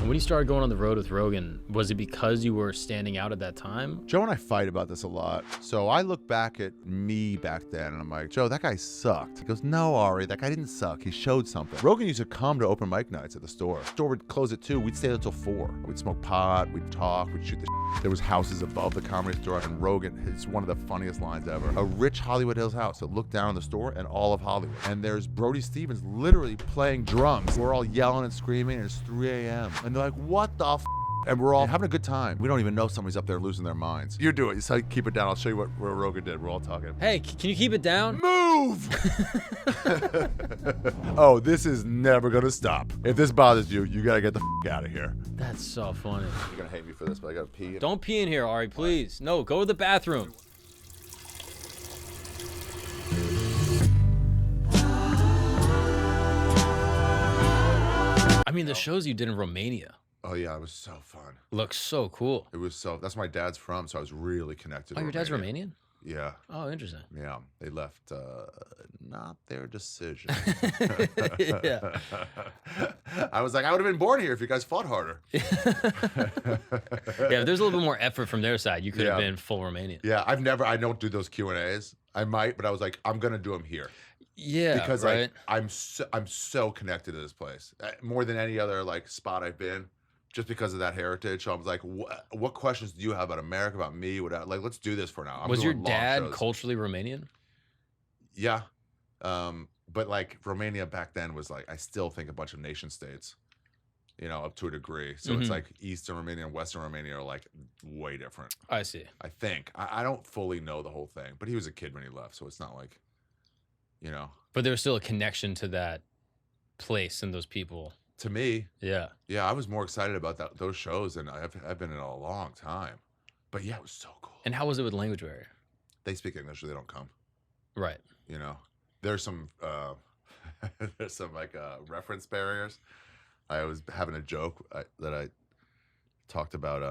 When you started going on the road with Rogan, was it because you were standing out at that time? Joe and I fight about this a lot. So I look back at me back then and I'm like, Joe, that guy sucked. He goes, no, Ari, that guy didn't suck. He showed something. Rogan used to come to open mic nights at the store. The store would close at 2. We'd stay there till 4. We'd smoke pot, we'd talk, we'd shoot the shit. There was houses above the Comedy Store, and Rogan, it's one of the funniest lines ever. A rich Hollywood Hills house that looked down on the store and all of Hollywood. And there's Brody Stevens literally playing drums. We're all yelling and screaming, and it's 3 a.m. And they're like, what the f? And we're all having a good time. We don't even know somebody's up there losing their minds. You do it. So keep it down. I'll show you what Rogan did. We're all talking. Hey, can you keep it down? Move! Oh, this is never gonna stop. If this bothers you, you gotta get the f out of here. That's so funny. You're gonna hate me for this, but I gotta pee. Don't pee in here, Ari, please. No, go to the bathroom. I mean, the shows you did in Romania. Oh yeah, it was so fun. Looks so cool. It was so. That's where my dad's from, so I was really connected. Oh, your dad's Romanian? Yeah. Oh, interesting. Yeah, they left. Not their decision. Yeah. I was like, I would have been born here if you guys fought harder. Yeah, if there's a little bit more effort from their side, you could have been full Romanian. Yeah, I don't do those Q&As. I might, but I was like, I'm gonna do them here. Yeah, because right. I'm so connected to this place more than any other like spot I've been, just because of that heritage. So I was like, what questions do you have about America, about me? Like, let's do this for now. Was your dad culturally Romanian? Yeah, but like Romania back then was like, I still think a bunch of nation states, you know, up to a degree. So it's like Eastern Romania and Western Romania are like way different. I see. I think I don't fully know the whole thing, but he was a kid when he left, so it's not like. You know, but there was still a connection to that place and those people. To me, yeah, I was more excited about those shows than I've been in a long time. But yeah, it was so cool. And how was it with language barrier? They speak English, so they don't come. Right. You know, there's some like reference barriers. I was having a joke that I talked about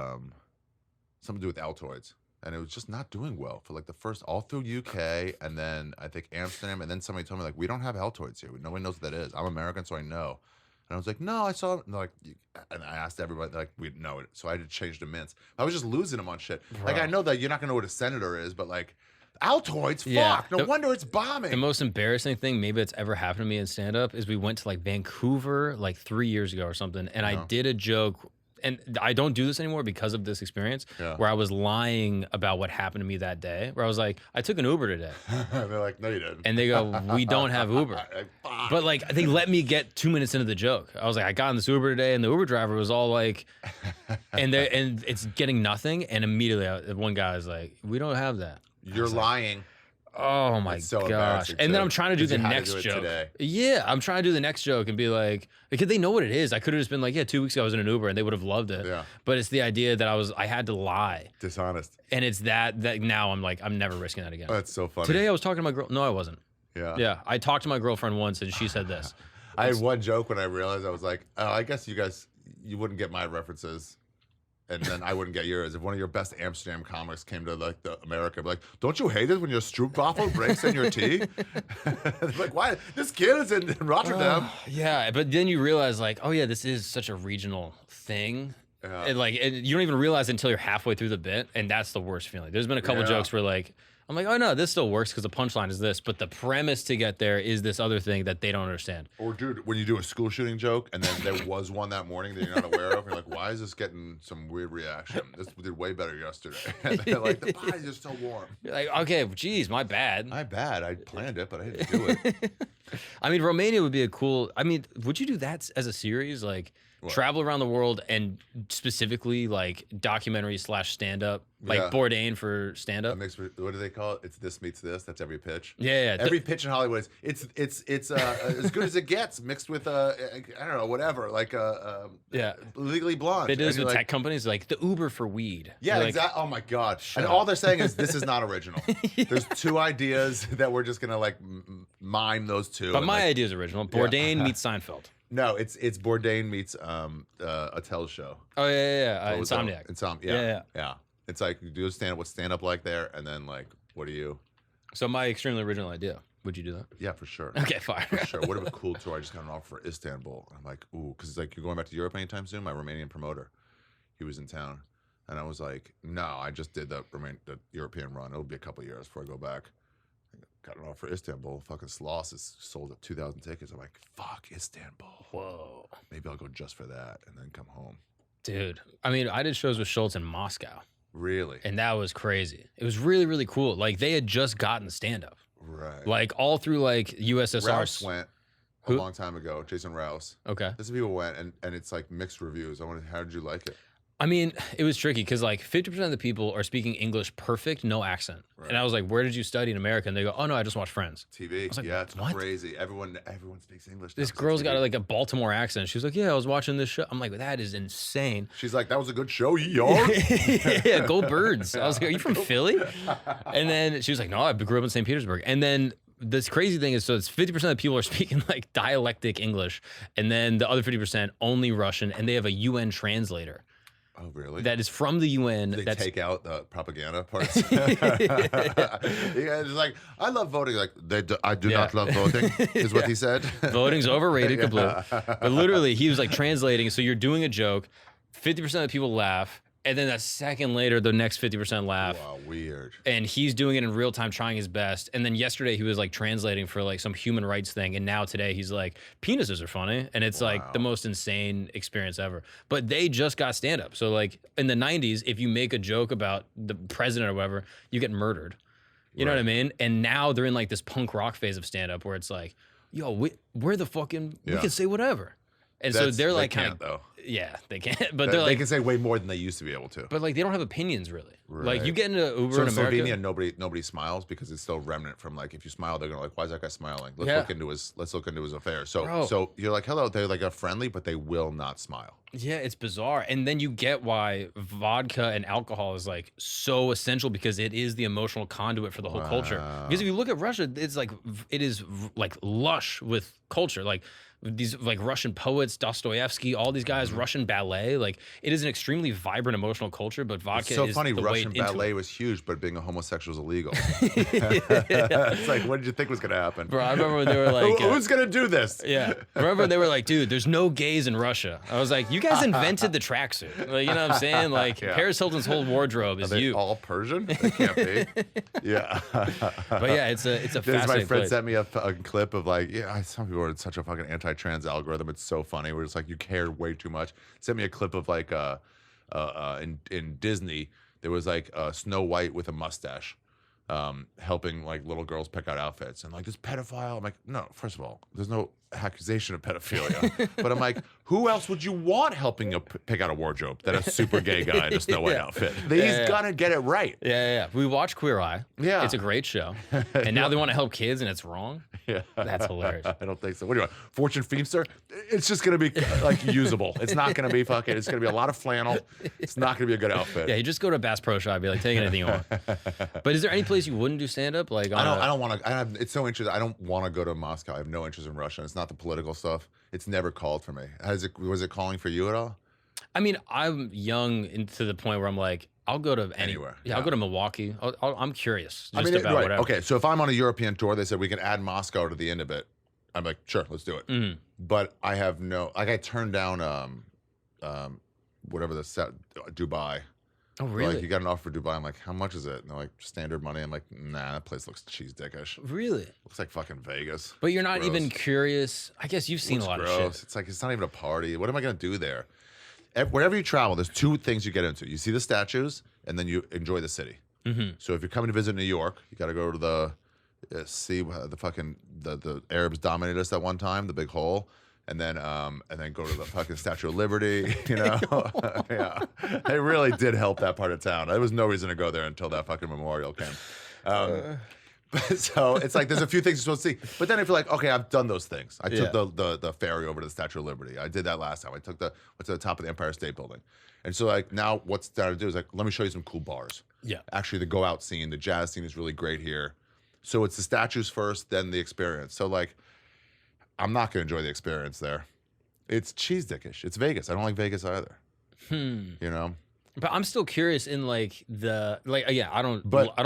something to do with Altoids. And it was just not doing well for like the first all through UK and then I think Amsterdam. And then somebody told me like, we don't have Altoids here. Nobody knows what that is. I'm American, so I know. And I was like, no, I saw it. And they're like, and I asked everybody, they're like, we know it. So I had to change the mints. I was just losing them on shit. Bro. Like I know that you're not gonna know what a senator is, but like Altoids, fuck. No wonder it's bombing. The most embarrassing thing maybe that's ever happened to me in stand-up is we went to like Vancouver like 3 years ago or something, and I did a joke. And I don't do this anymore because of this experience where I was lying about what happened to me that day, where I was like, I took an Uber today. They're like, no, you didn't. And they go, we don't have Uber. But like, they let me get 2 minutes into the joke. I was like, I got in this Uber today, and the Uber driver was all like, and it's getting nothing. And immediately one guy was like, we don't have that. You're lying. Oh my gosh. And then I'm trying to do the next joke. Today. Yeah, I'm trying to do the next joke and be like, because they know what it is. I could have just been like, yeah, 2 weeks ago I was in an Uber and they would have loved it. Yeah. But it's the idea that I had to lie. Dishonest. And it's that now I'm like, I'm never risking that again. Oh, that's so funny. Today I was talking to my girl. No, I wasn't. Yeah. Yeah. I talked to my girlfriend once and she said this. I had one joke when I realized I was like, oh, I guess you wouldn't get my references. And then I wouldn't get yours. If one of your best Amsterdam comics came to like America, I'd be like, don't you hate it when your stroopwafel breaks in your tea? Like, why? This kid is in Rotterdam. Yeah, but then you realize like, oh yeah, this is such a regional thing. Yeah. And you don't even realize it until you're halfway through the bit, and that's the worst feeling. There's been a couple jokes where like, I'm like, oh no, this still works because the punchline is this, but the premise to get there is this other thing that they don't understand. Or dude, when you do a school shooting joke and then there was one that morning that you're not aware of, you're like, why is this getting some weird reaction? This did way better yesterday. And they're like, the body's just so warm. You're like, okay, geez, my bad. My bad. I planned it, but I didn't do it. I mean, Romania would be would you do that as a series? Like, what? Travel around the world and specifically like documentary / stand-up, like Bourdain for stand-up. What do they call it? It's this meets this. That's every pitch. Yeah. Every pitch in Hollywood is it's as good as it gets mixed with I don't know, whatever, like Legally Blonde. It is with tech companies like the Uber for weed. Yeah, exactly. Oh my God. And all they're saying is this is not original. There's two ideas that we're just gonna like mime those two. But my idea is original. Bourdain meets Seinfeld. No, it's Bourdain meets Attell's show. Oh yeah. Insomniac. Yeah. It's like you do stand up. What's stand up like there? And then like, what do you? So my extremely original idea. Would you do that? Yeah, for sure. Okay, fine. For sure. What a cool tour. I just got an offer for Istanbul. I'm like, ooh, because like you're going back to Europe anytime soon? My Romanian promoter, he was in town. And I was like, no, I just did the European run. It'll be a couple of years before I go back. I got an offer for Istanbul. Fucking Saunas is sold at 2,000 tickets. I'm like, fuck Istanbul. Whoa. Maybe I'll go just for that and then come home. Dude, I mean, I did shows with Schultz in Moscow. Really? And that was crazy. It was really, really cool. Like, they had just gotten stand-up. Right. Like, all through, like, USSR. Rouse went a long time ago. Jason Rouse. Okay. This people went, and it's like mixed reviews. I wondered, how did you like it? I mean, it was tricky because like 50% of the people are speaking English perfect, no accent. Right. And I was like, where did you study in America? And they go, oh no, I just watch Friends. TV. I was like, yeah, it's what? crazy. Everyone speaks English. This girl's got like a Baltimore accent. She was like, yeah, I was watching this show. I'm like, that is insane. She's like, that was a good show, y'all. Yeah, go Birds. I was like, are you from Philly? And then she was like, no, I grew up in St. Petersburg. And then this crazy thing is, so it's 50% of the people are speaking like dialectic English. And then the other 50% only Russian. And they have a UN translator. Oh, really? That is from the UN. They take out the propaganda parts. It's like, I love voting. Like, I do not love voting, is what he said. Voting's overrated, kablooey. But literally, he was like translating. So you're doing a joke, 50% of the people laugh, and then a second later, the next 50% laugh. Wow, weird. And he's doing it in real time, trying his best. And then yesterday, he was like translating for like some human rights thing. And now today, he's like, penises are funny. And it's like the most insane experience ever. But they just got stand up. So like in the 90s, if you make a joke about the president or whatever, you get murdered. You know what I mean? And now they're in like this punk rock phase of stand up where it's like, yo, we're the fucking, we can say whatever. And so they're like kind of, though. Yeah, they can't. But they're like, they can say way more than they used to be able to. But like, they don't have opinions really. Right. Like, you get into Uber so in America. Slovenia, nobody smiles because it's still remnant from like, if you smile, they're gonna like, why is that guy smiling? Let's look into his affairs. So you're like, hello, they're like a friendly, but they will not smile. Yeah, it's bizarre. And then you get why vodka and alcohol is like so essential, because it is the emotional conduit for the whole culture. Because if you look at Russia, it's like, it is like lush with culture. Like these like Russian poets, Dostoevsky, all these guys, Russian ballet. Like, it is an extremely vibrant emotional culture, but vodka it's is funny, the Russian way ballet into was huge, but being a homosexual is illegal. It's like, what did you think was gonna happen? Bro, I remember when they were like, who's gonna do this? Yeah. I remember they were like, dude, there's no gays in Russia. I was like, you guys invented the tracksuit. Like, you know what I'm saying? Like, Paris Hilton's whole wardrobe is Are they you. all Persian? They can't be. Yeah. But yeah, it's a fascinating My friend place. sent me a clip of like, some people are in such a fucking anti-trans algorithm. It's so funny. Where it's like, you care way too much. Sent me a clip of like in Disney, there was like Snow White with a mustache, helping like little girls pick out outfits, and like, this pedophile. I'm like, no, first of all, there's no accusation of pedophilia. But I'm like, who else would you want helping you pick out a wardrobe than a super gay guy in a Snow White outfit? He's gonna get it right. Yeah. We watch Queer Eye. Yeah. It's a great show. And now they want to help kids and it's wrong. Yeah. That's hilarious. I don't think so. What do you want? Fortune Feimster? It's just gonna be like usable. It's not gonna be fucking, it's gonna be a lot of flannel. It's not gonna be a good outfit. Yeah, you just go to a Bass Pro Shop, be like, take anything you want. But is there any place you wouldn't do stand-up? Like, I don't want to. It's so interesting. I don't want to go to Moscow. I have no interest in Russia. It's not the political stuff. It's never called for me. Was it calling for you at all? I mean, I'm young to the point where I'm like, I'll go to anywhere. Yeah, I'll go to Milwaukee. I'm curious about right. whatever. Okay, so if I'm on a European tour, they said we can add Moscow to the end of it. I'm like, sure, let's do it. Mm-hmm. But I have I turned down whatever Dubai. Oh, really? Like, you got an offer for Dubai. I'm like, how much is it? And they're like, standard money. I'm like, nah, that place looks cheese dickish. Really? Looks like fucking Vegas. But you're not even curious. I guess you've seen a lot of shit. It's like, it's not even a party. What am I going to do there? Wherever you travel, there's two things you get into. You see the statues, and then you enjoy the city. Mm-hmm. So if you're coming to visit New York, you got to go to see the fucking, the Arabs dominated us that one time, the big hole. And then go to the fucking Statue of Liberty, you know? Yeah. They really did help that part of town. There was no reason to go there until that fucking memorial came. So it's like, there's a few things you're supposed to see. But then if you're like, okay, I've done those things. I took the ferry over to the Statue of Liberty. I did that last time. I went to the top of the Empire State Building. And so like, now what's down to do is like, let me show you some cool bars. Yeah. Actually, the go out scene, the jazz scene is really great here. So it's the statues first, then the experience. So like, I'm not going to enjoy the experience there. It's cheese dickish. It's Vegas. I don't like Vegas either. You know? But I'm still curious in like yeah, I don't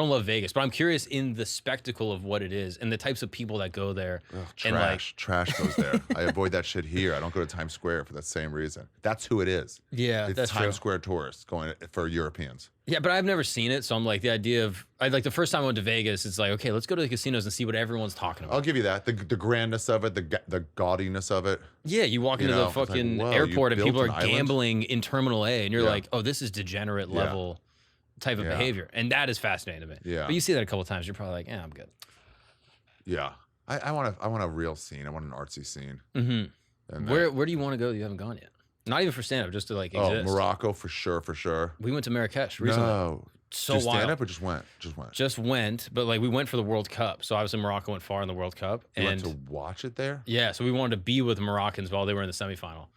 love Vegas, but I'm curious in the spectacle of what it is and the types of people that go there. Ugh, and like trash goes there. I avoid that shit here. I don't go to Times Square for that same reason. That's who it is. Yeah, it's that's Times true. Square tourists going for Europeans. Yeah, but I've never seen it, so I'm like the idea of like the first time I went to Vegas, it's like okay, let's go to the casinos and see what everyone's talking about. I'll give you that. The grandness of it, the gaudiness of it. Yeah, you walk into the fucking airport and people are gambling in Terminal A, and you're like, oh, this is degenerate level type of behavior, and that is fascinating to me. Yeah. But you see that a couple of times, you're probably like, yeah, I'm good. Yeah, I want a real scene. I want an artsy scene. Mm-hmm. Where do you want to go that you haven't gone yet? Not even for stand-up, just to like exist. Oh, Morocco for sure. We went to Marrakesh recently. No. So wild. stand-up or just went? Just went, but like we went for the World Cup. So obviously Morocco went far in the World Cup. You went to watch it there? Yeah, so we wanted to be with Moroccans while they were in the semifinal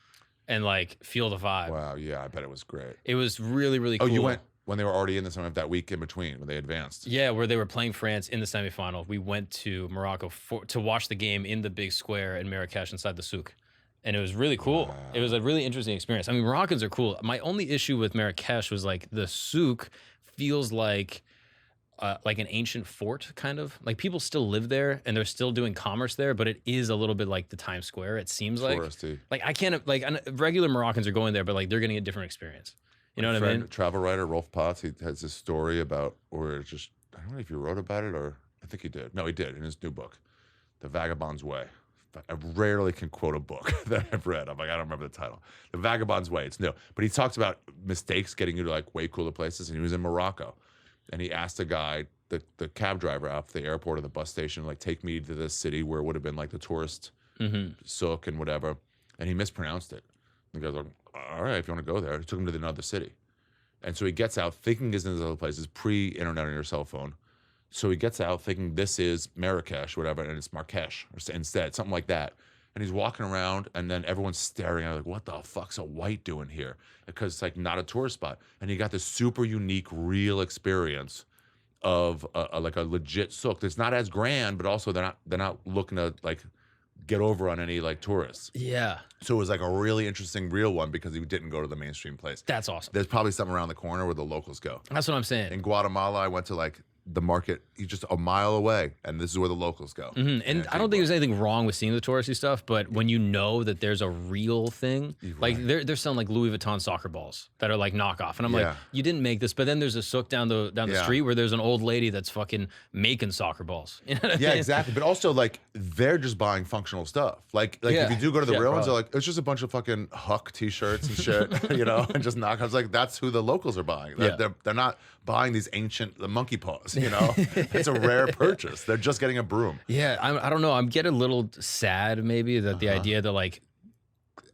and like feel the vibe. Wow, yeah, I bet it was great. It was really, really cool. Oh, you went when they were already in the semi, that week in between when they advanced? Yeah, where they were playing France in the semifinal. We went to Morocco to watch the game in the big square in Marrakesh inside the souk. And it was really cool. Wow. It was a really interesting experience. I mean, Moroccans are cool. My only issue with Marrakesh was like the souk feels like an ancient fort, kind of. Like people still live there and they're still doing commerce there, but it is a little bit like the Times Square. It seems touristy. Like I can't like regular Moroccans are going there, but like they're getting a different experience. You know what I mean? Travel writer Rolf Potts, he has this story about, or it's just, I don't know if he wrote about it or I think he did. No, he did in his new book, The Vagabond's Way. I rarely can quote a book that I've read. I'm like, I don't remember the title. The Vagabond's Way. It's new. But he talks about mistakes getting you to like way cooler places. And he was in Morocco. And he asked the guy, the cab driver out at the airport or the bus station, like, take me to this city where it would have been like the tourist souk and whatever. And he mispronounced it. And the guy's like, all right, if you want to go there. He took him to another city. And so he gets out thinking he's in these other places, pre-internet on your cell phone. So he gets out thinking this is Marrakesh, whatever, and it's Marrakesh instead, something like that. And he's walking around, and then everyone's staring at him like, what the fuck's a white doing here? Because it's like not a tourist spot. And he got this super unique, real experience of a legit souk. That's not as grand, but also they're not looking to like get over on any like tourists. Yeah. So it was like a really interesting real one because he didn't go to the mainstream place. That's awesome. There's probably something around the corner where the locals go. That's what I'm saying. In Guatemala, I went to like the market, you're just a mile away, and this is where the locals go. And I don't think there's anything wrong with seeing the touristy stuff, but when you know that there's a real thing, like they're selling like Louis Vuitton soccer balls that are like knockoff, and I'm like, you didn't make this, but then there's a souk down the street where there's an old lady that's fucking making soccer balls. You know what I mean? Exactly. But also like they're just buying functional stuff. Like if you do go to the real ones, they're like, it's just a bunch of fucking Huck t-shirts and shit, you know, and just knockoffs. Like that's who the locals are buying. They're not buying these ancient monkey paws, you know. It's a rare purchase. They're just getting a broom. Yeah, I don't know. I'm getting a little sad maybe that the idea that like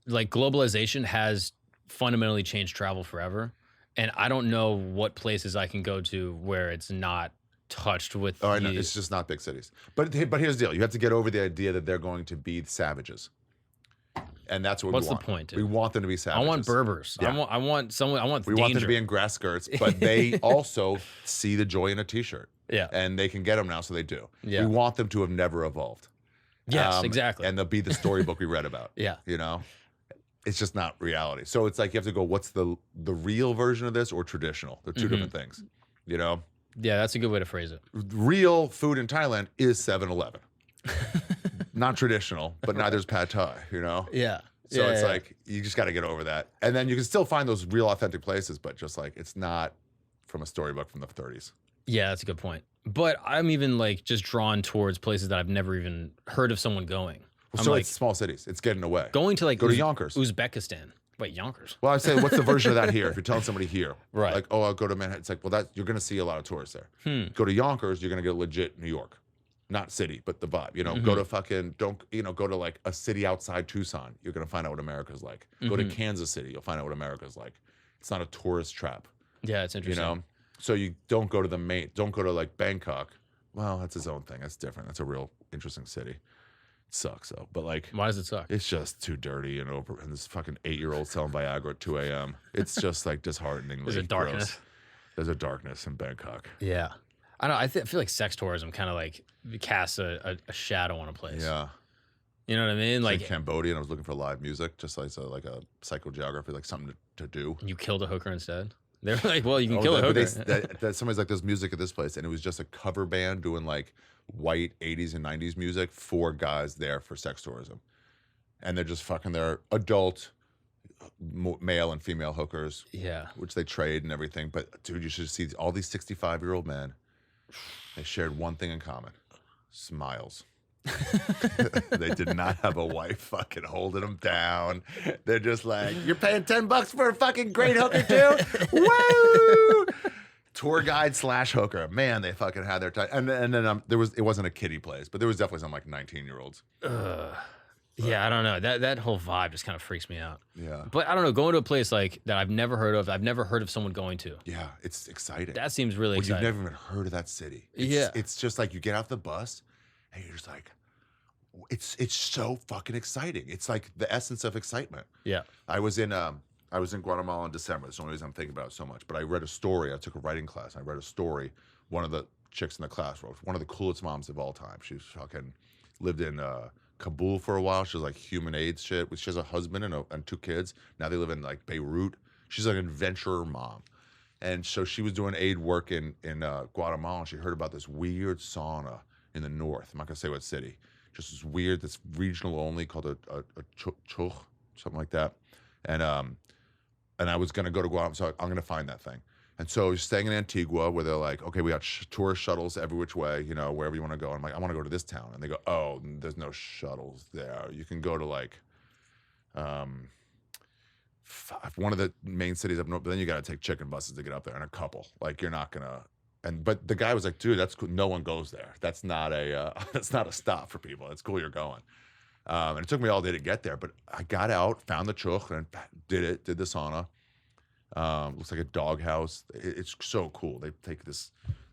globalization has fundamentally changed travel forever, and I don't know what places I can go to where it's not touched with. Oh, I know. It's just not big cities. But here's the deal: you have to get over the idea that they're going to be savages. And that's what What's we want. the point, dude? We want them to be savages. I want Berbers. Yeah. I want someone. I want. We want them to be in grass skirts, but they also see the joy in a t-shirt. Yeah. And they can get them now, so they do. Yeah. We want them to have never evolved. Yes, exactly. And they'll be the storybook we read about. Yeah. You know, it's just not reality. So it's like you have to go, what's the real version of this or traditional? They're two different things. You know. Yeah, that's a good way to phrase it. Real food in Thailand is 7-Eleven. Not traditional, but neither is pad thai, you know? Yeah. So it's like, you just got to get over that. And then you can still find those real authentic places, but just like, it's not from a storybook from the 30s. Yeah, that's a good point. But I'm even like just drawn towards places that I've never even heard of someone going. So it's small cities. It's getting away. Going to like go to Yonkers. Uzbekistan. Wait, Yonkers? Well, I say, what's the version of that here? If you're telling somebody here, right? Like, oh, I'll go to Manhattan. It's like, well, you're going to see a lot of tourists there. Go to Yonkers, you're going to get legit New York, not city, but the vibe. You know, go to go to like a city outside Tucson. You're going to find out what America's like. Go to Kansas City, you'll find out what America's like. It's not a tourist trap. Yeah, it's interesting. You know, so you don't go to don't go to like Bangkok. Well, that's its own thing. That's different. That's a real interesting city. It sucks though, but like, why does it suck? It's just too dirty and over. And this fucking 8-year-old selling Viagra at 2 a.m. It's just like disheartening. There's a darkness. Gross. There's a darkness in Bangkok. Yeah, I don't know. I feel like sex tourism kind of like casts a shadow on a place. Yeah, you know what I mean. Like in Cambodia, and I was looking for live music, just like a psychogeography, like something to do. You killed a hooker instead. They're like, well, you can kill a hooker. Somebody's like, there's music at this place, and it was just a cover band doing like white 80s and 90s music for guys there for sex tourism, and they're just fucking their adult male and female hookers, which they trade and everything. But dude, you should see all these 65-year-old men. They shared one thing in common: smiles. They did not have a wife fucking holding them down. They're just like, you're paying $10 for a fucking great hooker too? Woo! Tour guide / hooker. Man, they fucking had their time. And then it wasn't a kiddie place, but there was definitely some like 19-year-olds. Yeah, I don't know. That whole vibe just kind of freaks me out. Yeah. But I don't know, going to a place like that I've never heard of someone going to. Yeah, it's exciting. That seems really exciting. You've never even heard of that city. It's just like you get off the bus and you're just like, it's so fucking exciting. It's like the essence of excitement. Yeah. I was in Guatemala in December. That's the only reason I'm thinking about it so much. But I read a story. I took a writing class. I read a story. One of the chicks in the class wrote, one of the coolest moms of all time. She was fucking lived in Kabul for a while. She was like human AIDS shit. She has a husband and 2 kids. Now they live in like Beirut. She's like an adventurer mom. And so she was doing aid work in Guatemala. And she heard about this weird sauna in the north. I'm not gonna say what city. Just this weird, this regional only called a chuch, something like that. And I was gonna go to Guatemala, so I'm gonna find that thing. And so you're staying in Antigua, where they're like, okay, we got tourist shuttles every which way, you know, wherever you want to go. And I'm like, I want to go to this town. And they go, oh, there's no shuttles there. You can go to like one of the main cities up north, but then you got to take chicken buses to get up there, and a couple. Like, you're not gonna. But the guy was like, dude, that's cool. No one goes there. That's not a stop for people. It's cool you're going. And it took me all day to get there, but I got out, found the chuch, and did the sauna. Looks like a doghouse. It's so cool. They take this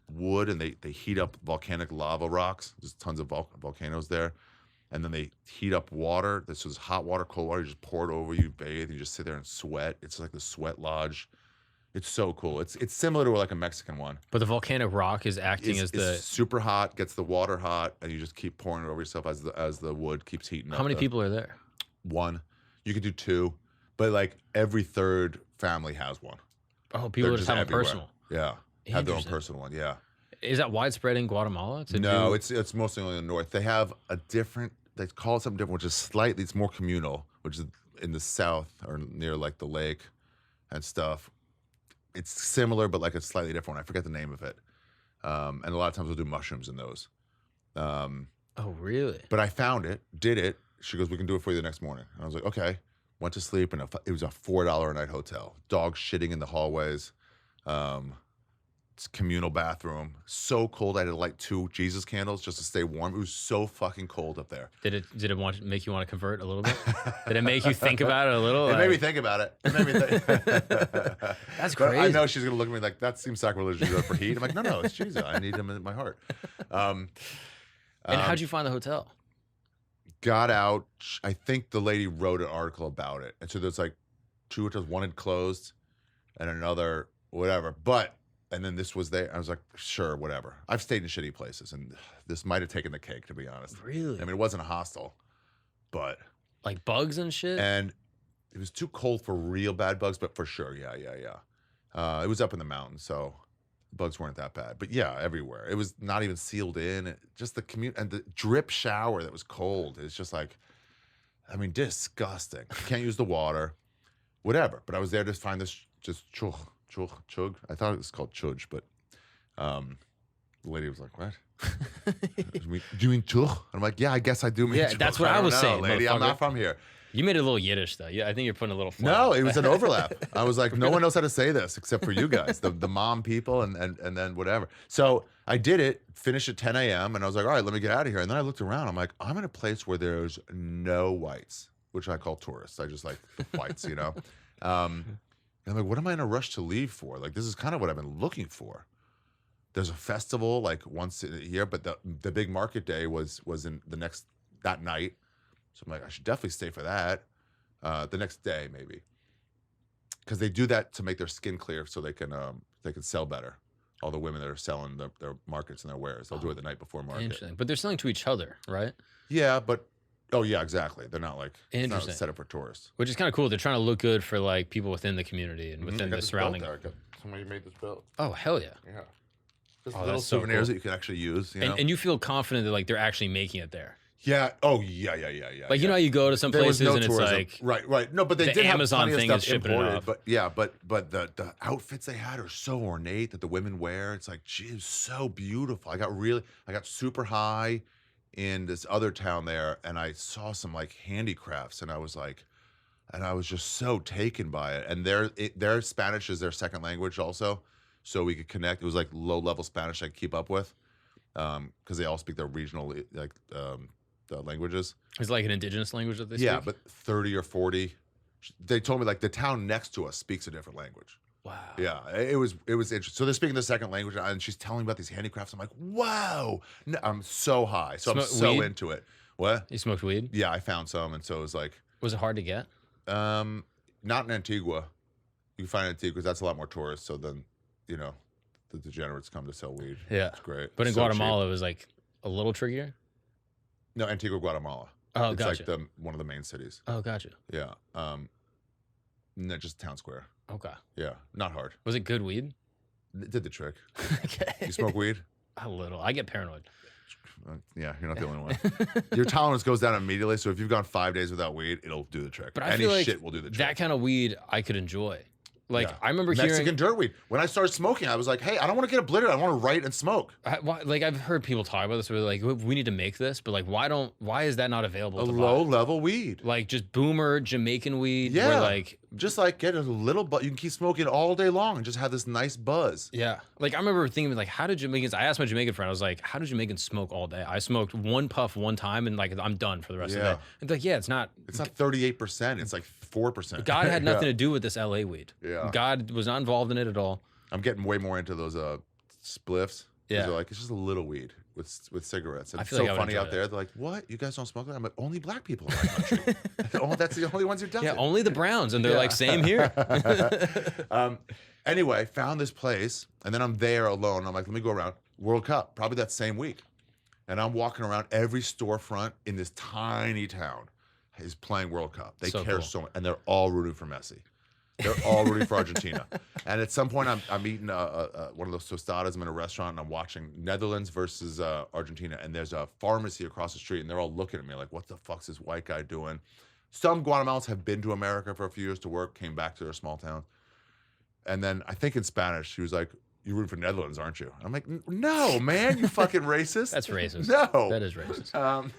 wood and they heat up volcanic lava rocks. There's tons of volcanoes there. And then they heat up water. This is hot water, cold water. You just pour it over you, bathe, you just sit there and sweat. It's like the sweat lodge. It's so cool. It's similar to like a Mexican one. But the volcanic rock is acting as the... It's super hot, gets the water hot, and you just keep pouring it over yourself as the wood keeps heating up. How many people are there? 1. You could do 2. But like every third family has one. Oh, people just have a personal. Yeah. Have their own personal one, yeah. Is that widespread in Guatemala? No, it's mostly only in the north. They have a different... They call it something different, which is slightly... It's more communal, which is in the south or near like the lake and stuff. It's similar, but like a slightly different one. I forget the name of it. And a lot of times we'll do mushrooms in those. Oh, really? But I found it, did it. She goes, we can do it for you the next morning. And I was like, okay. Went to sleep, and it was a $4 a night hotel. Dogs shitting in the hallways. It's communal bathroom. So cold, I had to light 2 Jesus candles just to stay warm. It was so fucking cold up there. Did it make you want to convert a little bit? Did it make you think about it a little? It made me think about it. It made me think. That's crazy. But I know she's gonna look at me like, that seems sacrilegious for heat. I'm like, no, it's Jesus. I need him in my heart. And how'd you find the hotel? Got out. I think the lady wrote an article about it, and so there's like 2 hotels. One had closed, and another whatever. And then this was there. I was like, sure, whatever. I've stayed in shitty places, and this might have taken the cake, to be honest. Really? I mean, it wasn't a hostel, but like bugs and shit. And it was too cold for real bad bugs, but for sure, yeah. It was up in the mountains, so bugs weren't that bad. But yeah, everywhere. It was not even sealed in. Just the commute and the drip shower that was cold. It's just like, I mean, disgusting. You can't use the water, whatever. But I was there to find this just chug. I thought it was called chuj, but the lady was like, what? Do you mean chug? And I'm like, yeah, I guess I do mean chug. Yeah, that's what I was saying, lady. I'm not from here. You made it a little Yiddish, though. Yeah, I think you're putting a little fun. No, it was an overlap. I was like, no one knows how to say this except for you guys, the mom people, and then whatever. So I did it, finished at 10 a.m., and I was like, all right, let me get out of here. And then I looked around. I'm like, I'm in a place where there's no whites, which I call tourists. I just like whites, you know? And I'm like, what am I in a rush to leave for? Like, this is kind of what I've been looking for. There's a festival like once a year, but the big market day was in that night. So I'm like, I should definitely stay for that. The next day, maybe. Because they do that to make their skin clear so they can sell better. All the women that are selling their markets and their wares, they'll do it the night before market. Interesting. But they're selling to each other, right? Yeah, but Oh yeah, exactly. They're not like it's not Interesting. set up for tourists. Which is kind of cool. They're trying to look good for like people within the community and within the surrounding. Somebody made this belt. Oh hell yeah! Yeah. Just Oh, little that's so souvenirs cool. that you can actually use. You know? And you feel confident that like they're actually making it there. Yeah. Oh yeah. Like you know how you go to some There was places no and tourism. it's like right. No, but they the did Amazon have thing plenty of is stuff shipping it imported. off. But yeah, but the outfits they had are so ornate that the women wear. It's like, gee, it's so beautiful. I got super high in this other town there, and I saw some like handicrafts, and I was just so taken by it. And their Spanish is their second language also, so we could connect. It was like low level Spanish I could keep up with, because they all speak their regional the languages. It's like an indigenous language that they speak. Yeah, but 30 or 40. They told me like the town next to us speaks a different language. Wow. Yeah, it was interesting. So they're speaking the second language, and she's telling me about these handicrafts. I'm like, wow. No, I'm so high, so I'm so weed? into it. What? You smoked weed? Yeah, I found some, and so it was like, Was it hard to get? not in Antigua. You can find it in Antigua 'cause that's a lot more tourists. So then, you know, the degenerates come to sell weed. Yeah. It's great. But in So Guatemala, cheap. it was like a little trickier. No, Antigua, Guatemala. Oh, It's gotcha. like one of the main cities. Oh, gotcha. Yeah. No, just town square. Okay. Yeah, not hard. Was it good weed? It did the trick. Okay. You smoke weed? A little. I get paranoid. Yeah, you're not the only one. Your tolerance goes down immediately. So if you've gone 5 days without weed, it'll do the trick. But I Any feel like shit will do the trick. that kind of weed I could enjoy. Like Yeah. I remember Mexican hearing, dirt weed. When I started smoking, I was like, hey, I don't want to get obliterated. I want to write and smoke. like I've heard people talk about this. Where like we need to make this, but like why is that not available? A to low buy? level weed. Like just boomer Jamaican weed. Yeah. Where like Just like get a little buzz. You can keep smoking all day long and just have this nice buzz. yeah. Like I remember thinking like, how did Jamaicans? I asked my Jamaican friend. I was like, how do Jamaicans smoke all day? I smoked one puff one time and like I'm done for the rest of the Yeah. day. And they're like, yeah, it's not. It's not 38%. It's like 4%. God had nothing Yeah. to do with this LA weed. Yeah. God was not involved in it at all. I'm getting way more into those spliffs. Yeah. They're like, it's just a little weed with cigarettes. And I it's feel so like I would funny enjoy out there. They're like, what? You guys don't smoke that? I'm like, only black people in my country. Oh, that's the only ones who does Yeah, it. only the Browns, and they're Yeah. like, same here. Anyway, found this place, and then I'm there alone. I'm like, let me go around. World Cup, probably that same week. And I'm walking around every storefront in this tiny town is playing World Cup. They So care cool. so much, and they're all rooting for Messi. They're all rooting for Argentina. And at some point, I'm eating one of those tostadas. I'm in a restaurant, and I'm watching Netherlands versus Argentina. And there's a pharmacy across the street, and they're all looking at me like, what the fuck's this white guy doing? Some Guatemalans have been to America for a few years to work, came back to their small town. And then I think in Spanish, she was like, you're rooting for Netherlands, aren't you? I'm like, no, man, you fucking racist. That's racist. No. That is racist.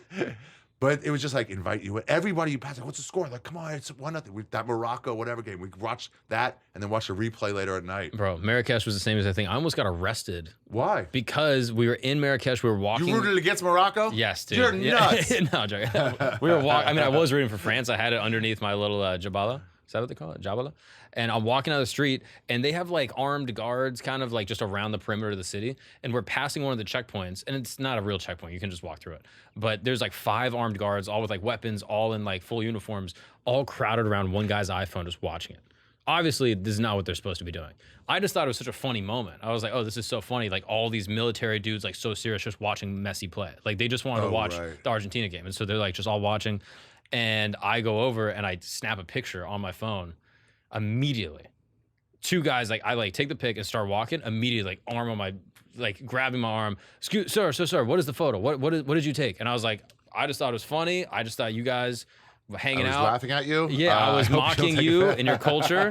But it was just like invite you. Everybody you pass, like, what's the score? Like, come on, it's 1-0. That Morocco, whatever game. We watched that and then watched a replay later at night. Bro, Marrakesh was the same as I think. I almost got arrested Why? because we were in Marrakesh. We were walking. You rooted against Morocco? Yes, dude. You're Yeah. nuts. No, I'm joking. We were walking. I mean, I was rooting for France. I had it underneath my little jabala. Is that what they call it? Jabala? And I'm walking down the street, and they have like armed guards kind of like just around the perimeter of the city. And we're passing one of the checkpoints, and it's not a real checkpoint. You can just walk through it. But there's like 5 armed guards, all with like weapons, all in like full uniforms, all crowded around one guy's iPhone just watching it. Obviously, this is not what they're supposed to be doing. I just thought it was such a funny moment. I was like, oh, this is so funny. Like all these military dudes, like so serious, just watching Messi play. Like they just wanted to watch the Argentina game. And so they're like just all watching. And I go over and I snap a picture on my phone immediately. 2 guys, like I like take the pic and start walking immediately, like arm on my, like grabbing my arm. Excuse, sir, what is the photo? What did you take? And I was like, I just thought it was funny. I just thought you guys were hanging out. laughing at you? Yeah, I was hope mocking don't you take and your culture.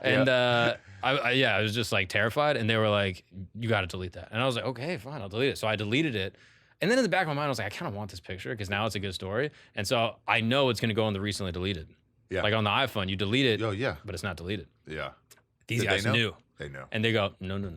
And I was just like terrified. And they were like, you got to delete that. And I was like, okay, fine, I'll delete it. So I deleted it. And then in the back of my mind, I was like, I kind of want this picture because now it's a good story. And so I know it's going to go in the recently deleted. Yeah. Like on the iPhone, you delete it, Oh, yeah. but it's not deleted. Yeah. These Did guys they know? knew. They know. And they go, no.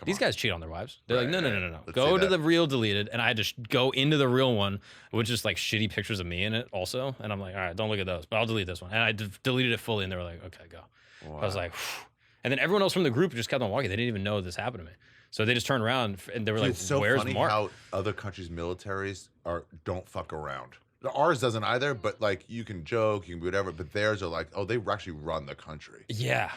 These guys cheat on their wives. They're like, no. Let's Go say to that. the real deleted. And I had to go into the real one, which is like shitty pictures of me in it also. And I'm like, all right, don't look at those, but I'll delete this one. And I deleted it fully. And they were like, okay, go. Wow. I was like, phew. And then everyone else from the group just kept on walking. They didn't even know this happened to me. So they just turned around and they were Dude, like, it's so where's funny Mark? how other countries' militaries don't fuck around. Ours doesn't either, but like you can joke, you can do whatever, but theirs are like, oh, they actually run the country. Yeah.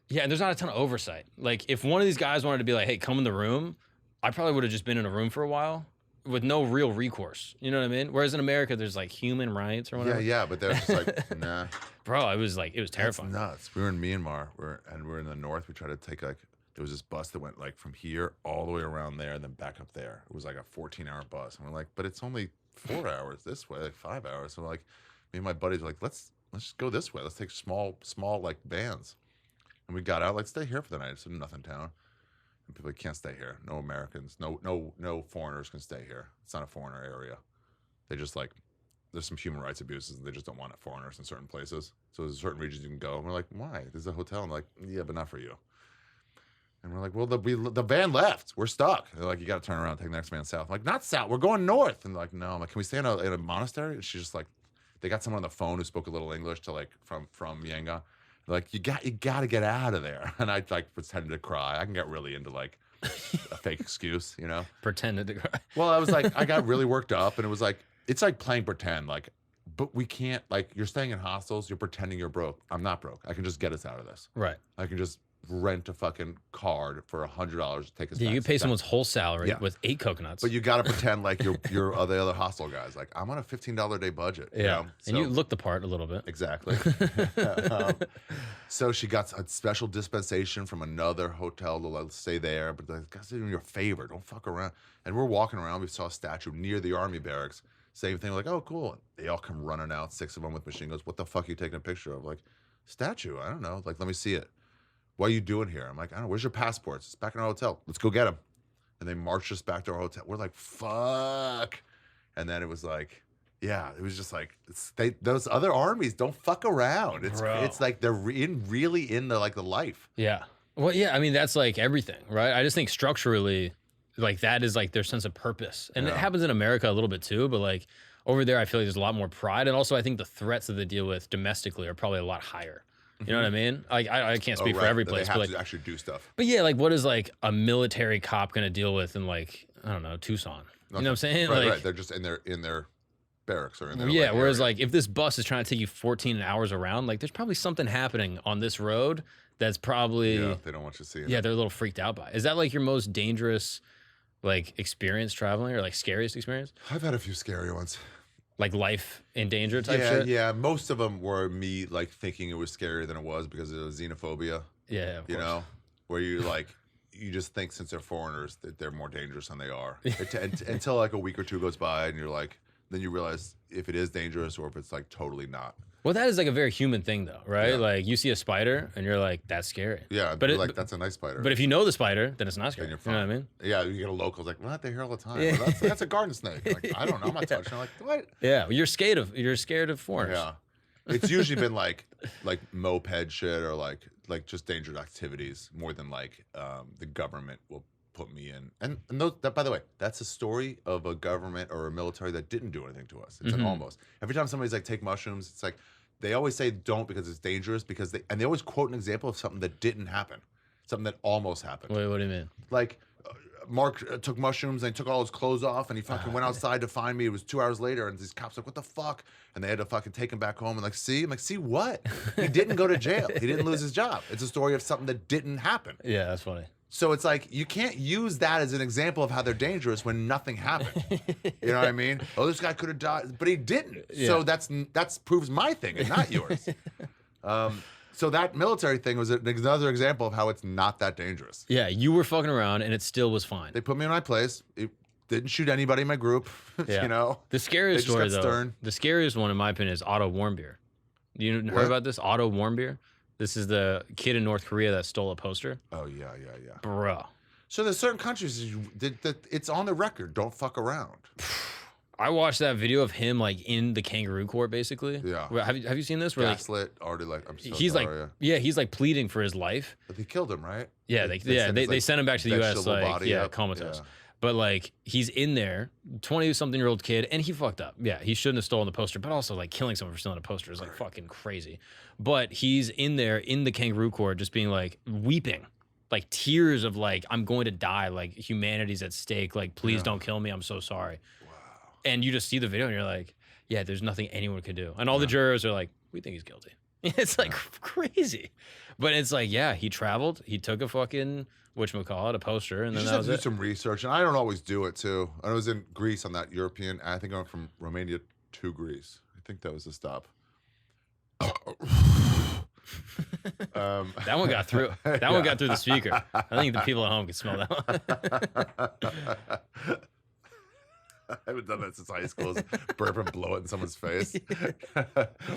Yeah, and there's not a ton of oversight. Like, if one of these guys wanted to be like, hey, come in the room, I probably would have just been in a room for a while with no real recourse. You know what I mean? Whereas in America, there's like human rights or whatever. Yeah, but they're just like, nah. Bro, it was terrifying. That's nuts. We were in Myanmar, we're in the north. We tried to take like, there was this bus that went like from here all the way around there and then back up there. It was like a 14-hour bus. And we're like, but it's only 4 hours this way, like 5 hours. So like, me and my buddies were like, let's just go this way. Let's take small like vans. And we got out, like, stay here for the night. It's a nothing town. And people like, can't stay here. No Americans, no foreigners can stay here. It's not a foreigner area. They just like, there's some human rights abuses and they just don't want foreigners in certain places. So there's certain regions you can go. And we're like, why? There's a hotel. And they're like, yeah, but not for you. And we're like, well, the van left. We're stuck. They're like, you got to turn around, take the next van south. I'm like, not south. We're going north. And they're like, no. I'm like, can we stay in a monastery? And she's just like, they got someone on the phone who spoke a little English to like from Yenga. They're like, you got to get out of there. And I like pretended to cry. I can get really into like a fake excuse, you know? Pretended to cry. Well, I was like, I got really worked up, and it was like, it's like playing pretend. Like, but we can't, like, you're staying in hostels, you're pretending you're broke. I'm not broke. I can just get us out of this. Right. I can just rent a fucking card for $100 to take us back. You pay someone's whole salary with 8 coconuts. But you got to pretend like you're the other hostel guys. Like, I'm on a $15 a day budget. Yeah. You know? And you look the part a little bit. Exactly. So she got a special dispensation from another hotel to let us stay there. But the guy's doing your favor. Don't fuck around. And we're walking around. We saw a statue near the army barracks. Same thing. We're like, oh, cool. They all come running out, 6 of them with machine guns. What the fuck are you taking a picture of? Like, statue. I don't know. Like, let me see it. What are you doing here? I'm like, I don't know. Where's your passports? It's back in our hotel. Let's go get them. And they marched us back to our hotel. We're like, fuck. And then it was like, yeah, it was just like, those other armies don't fuck around. It's like they're really in the like the life. Yeah. Well, yeah. I mean, that's like everything, right? I just think structurally, like that is like their sense of purpose, and it happens in America a little bit too. But like over there, I feel like there's a lot more pride, and also I think the threats that they deal with domestically are probably a lot higher. You know what I mean? Like I can't speak for every place, they have but like, to actually do stuff. But yeah, like what is like a military cop going to deal with in like, I don't know, Tucson? Nothing. You know what I'm saying? Right, like, right. They're just in their barracks or in their whereas area. like if this bus is trying to take you 14 hours around, like there's probably something happening on this road that's probably they don't want you seeing. Yeah, they're a little freaked out by it. Is that like your most dangerous like experience traveling, or like scariest experience? I've had a few scary ones. Like life in danger type shit? Yeah. Most of them were me like thinking it was scarier than it was because of xenophobia. Yeah, of you course. know, where you like you just think since they're foreigners that they're more dangerous than they are. Until like a week or two goes by and you're like, then you realize if it is dangerous or if it's like totally not. Well, that is like a very human thing though, right? Yeah. Like you see a spider and you're like, that's scary. Yeah, but like that's a nice spider. But if you know the spider, then it's not scary. Then you're You know fine. what I mean? Yeah, you get a local like, what? They're here all the time. Yeah. Well, that's a garden snake. Like, I don't know. I'm not touching it. Like, what? Yeah, well, you're scared of foreigners. Yeah. It's usually been like moped shit or like just dangerous activities more than like the government will put me in. And those, that, by the way, that's a story of a government or a military that didn't do anything to us. It's an almost. Every time somebody's like, take mushrooms, it's like, they always say don't because it's dangerous because they always quote an example of something that didn't happen, something that almost happened. Wait, what do you mean? Like Mark took mushrooms and he took all his clothes off and he fucking went outside to find me. It was 2 hours later and these cops like, what the fuck? And they had to fucking take him back home and like, see? I'm like, see what? He didn't go to jail. He didn't lose his job. It's a story of something that didn't happen. Yeah, that's funny. So it's like, you can't use that as an example of how they're dangerous when nothing happened. You know what I mean? Oh, this guy could have died, but he didn't. Yeah. So that's proves my thing and not yours. So that military thing was another example of how it's not that dangerous. Yeah, you were fucking around and it still was fine. They put me in my place. It didn't shoot anybody in my group. Yeah. You know? The scariest story, though, stern. the scariest one, in my opinion, is Otto Warmbier. You heard about this? Otto Warmbier? This is the kid in North Korea that stole a poster. Oh, yeah. Bro. So there's certain countries that it's on the record. Don't fuck around. I watched that video of him like in the kangaroo court, basically. Yeah. Have you seen this? Where Gaslit, already like, I'm so he's sorry. like, yeah, he's like pleading for his life. But they killed him, right? Yeah, they sent him back to the U.S. like, comatose. Yeah. But like he's in there, 20-something-year-old kid, and he fucked up. Yeah, he shouldn't have stolen the poster, but also like killing someone for stealing a poster is like fucking crazy. But he's in there in the kangaroo court, just being like weeping, like tears of like, I'm going to die, like humanity's at stake, like please don't kill me, I'm so sorry. Wow. And you just see the video and you're like, yeah, there's nothing anyone could do. And all the jurors are like, we think he's guilty. It's like crazy. But it's like, yeah, he traveled. He took a fucking, whatchamacallit, a poster, and You then just that have was to do it. some research, and I don't always do it too. I was in Greece on that European. I think I went from Romania to Greece. I think that was the stop. That one got through. That one got through the speaker. I think the people at home could smell that one. I haven't done that since high school. Is burp and blow it in someone's face.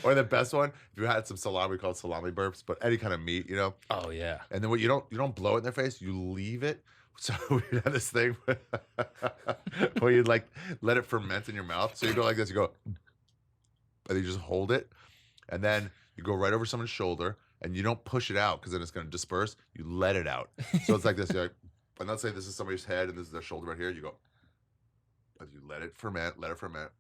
Or the best one, if you had some salami, we call it salami burps, but any kind of meat, you know. Oh yeah. And then what you don't blow it in their face, you leave it. So we had this thing where you like let it ferment in your mouth. So you go like this, you go, and you just hold it, and then you go right over someone's shoulder, and you don't push it out because then it's going to disperse. You let it out. So it's like this. You're like, and let's say this is somebody's head and this is their shoulder right here. You go, and you let it ferment, let it ferment.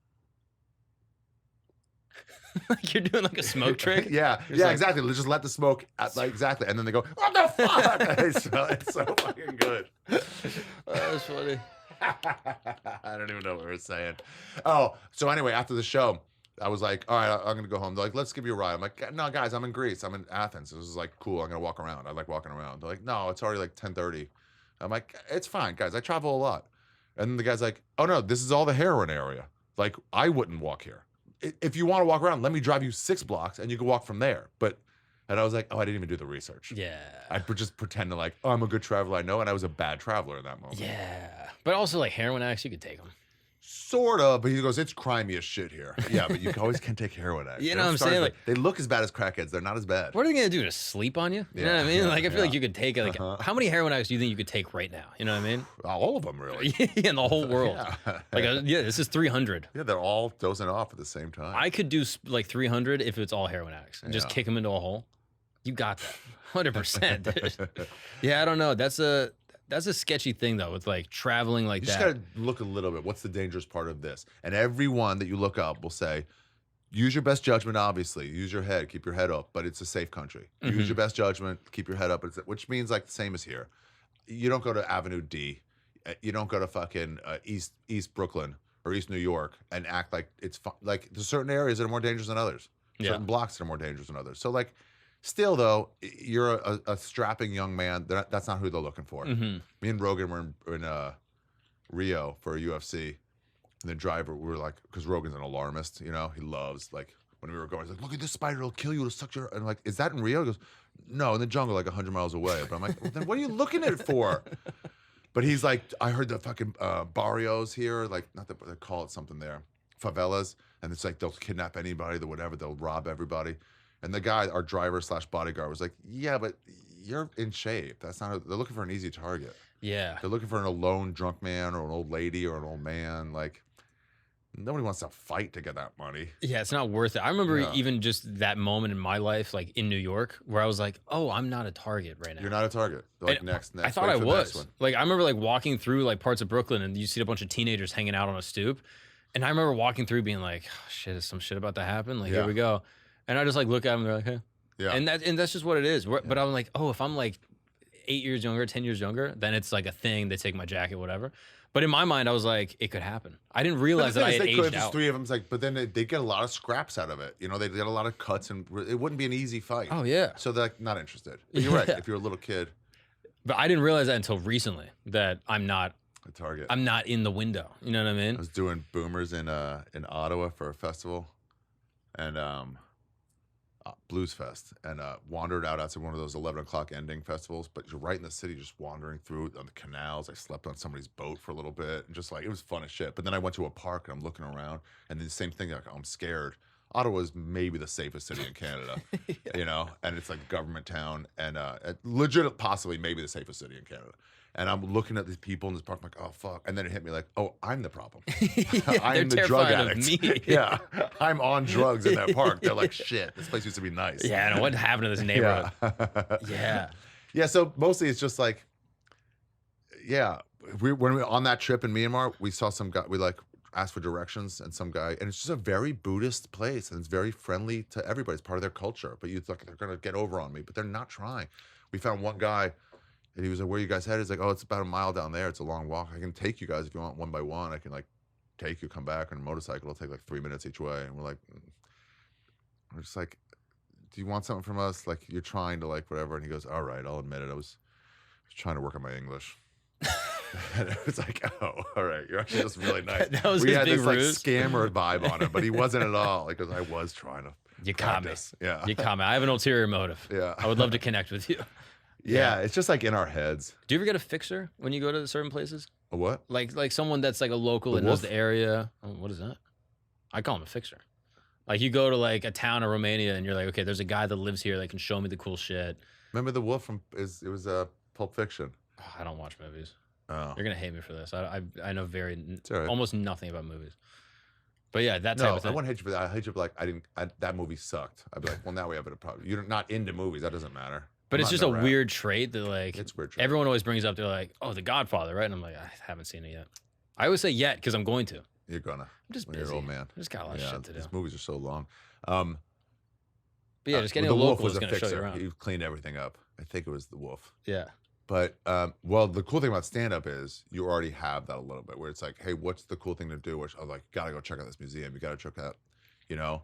Like you're doing like a smoke trick. Yeah, exactly. Let's just let the smoke out, like exactly, and then they go, "What the fuck?" It's so fucking good. Oh, that's funny. I don't even know what we were saying. Oh, so anyway, after the show, I was like, "All right, I'm gonna go home." They're like, "Let's give you a ride." I'm like, "No, guys, I'm in Greece. I'm in Athens." This is like cool. I'm gonna walk around. I like walking around. They're like, "No, it's already like 10:30." I'm like, "It's fine, guys. I travel a lot." And then the guy's like, "Oh no, this is all the heroin area. Like, I wouldn't walk here. If you want to walk around, let me drive you 6 blocks and you can walk from there." And I was like, "Oh, I didn't even do the research." Yeah. I'd just pretend to like, "Oh, I'm a good traveler, I know," and I was a bad traveler in that moment. Yeah. But also like heroin addicts, you could take them. Sort of, but he goes, "It's crimey as shit here." Yeah, but you always can take heroin addicts. You know what I'm saying? Like, they look as bad as crackheads. They're not as bad. what are they gonna do? To sleep on you? You know what I mean? Yeah, Like I feel like yeah. you could take like how many heroin addicts do you think you could take right now? You know what I mean? All of them, really. In the whole world. Yeah. Like yeah, this is 300. Yeah, they're all dozing off at the same time. I could do like 300 if it's all heroin addicts and just Yeah. kick them into a hole. You got that. 100%. Yeah, I don't know. That's a sketchy thing though with like traveling like You that. just gotta look a little bit. What's the dangerous part of this? And everyone that you look up will say, use your best judgment, obviously. Use your head, keep your head up, but it's a safe country. Use your best judgment, keep your head up, which means like the same as here. You don't go to Avenue D. You don't go to fucking East Brooklyn or East New York and act like it's fun. Like there's certain areas that are more dangerous than others. Yeah. Certain blocks that are more dangerous than others. So like, still though, you're a strapping young man. That's not who they're looking for. Me and Rogan were in Rio for a UFC, and the driver, we were like, because Rogan's an alarmist, you know, he loves like when we were going, he's like, "Look at this spider, it'll kill you, it'll suck your," and I'm like, "Is that in Rio?" He goes, "No, in the jungle, like 100 miles away." But I'm like, well, then what are you looking at it for? But he's like, "I heard the fucking barrios here, like not that they call it something there, favelas, and it's like they'll kidnap anybody, whatever, they'll rob everybody." And the guy, our driver / bodyguard, was like, "Yeah, but you're in shape. That's not. They're looking for an easy target. Yeah. They're looking for an alone drunk man or an old lady or an old man. Like nobody wants to fight to get that money." Yeah, it's not worth it. I remember even just that moment in my life, like in New York, where I was like, "Oh, I'm not a target right now." You're not a target. They're like And next. I thought I was. Like I remember like walking through like parts of Brooklyn, and you see a bunch of teenagers hanging out on a stoop, and I remember walking through being like, "Oh, shit, is some shit about to happen?" Like here we go, and I just like look at them, they're like, "Hey," and that's just what it is. But I'm like, oh, if I'm like 8 years younger, 10 years younger, then it's like a thing. They take my jacket, whatever. But in my mind, I was like, it could happen. I didn't realize that I had aged out. 3 of them, it's like, but then they get a lot of scraps out of it. You know, they get a lot of cuts, and it wouldn't be an easy fight. Oh yeah. So they're like, not interested. But you're right. If you're a little kid, but I didn't realize that until recently that I'm not a target. I'm not in the window. You know what I mean? I was doing boomers in Ottawa for a festival, and Blues Fest, and wandered out outside one of those 11 o'clock ending festivals. But you're right in the city, just wandering through on the canals. I slept on somebody's boat for a little bit, and just like it was fun as shit. But then I went to a park, and I'm looking around, and the same thing. Like I'm scared. Ottawa is maybe the safest city in Canada, you know, and it's like a government town, and legit, possibly maybe the safest city in Canada. And I'm looking at these people in this park, I'm like, oh fuck! And then it hit me like, oh, I'm the problem. I'm the drug addict. Yeah, I'm on drugs in that park. They're like, shit, this place used to be nice. Yeah, and what happened to this neighborhood? Yeah. Yeah. So mostly it's just like, yeah, when we were on that trip in Myanmar, we saw some guy. We like asked for directions, and some guy, and it's just a very Buddhist place, and it's very friendly to everybody. It's part of their culture. But you think they're gonna get over on me, but they're not trying. We found one guy. And he was like, "Where you guys headed?" He's like, "Oh, it's about a mile down there. It's a long walk. I can take you guys if you want one by one. I can like take you, come back on a motorcycle. It'll take like 3 minutes each way." And we're just like, do you want something from us? Like, you're trying to, like, whatever. And he goes, all right, I'll admit it. I was trying to work on my English. And it was like, oh, all right, you're actually just really nice. That was we his had big this like ruse. scammer vibe on him, but he wasn't at all. Like, 'cause I was trying to. You caught me. practice. Yeah. You caught me. I have an ulterior motive. Yeah. I would love to connect with you. Yeah, it's just like in our heads. Do you ever get a fixer when you go to certain places? A what? Like someone that's like a local and knows the area. Oh, what is that? I call him a fixer. Like you go to like a town in Romania and you're like, okay, there's a guy that lives here that can show me the cool shit. Remember the wolf from? It was Pulp Fiction. Oh, I don't watch movies. Oh. You're gonna hate me for this. I know right. almost nothing about movies. But yeah, that type No, of thing. I wouldn't hate you for that. I hate you for like that movie sucked. I'd be like, well, now we have a problem. You're not into movies. That doesn't matter. But it's just a weird trait that like it's weird. Trait. Everyone always brings up. They're like, oh, The Godfather, right? And I'm like, I haven't seen it yet. I always say yet because I'm going to. You're gonna. I'm just when busy. You're an old man. I just got a lot of shit to do. These movies are so long. But yeah, just getting the a wolf local was is a going to show you fixer. around. He cleaned everything up. I think it was the wolf. Yeah. But well, the cool thing about stand-up is you already have that a little bit, where it's like, hey, what's the cool thing to do? Which I'm like, gotta go check out this museum. You gotta check out, you know.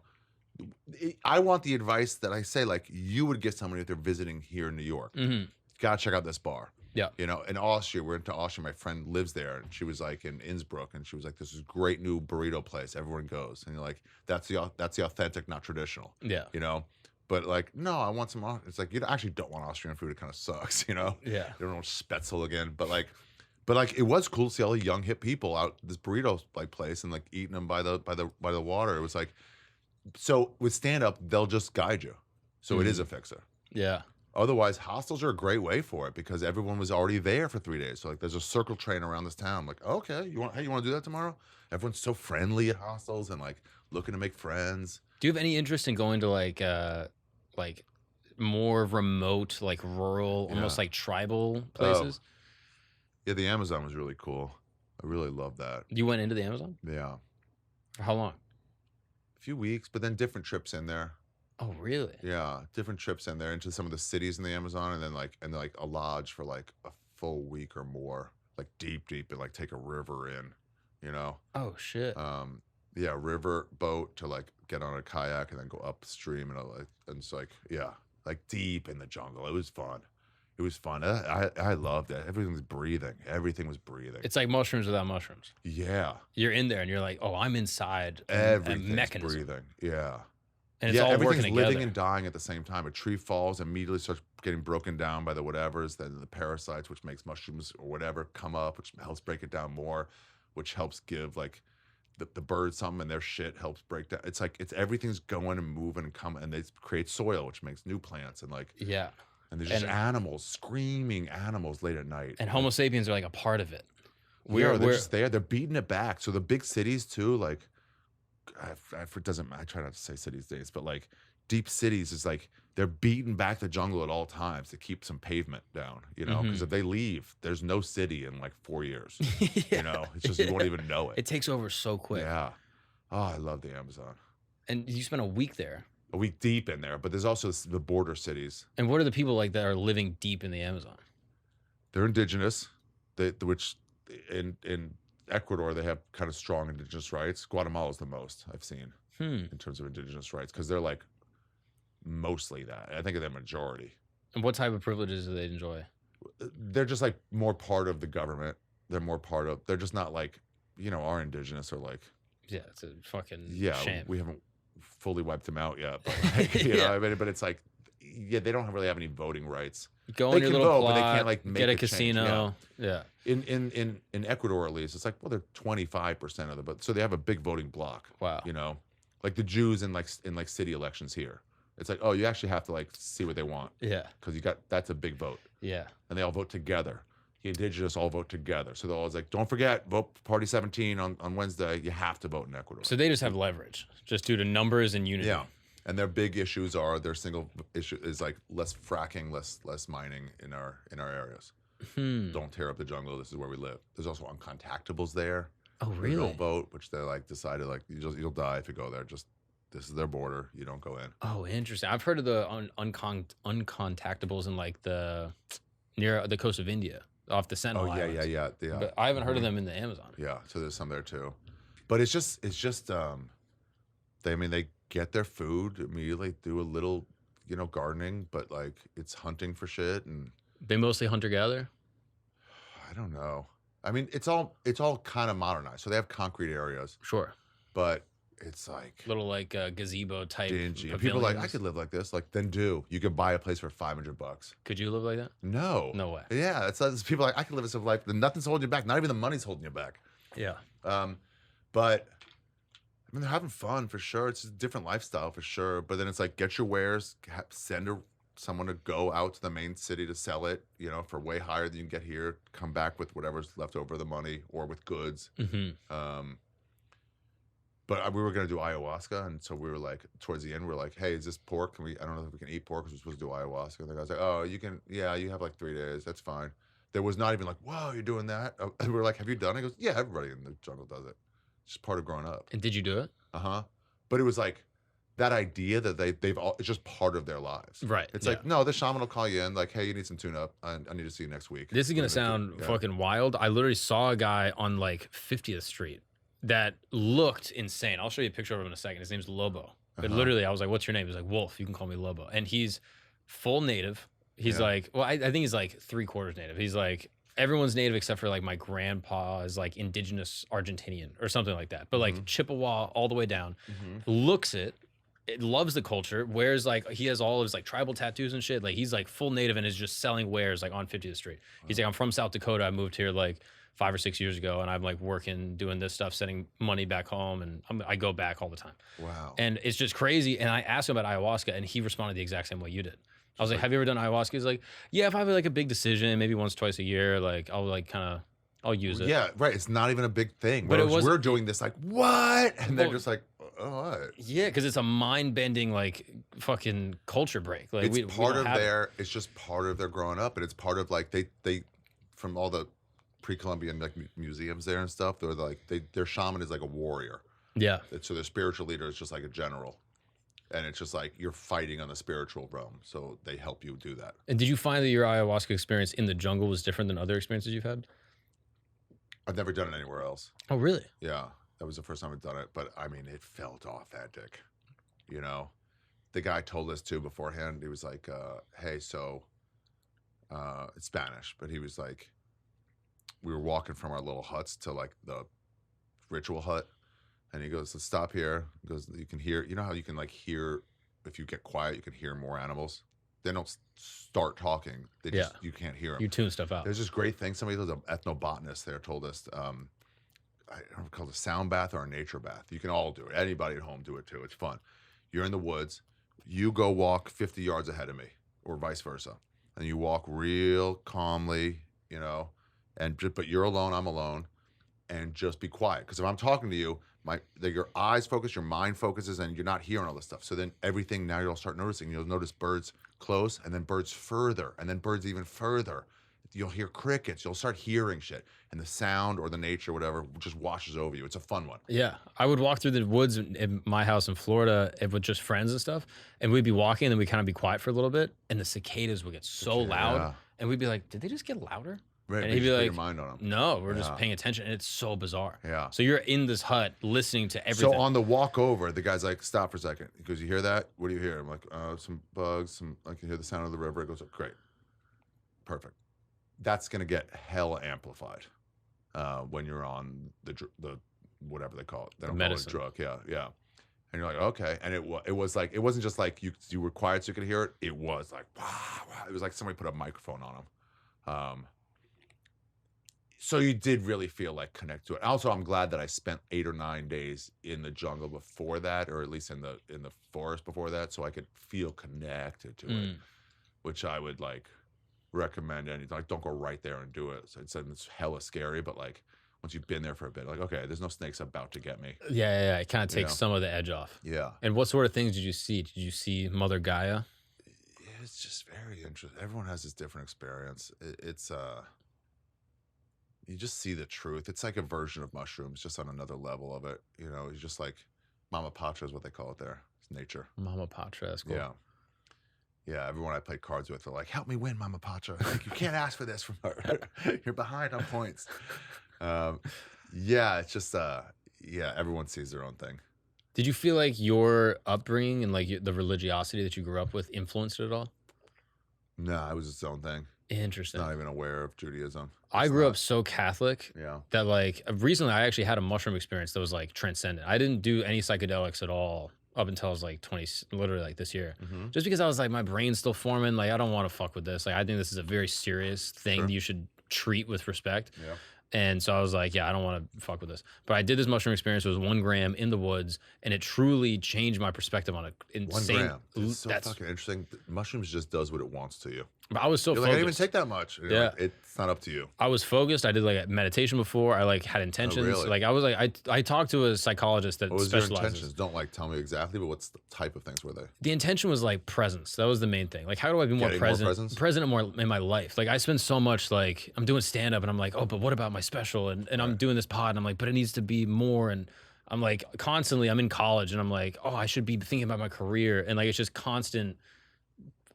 I want the advice that I say, like you would give somebody if they're visiting here in New York. Mm-hmm. Gotta check out this bar. Yeah. You know, in Austria, we're into Austria. My friend lives there, and she was like in Innsbruck, and she was like, "This is great new burrito place. Everyone goes." And you're like, "That's the authentic, not traditional." Yeah. You know. But like, no, I want some. It's like you actually don't want Austrian food. It kind of sucks, you know. Yeah. You don't want Spätzle again, but like, it was cool to see all the young hip people out this burrito like place and like eating them by the water. It was like, so with stand up, they'll just guide you. So it is a fixer. Yeah. Otherwise, hostels are a great way for it because everyone was already there for 3 days. So like, there's a circle train around this town. I'm like, okay, you want to do that tomorrow? Everyone's so friendly at hostels and like looking to make friends. Do you have any interest in going to like more remote, like rural, almost like tribal places? Yeah, the Amazon was really cool. I really loved that. You went into the Amazon? Yeah. For how long? A few weeks, but then different trips in there. Oh, really? Yeah, different trips in there into some of the cities in the Amazon, and then like a lodge for like a full week or more, like deep, and like take a river in, you know. Oh shit. Yeah, river boat to like get on a kayak and then go upstream and it's like like deep in the jungle. It was fun. It was fun. I loved it. Everything was breathing. Everything was breathing. It's like mushrooms without mushrooms. Yeah. You're in there and you're like, oh, I'm inside Everything's a mechanism. breathing. Yeah. And it's all everything's working living together. and dying at the same time. A tree falls, immediately starts getting broken down by the whatevers, then the parasites, which makes mushrooms or whatever come up, which helps break it down more, which helps give like the birds something, and their shit helps break down. It's like everything's going and moving and coming, and they create soil, which makes new plants and like and there's just animals, screaming animals late at night. And Homo sapiens are like a part of it. They're just there. They're beating it back. So the big cities too, like it doesn't. I try not to say cities days, but like deep cities is like they're beating back the jungle at all times to keep some pavement down. You know, because if they leave, there's no city in like 4 years. You know, it's just you won't even know it. It takes over so quick. Yeah. Oh, I love the Amazon. And you spent a week there. A week deep in there, but there's also the border cities. And what are the people like that are living deep in the Amazon? They're indigenous, which in Ecuador they have kind of strong indigenous rights. Guatemala is the most I've seen in terms of indigenous rights because they're like mostly that. I think they're majority. And what type of privileges do they enjoy? They're just like more part of the government. They're more part of. They're just not like our indigenous are like. Yeah, it's a fucking shame. We haven't fully wiped them out yet, but like, you know, I mean, but it's like, they don't really have any voting rights. Go in your little vote, plot, but they can't like make get a change. casino. Yeah. In Ecuador at least, it's like they're 25% of the, but so they have a big voting block. Wow. You know, like the Jews in city elections here. It's like, oh, you actually have to like see what they want. Yeah. Because that's a big vote. Yeah. And they all vote together. The indigenous all vote together. So they're always like, don't forget, vote Party 17 on Wednesday. You have to vote in Ecuador. So they just have leverage, just due to numbers and unity. Yeah. And their big issues are, their single issue is like less fracking, less mining in our areas. Don't tear up the jungle. This is where we live. There's also uncontactables there. Oh, really? They don't vote, which they're like decided like you'll die if you go there. Just this is their border. You don't go in. Oh, interesting. I've heard of the uncontactables in like near the coast of India. Off the Sentinel Islands. Yeah. But I haven't heard of them in the Amazon. Yeah, so there's some there too. But it's just they get their food immediately, do a little, gardening, but like it's hunting for shit, and They mostly hunter gatherer. I don't know. I mean, it's all kind of modernized. So they have concrete areas, Sure. but it's like Little like gazebo type. dingy. And people are like, I could live like this. Like, then you could buy a place for $500. Could you live like that? No. No way. Yeah, it's people are like, I could live this life. Nothing's holding you back. Not even the money's holding you back. Yeah. But I mean, they're having fun for sure. It's a different lifestyle for sure. But then it's like, get your wares, send someone to go out to the main city to sell it, for way higher than you can get here. Come back with whatever's left over the money or with goods. Mm-hmm. But we were gonna do ayahuasca, and so we were like, towards the end, we are like, hey, is this pork? I don't know if we can eat pork because we're supposed to do ayahuasca. And the guy's like, oh, you can, yeah, you have like 3 days. That's fine. There was not even like, whoa, you're doing that? And we were like, have you done it? He goes, yeah, everybody in the jungle does it. It's just part of growing up. And did you do it? But it was like that idea that they've all, it's just part of their lives. Right. It's like, no, the shaman will call you in, like, hey, you need some tune-up. I need to see you next week. This is gonna sound fucking wild. I literally saw a guy on like 50th Street that looked insane. I'll show you a picture of him in a second. His name's Lobo. But literally, I was like, what's your name? He's like, Wolf. You can call me Lobo. And he's full native. He's like, well, I think he's like 3/4 native. He's like, everyone's native except for like my grandpa is like indigenous Argentinian or something like that. But like Chippewa all the way down. Looks it loves the culture. Wears like, he has all of his like tribal tattoos and shit. Like he's like full native and is just selling wares like on 50th Street. He's like, I'm from South Dakota. I moved here like 5 or 6 years ago, and I'm like working, doing this stuff, sending money back home, and I go back all the time. Wow. And it's just crazy. And I asked him about ayahuasca, and he responded the exact same way you did. I was like, have you ever done ayahuasca? He's like, yeah, if I have like a big decision, maybe once, twice a year, like I'll like I'll use it. Yeah, right. It's not even a big thing. But we're doing this like, what? And they're just like, oh, what? Yeah, because it's a mind-bending like fucking culture break. Like it's part of their, it's just part of their growing up, and it's part of like they from all the pre-Columbian like museums there and stuff. They're like their shaman is like a warrior. Yeah. So their spiritual leader is just like a general, and it's just like you're fighting on the spiritual realm. So they help you do that. And did you find that your ayahuasca experience in the jungle was different than other experiences you've had? I've never done it anywhere else. Oh, really? Yeah, that was the first time I've done it. But I mean, it felt authentic. The guy told us too beforehand. He was like, "Hey, so it's Spanish," but he was like, we were walking from our little huts to like the ritual hut, and he goes, let's stop here. He goes, you can hear, how you can like hear, if you get quiet, you can hear more animals. They don't start talking. They just, you can't hear them. You tune stuff out. There's this great thing. Somebody who's an ethnobotanist there told us, I don't know if it's called a sound bath or a nature bath. You can all do it. Anybody at home do it too. It's fun. You're in the woods. You go walk 50 yards ahead of me, or vice versa. And you walk real calmly, but you're alone, I'm alone, and just be quiet. Because if I'm talking to you, your eyes focus, your mind focuses, and you're not hearing all this stuff. So then everything, now you'll start noticing. You'll notice birds close, and then birds further, and then birds even further. You'll hear crickets. You'll start hearing shit. And the sound or the nature, whatever, just washes over you. It's a fun one. Yeah. I would walk through the woods in my house in Florida with just friends and stuff, and we'd be walking, and then we'd kind of be quiet for a little bit, and the cicadas would get so loud, and we'd be like, did they just get louder? Right, and he'd be like, your mind on them. No, we're just paying attention, and it's so bizarre. Yeah. So you're in this hut listening to everything. So on the walk over, the guy's like, stop for a second. He goes, you hear that? What do you hear? I'm like, some bugs, I can hear the sound of the river. It goes, great. Perfect. That's going to get hella amplified when you're on the whatever they call it. They don't medicine. Call it drug. Yeah. And you're like, okay. And it was like, it wasn't just like you were quiet so you could hear it. It was like, wow. It was like somebody put a microphone on him. So you did really feel like connect to it. Also, I'm glad that I spent 8 or 9 days in the jungle before that, or at least in the forest before that, so I could feel connected to it, which I would like recommend. And like, don't go right there and do it. So it's hella scary, but like once you've been there for a bit, like, okay, there's no snakes about to get me. Yeah. It kind of takes some of the edge off. Yeah. And what sort of things did you see? Did you see Mother Gaia? It's just very interesting. Everyone has this different experience. It's you just see the truth. It's like a version of mushrooms, just on another level of it. It's just like Mama Patra is what they call it there. It's nature. Mama Patra, that's cool. Yeah, everyone I play cards with, they're like, help me win, Mama Patra. Like, you can't ask for this from her. You're behind on points. It's just, everyone sees their own thing. Did you feel like your upbringing and like the religiosity that you grew up with influenced it at all? No, it was its own thing. Interesting. Not even aware of Judaism. I It's grew not. up so Catholic Yeah. that like recently I actually had a mushroom experience that was like transcendent. I didn't do any psychedelics at all up until I was like 20, literally like this year. Just because I was like, my brain's still forming. Like, I don't want to fuck with this. Like, I think this is a very serious thing you should treat with respect. Yeah. And so I was like, yeah, I don't want to fuck with this. But I did this mushroom experience. It was 1 gram in the woods, and it truly changed my perspective on it. 1 Insane. gram. It's so fucking interesting. Mushrooms just does what it wants to you. But I was so You're focused. like, I didn't even take that much. And you're like, it's not up to you. I was focused. I did like meditation before. I like had intentions. really? Like I was like, I talked to a psychologist that What was your specializes. intentions? Don't like tell me exactly, but what's the type of things were they? The intention was like presence. That was the main thing. Like, how do I be more Getting more present? presence? Present more in my life. Like, I spend so much, like, I'm doing stand up and I'm like, oh, but what about my special? And I'm doing this pod and I'm like, but it needs to be more. And I'm like, constantly, I'm in college and I'm like, oh, I should be thinking about my career. And like, it's just constant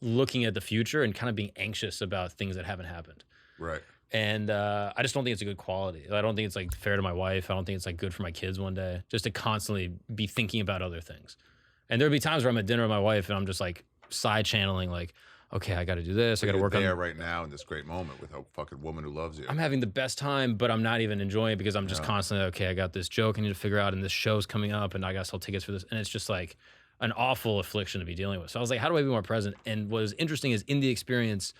looking at the future and kind of being anxious about things that haven't happened. Right. And I just don't think it's a good quality. I don't think it's like fair to my wife. I don't think it's like good for my kids one day, just to constantly be thinking about other things. And there'll be times where I'm at dinner with my wife and I'm just like side channeling, like, okay, I got to do this. I got to work on there right now in this great moment with a fucking woman who loves you. I'm having the best time, but I'm not even enjoying it because I'm just constantly, okay, I got this joke I need to figure out and this show's coming up and I got to sell tickets for this. And it's just like an awful affliction to be dealing with. So I was like, how do I be more present? And what was interesting is in the experience,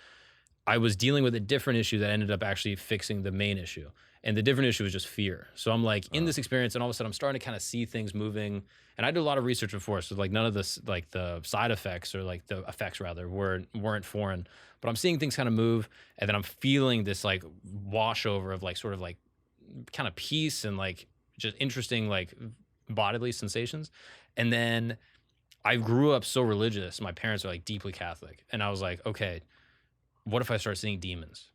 I was dealing with a different issue that ended up actually fixing the main issue. And the different issue was just fear. So I'm like in this experience and all of a sudden I'm starting to kind of see things moving. And I did a lot of research before. So like none of this, like the side effects or like the effects rather weren't foreign, but I'm seeing things kind of move. And then I'm feeling this like wash over of like sort of like kind of peace and like just interesting like bodily sensations. And then I grew up so religious. My parents are like deeply Catholic. And I was like, okay, what if I start seeing demons?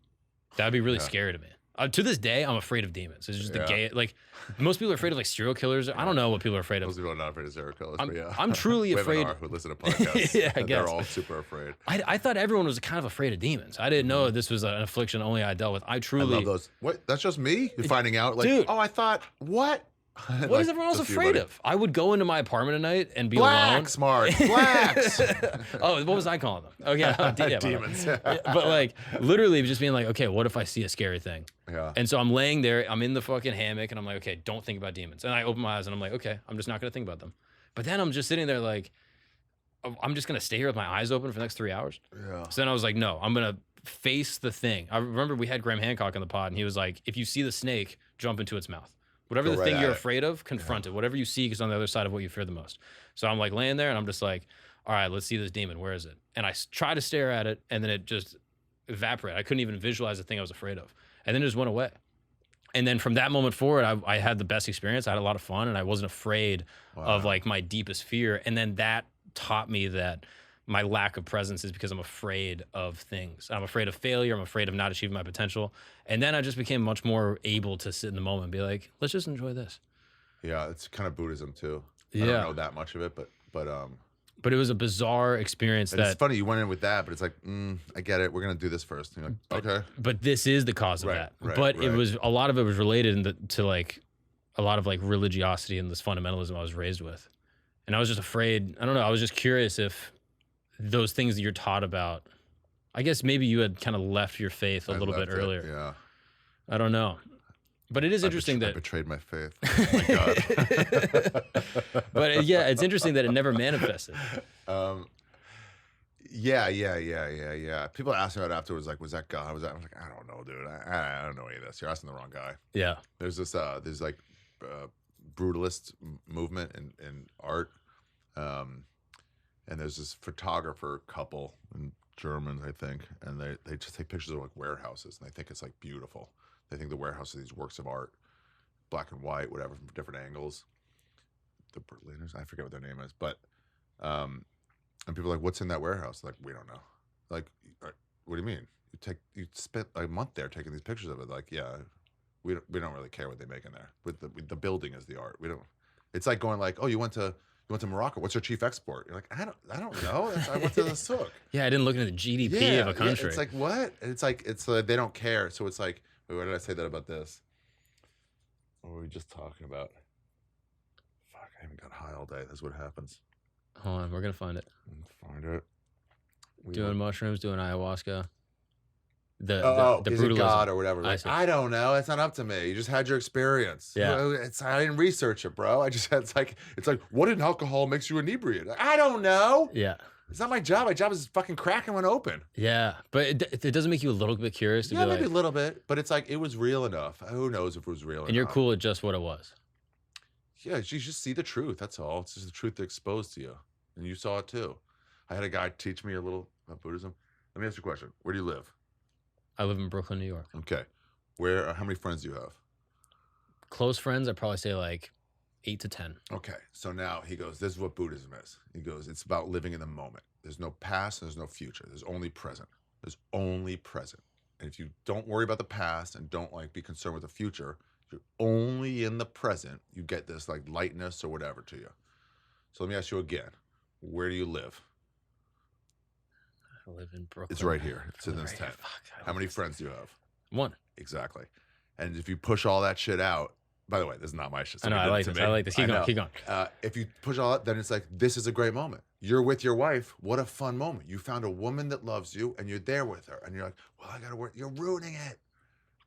That would be really scary to me. To this day, I'm afraid of demons. It's just the gay, like most people are afraid of like serial killers. I don't know what people are afraid of. Most people are not afraid of serial killers, but yeah. I'm truly afraid. Women are who listen to podcasts. Yeah, I guess. They're all super afraid. I thought everyone was kind of afraid of demons. I didn't know this was an affliction only I dealt with. I truly I love those. What? That's just me? You're finding out like, Dude. oh, I thought, what? What is everyone else afraid of? I would go into my apartment at night and be Blacks, alone. Mark. Blacks. Oh, what was I calling them? Oh, yeah. Demons. But like literally just being like, okay, what if I see a scary thing? Yeah. And so I'm laying there, I'm in the fucking hammock and I'm like, okay, don't think about demons. And I open my eyes and I'm like, okay, I'm just not going to think about them. But then I'm just sitting there like, I'm just going to stay here with my eyes open for the next 3 hours. Yeah. So then I was like, no, I'm going to face the thing. I remember we had Graham Hancock on the pod and he was like, if you see the snake, jump into its mouth. Whatever Go the right thing at you're it. afraid of, confront it. Whatever you see is on the other side of what you fear the most. So I'm like laying there and I'm just like, all right, let's see this demon. Where is it? And I try to stare at it and then it just evaporated. I couldn't even visualize the thing I was afraid of. And then it just went away. And then from that moment forward, I had the best experience. I had a lot of fun and I wasn't afraid of like my deepest fear. And then that taught me that my lack of presence is because I'm afraid of things. I'm afraid of failure. I'm afraid of not achieving my potential. And then I just became much more able to sit in the moment and be like, let's just enjoy this. Yeah, it's kind of Buddhism too. Yeah. I don't know that much of it, But it was a bizarre experience. it's funny you went in with that, but it's like, I get it. We're gonna do this first. And you're like, okay. But this is the cause of that. Right, but it right. was a lot of it was related to like a lot of like religiosity and this fundamentalism I was raised with. And I was just afraid. I don't know. I was just curious if those things that you're taught about, I guess maybe you had kind of left your faith a little bit left it, earlier. Yeah. I don't know. But it is interesting I that. betrayed my faith. Oh my God. But yeah, it's interesting that it never manifested. Yeah. People ask me about it afterwards, like, was that God? I was like, I don't know, dude. I don't know any of this. You're asking the wrong guy. Yeah. There's this, there's like brutalist movement in art. And there's this photographer couple in Germans, I think, and they just take pictures of like warehouses and they think it's like beautiful. They think the warehouse are these works of art, black and white, whatever, from different angles. The Berliners, I forget what their name is, but and people are like, what's in that warehouse? Like, we don't know. Like, what do you mean? You spent a month there taking these pictures of it. Like, yeah, we don't really care what they make in there. With the building is the art. We don't. It's like going like, oh, you went to Morocco. What's your chief export? You're like, I don't know. I went to the souk. Yeah, I didn't look into the GDP of a country. Yeah, it's like what? It's like they don't care. So it's like, wait, why did I say that about this? What were we just talking about? Fuck, I even got high all day. That's what happens. Hold on, we're gonna find it. Find it. Doing mushrooms, doing ayahuasca. The is it brutalism. God or whatever? Like, I don't know. It's not up to me. You just had your experience. Yeah. I didn't research it, bro. I just had, it's like, what in alcohol makes you inebriated? I don't know. Yeah. It's not my job. My job is fucking cracking one open. Yeah. But it doesn't make you a little bit curious to be maybe a little bit, but it's like, it was real enough. Who knows if it was real or not. And you're cool at just what it was. Yeah. You just see the truth. That's all. It's just the truth exposed to you. And you saw it too. I had a guy teach me a little about Buddhism. Let me ask you a question. Where do you live? I live in Brooklyn, New York. Okay. How many friends do you have? Close friends, I'd probably say like 8 to 10. Okay. So now he goes, this is what Buddhism is. He goes, it's about living in the moment. There's no past, there's no future. There's only present. There's only present. And if you don't worry about the past and don't like be concerned with the future, you're only in the present, you get this like lightness or whatever to you. So let me ask you again. Where do you live? I live in Brooklyn. It's right here. It's in this tent. How many friends do you have? 1. Exactly. And if you push all that shit out, by the way, this is not my shit. I know, I like this. I like this. Keep going. If you push all that, then it's like, this is a great moment. You're with your wife. What a fun moment. You found a woman that loves you and you're there with her. And you're like, well, I got to work. You're ruining it.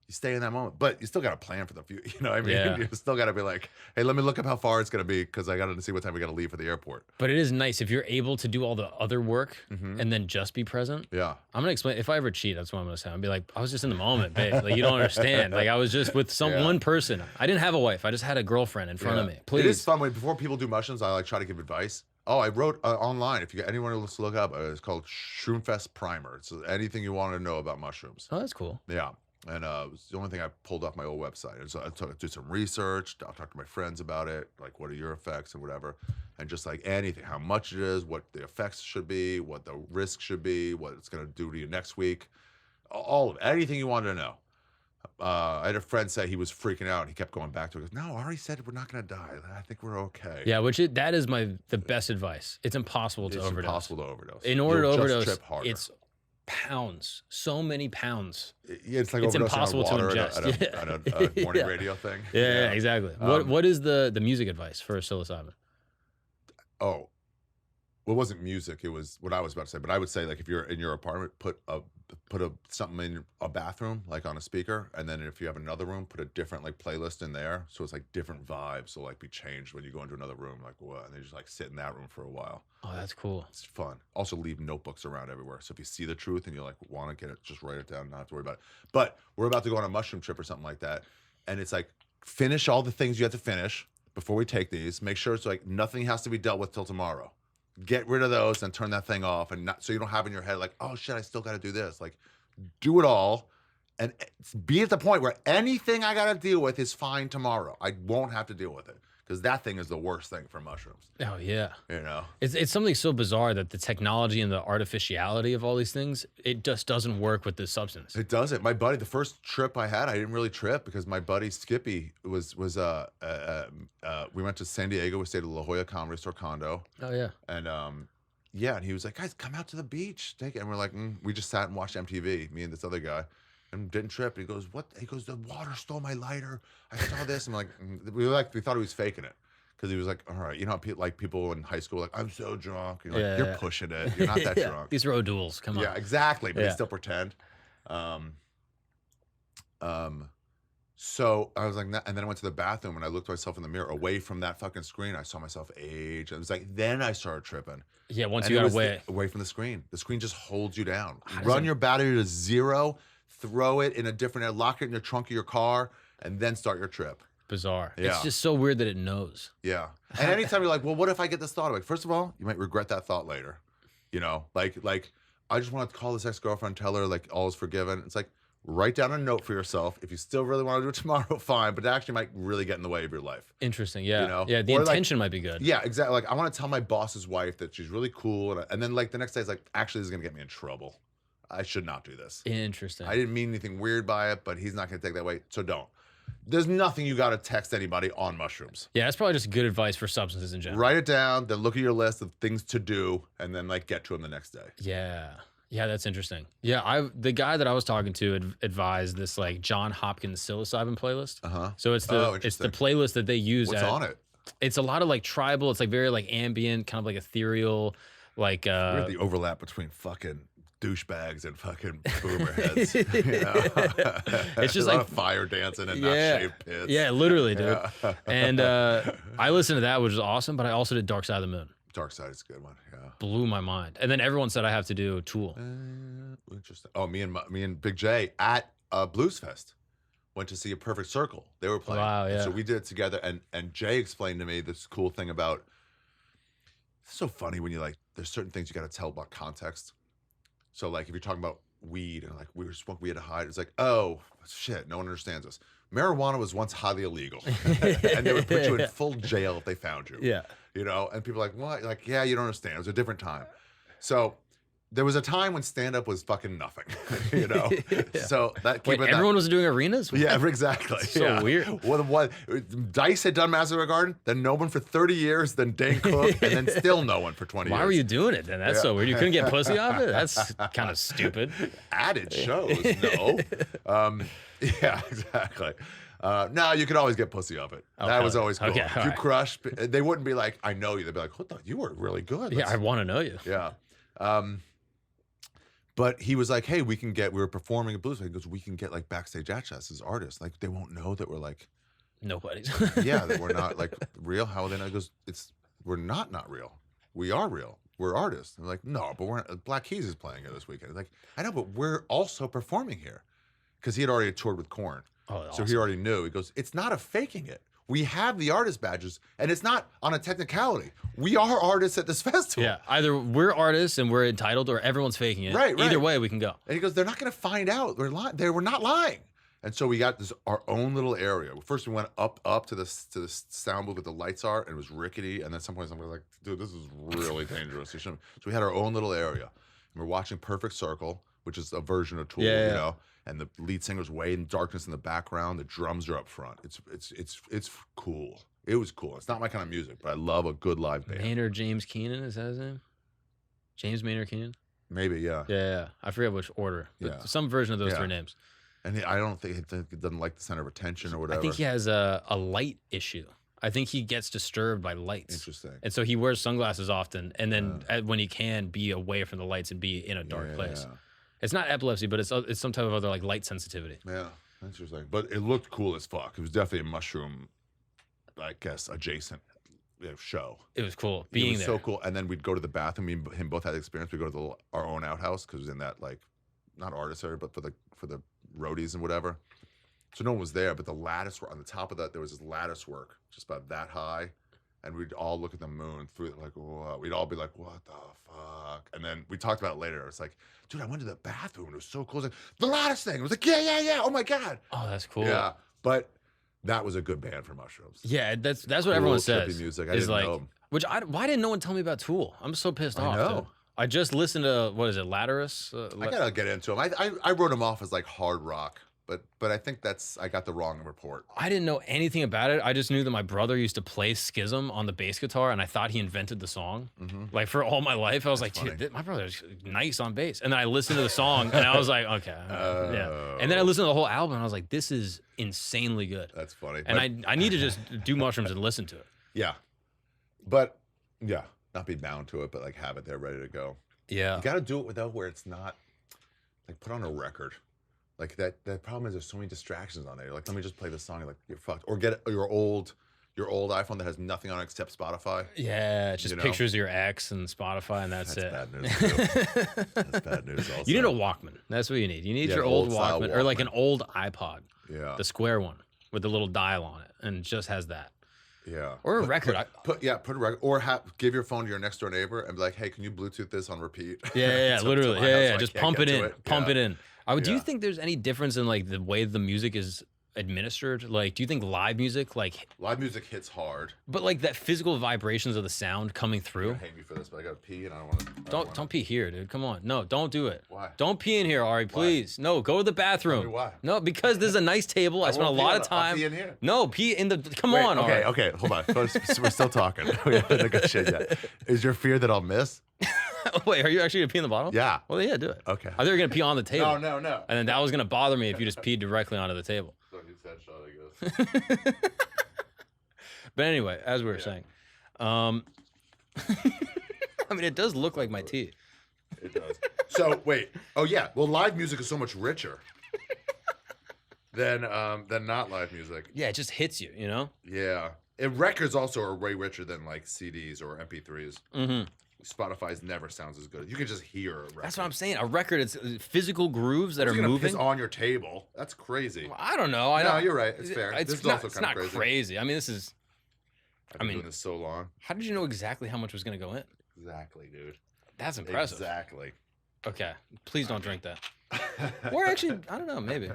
You stay in that moment, but you still got to plan for the future. You know what I mean? Yeah. You still got to be like, hey, let me look up how far it's going to be because I got to see what time we got to leave for the airport. But it is nice if you're able to do all the other work and then just be present. Yeah. I'm going to explain. If I ever cheat, that's what I'm going to say. I'll be like, I was just in the moment, babe. Like, you don't understand. Like, I was just with one person. I didn't have a wife. I just had a girlfriend in front of me. Please. It is fun. Before people do mushrooms, I like try to give advice. Oh, I wrote online. If you get anyone who wants to look up, it's called Shroomfest Primer. It's anything you want to know about mushrooms. Oh, that's cool. Yeah. And it was the only thing I pulled off my old website. And so I did some research. I'll talk to my friends about it. Like, what are your effects and whatever. And just like anything, how much it is, what the effects should be, what the risk should be, what it's going to do to you next week. All of it. Anything you wanted to know. I had a friend say he was freaking out. He kept going back to it. He goes, no, Ari said we're not going to die. I think we're okay. Yeah, that is the best advice. It's impossible to overdose. It's impossible to overdose. In order to overdose, trip harder. it's pounds. So many pounds. Yeah, it's like it's impossible to ingest. At a morning radio thing. Yeah, exactly. What is the music advice for psilocybin? Oh, well, it wasn't music. It was what I was about to say. But I would say, like, if you're in your apartment, put something in a bathroom, like on a speaker, and then if you have another room, put a different like playlist in there, so it's like different vibes will like be changed when you go into another room. Like what? And they just like sit in that room for a while. Oh, that's cool. It's fun. Also, leave notebooks around everywhere. So if you see the truth and you like want to get it, just write it down. Not have to worry about it. But we're about to go on a mushroom trip or something like that, and it's like finish all the things you have to finish before we take these. Make sure it's like nothing has to be dealt with till tomorrow. Get rid of those and turn that thing off, and not so you don't have in your head like, oh shit, I still got to do this. Like, do it all, and be at the point where anything I got to deal with is fine tomorrow. I won't have to deal with it because that thing is the worst thing for mushrooms. Oh yeah, you know, it's something so bizarre that the technology and the artificiality of all these things, it just doesn't work with this substance. It doesn't. My buddy, the first trip I had, I didn't really trip because my buddy Skippy was we went to San Diego. We stayed at La Jolla Comedy Store condo. Oh yeah, and yeah, and he was like, guys, come out to the beach, take it. And we're like, we just sat and watched MTV, me and this other guy, and didn't trip. He goes, what? He goes, the water stole my lighter. I saw this. I'm like, we thought he was faking it. Because he was like, all right, you know, like people in high school, like, I'm so drunk. You're like, you're pushing it. You're not that drunk. These road duels, come on. Yeah, exactly. But you still pretend. So I was like, and then I went to the bathroom and I looked at myself in the mirror away from that fucking screen. I saw myself age. It was like, then I started tripping. Yeah, once you got away from the screen just holds you down. Run your battery to 0, throw it in a different area, lock it in the trunk of your car, and then start your trip. Bizarre. Yeah. It's just so weird that it knows. Yeah. And anytime you're like, well, what if I get this thought? I'm like, first of all, you might regret that thought later. You know, like I just want to call this ex-girlfriend, tell her like all is forgiven. It's like, write down a note for yourself. If you still really want to do it tomorrow, fine. But it actually might really get in the way of your life. Interesting. Yeah. You know? Yeah. The intention might be good. Yeah, exactly. Like I want to tell my boss's wife that she's really cool. And then like the next day it's like, actually this is going to get me in trouble. I should not do this. Interesting. I didn't mean anything weird by it, but he's not going to take that way. So don't. There's nothing you got to text anybody on mushrooms. Yeah, that's probably just good advice for substances in general. Write it down, then look at your list of things to do, and then like get to them the next day. Yeah. Yeah, that's interesting. Yeah, the guy that I was talking to advised this like John Hopkins psilocybin playlist. Uh-huh. So it's the playlist that they use. What's on it? it's a lot of like tribal. It's like very like ambient, kind of like ethereal, like Where's the overlap between fucking douchebags and fucking boomer heads? You know? It's just a lot like of fire dancing and yeah, not shaved pits. yeah, literally, dude. Yeah. And I listened to that, which is awesome. But I also did Dark Side of the Moon. Dark Side is a good one. Yeah. Blew my mind. And then everyone said I have to do Tool. Interesting. Oh, me and Big J at Blues Fest went to see A Perfect Circle. They were playing. Wow, yeah. And so we did it together. And Jay explained to me this cool thing about. It's so funny when you like. There's certain things you got to tell about context. So like if you're talking about weed and like we were smoking, we had to hide. It's like, oh shit, no one understands us. Marijuana was once highly illegal, and they would put you in full jail if they found you. Yeah. You know, and people are like, what? Like, yeah, you don't understand. It was a different time. So there was a time when stand-up was fucking nothing. You know, so that Wait, everyone was doing arenas? Yeah, exactly. So weird. What Dice had done Madison Square Garden, then no one for 30 years, then Dane Cook, and then still no one for 20 years. Why were you doing it then? That's so weird. You couldn't get pussy off it? That's kind of stupid. Added shows, no. Yeah, exactly. No, you could always get pussy off it. Oh, that was always cool. Okay, If you right. crush, they wouldn't be like, I know you. They'd be like, what the? You were really good. Yeah, I want to know you. Yeah. But he was like, hey, we were performing at Blues. He goes, we can get like backstage access as artists. Like they won't know that we're like, nobody's. yeah, that we're not like real. How then? I goes, we're not real. We are real. We're artists. I'm like, no, but we're Black Keys is playing here this weekend. Like, I know, but we're also performing here because he had already toured with Korn. Oh, so awesome. he already knew. He goes, it's not a faking it. We have the artist badges, and it's not on a technicality. We are artists at this festival. Yeah, either we're artists and we're entitled, or everyone's faking it. Right. Either way, we can go. And he goes, they're not going to find out. We're lying. We're not lying. And so we got our own little area. First, we went up to the sound booth where the lights are, and it was rickety. And then at some point, somebody was like, dude, this is really dangerous. So we had our own little area. And we're watching Perfect Circle, which is a version of Tool, you know. And the lead singer's way in darkness in the background. The drums are up front. It's cool. It was cool. It's not my kind of music, but I love a good live band. Maynard James Keenan, is that his name? James Maynard Keenan? Maybe, yeah. Yeah. I forget which order. But Yeah. some version of those three names. And I don't think he doesn't like the center of attention or whatever. I think he has a light issue. I think he gets disturbed by lights. Interesting. And so he wears sunglasses often, and then when he can, be away from the lights and be in a dark place. It's not epilepsy, but it's some type of other like light sensitivity. Yeah, interesting. But it looked cool as fuck. It was definitely a mushroom, I guess, adjacent show. It was cool being it was there. So cool. And then we'd go to the bathroom. Me and him both had the experience. We go to our own outhouse because it was in that like, not artist area, but for the roadies and whatever. So no one was there, but the lattice work on the top of that, there was this lattice work just about that high. And we'd all look at the moon through it like, whoa. We'd all be like, what the fuck? And then we talked about it later. It's like, dude, I went to the bathroom. It was so cool. It was like, the lattice thing. It was like, yeah. Oh my God. Oh, that's cool. Yeah. But that was a good band for mushrooms. Yeah, that's what everyone says. Trippy music. Why didn't no one tell me about Tool? I'm so pissed off. know. Dude. I just listened to, what is it, Latterus? I gotta get into them. I wrote them off as like hard rock, but I think I got the wrong report. I didn't know anything about it. I just knew that my brother used to play Schism on the bass guitar, and I thought he invented the song. Like for all my life, I was like, dude, my brother's nice on bass. And then I listened to the song, and I was like, okay, yeah. And then I listened to the whole album, and I was like, this is insanely good. That's funny. And I need to just do mushrooms and listen to it. Yeah, but yeah, not be bound to it, but like have it there ready to go. Yeah, you got to do it without where it's not like put on a record. Like that problem is there's so many distractions on there. You're like, let me just play this song. You're like, you're fucked. Or get your old iPhone that has nothing on it except Spotify. Yeah, it's just pictures of your ex and Spotify, and that's it. Bad news. Too. That's bad news. Also, you need a Walkman. That's what you need. You need your old Walkman, or like an old iPod. Yeah, the square one with the little dial on it, and it just has that. Yeah, or a record. Put a record, or give your phone to your next door neighbor and be like, hey, can you Bluetooth this on repeat? Yeah, literally. Yeah. Just pump it in. Pump it in. Do you think there's any difference in like the way the music is administered? Like, do you think live music hits hard, but like that physical vibrations of the sound coming through? You're gonna hate me for this, but I gotta pee and I don't want to. Don't pee here, dude. Come on, no, don't do it. Why? Don't pee in here, Ari. Please, no. Go to the bathroom. Tell me why? No, because this is a nice table. I spent a lot of time. I'll pee in here. No, pee in the. Come on, Ari. Okay, hold on. We're still talking. We haven't negotiated yet. Is your fear that I'll miss? Wait, are you actually gonna pee in the bottle? Yeah. Well, yeah, do it. Okay. I thought you were gonna pee on the table. No. And then that was gonna bother me if you just peed directly onto the table. So he's headshot, I guess. But anyway, as we were saying, I mean, it does look like my tea. It does. So wait. Oh yeah. Well, live music is so much richer than not live music. Yeah, it just hits you, you know? Yeah. And records also are way richer than like CDs or MP3s. Mm-hmm. Spotify's never sounds as good. You can just hear a record. That's what I'm saying. A record, it's physical grooves that are moving. Piss on your table. That's crazy. Well, I don't know. No, you're right. It's fair. It's this is not, also it's kind not of crazy. I mean, this is. I've been doing this so long. How did you know exactly how much was going to go in? Exactly, dude. That's impressive. Exactly. Okay. Please don't drink that. Or actually, I don't know, maybe.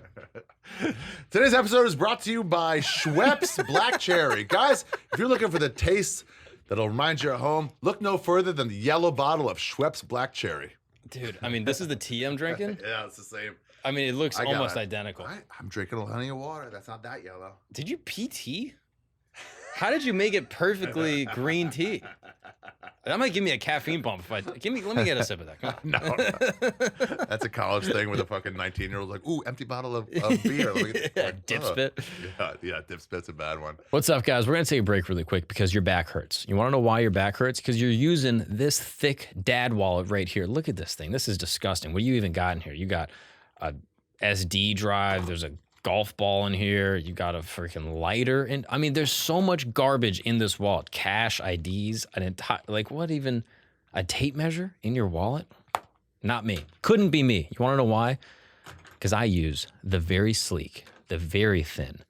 Today's episode is brought to you by Schweppes Black Cherry. Guys, if you're looking for the taste that'll remind you of home, look no further than the yellow bottle of Schweppes Black Cherry. Dude, I mean, this is the tea I'm drinking. Yeah, it's the same. I mean, it looks almost identical. I'm drinking a honey of water. That's not that yellow. Did you pee tea? How did you make it perfectly green tea? That might give me a caffeine bump. If let me get a sip of that. Come on. No. That's a college thing with a fucking 19-year-old like, ooh, empty bottle of beer. Let me get dip spit. Yeah, dip spit's a bad one. What's up, guys? We're going to take a break really quick because your back hurts. You want to know why your back hurts? Because you're using this thick dad wallet right here. Look at this thing. This is disgusting. What do you even got in here? You got a SD drive. There's a golf ball in here. You got a freaking lighter. And I mean, there's so much garbage in this wallet. Cash, IDs, an entire, like what even, a tape measure in your wallet? Not me. Couldn't be me. You want to know why? Because I use the very sleek, the very thin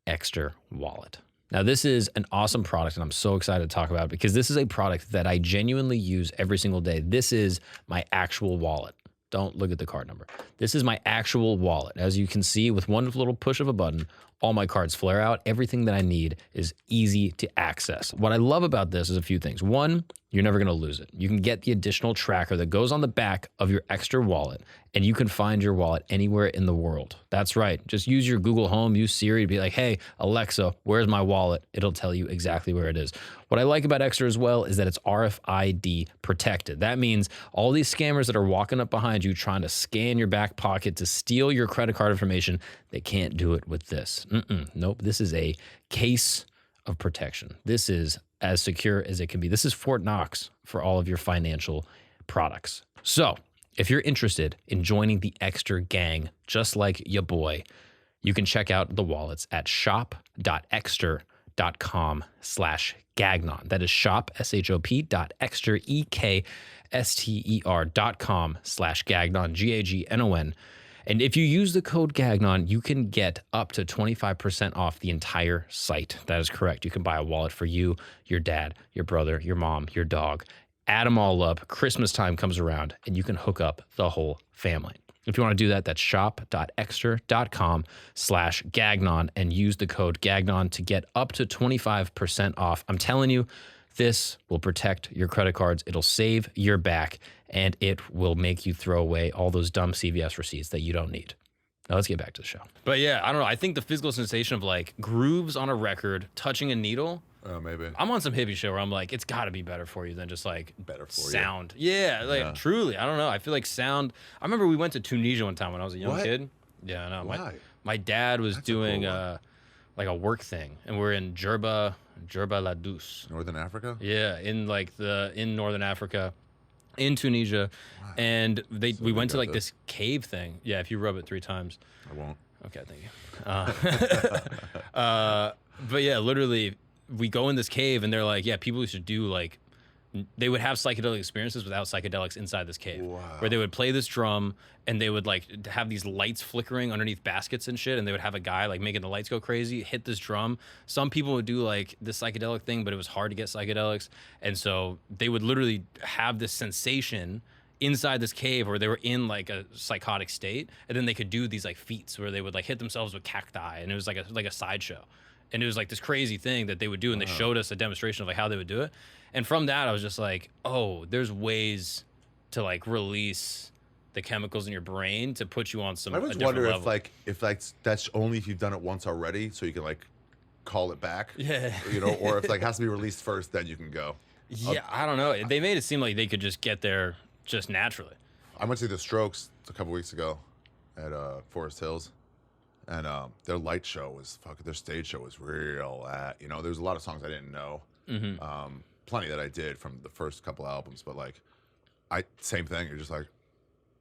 Extra wallet. Now, this is an awesome product, and I'm so excited to talk about it because this is a product that I genuinely use every single day. This is my actual wallet. Don't look at the card number. This is my actual wallet. As you can see, with one little push of a button, all my cards flare out. Everything that I need is easy to access. What I love about this is a few things. One, you're never gonna lose it. You can get the additional tracker that goes on the back of your Extra wallet, and you can find your wallet anywhere in the world. That's right. Just use your Google Home, use Siri to be like, hey, Alexa, where's my wallet? It'll tell you exactly where it is. What I like about Extra as well is that it's RFID protected. That means all these scammers that are walking up behind you trying to scan your back pocket to steal your credit card information, they can't do it with this. Nope, this is a case of protection. This is as secure as it can be. This is Fort Knox for all of your financial products. So if you're interested in joining the Extra gang, just like your boy, you can check out the wallets at shop.extra.com/Gagnon. That is shop, shop.extra, ekster.com/Gagnon, Gagnon. And if you use the code Gagnon, you can get up to 25% off the entire site. That is correct. You can buy a wallet for you, your dad, your brother, your mom, your dog. Add them all up. Christmas time comes around, and you can hook up the whole family. If you want to do that, that's shop.extra.com/Gagnon and use the code Gagnon to get up to 25% off. I'm telling you, this will protect your credit cards. It'll save your back, and it will make you throw away all those dumb CVS receipts that you don't need. Now let's get back to the show. But yeah, I don't know. I think the physical sensation of like grooves on a record, touching a needle. Oh, maybe. I'm on some hippie shit where I'm like, it's got to be better for you than just like better for sound. Yeah, truly. I don't know. I feel like sound. I remember we went to Tunisia one time when I was a young kid. Yeah, I know. Why? My dad was doing like a work thing, and we're in Djerba La Douce. Northern Africa? Yeah, in Northern Africa, in Tunisia. Wow. And we went to like this cave thing. Yeah, if you rub it 3 times. I won't. Okay, thank you. But yeah, literally, we go in this cave, and they're like, yeah, people should do like, they would have psychedelic experiences without psychedelics inside this cave. Wow. Where they would play this drum, and they would like have these lights flickering underneath baskets and shit, and they would have a guy like making the lights go crazy, hit this drum. Some people would do like this psychedelic thing, but it was hard to get psychedelics, and so they would literally have this sensation inside this cave where they were in like a psychotic state, and then they could do these like feats where they would like hit themselves with cacti, and it was like a sideshow. And it was like this crazy thing that they would do, and they showed us a demonstration of like how they would do it. And from that, I was just like, oh, there's ways to like release the chemicals in your brain to put you on some. I always wonder if that's only if you've done it once already, so you can like call it back. Yeah. You know, or if like has to be released first, then you can go. Yeah, I don't know. They made it seem like they could just get there just naturally. I went to see the Strokes a couple weeks ago at Forest Hills. and their light show was fucking. Their stage show was real. You know, there's a lot of songs I didn't know. Plenty that I did from the first couple albums, but like, same thing. You're just like,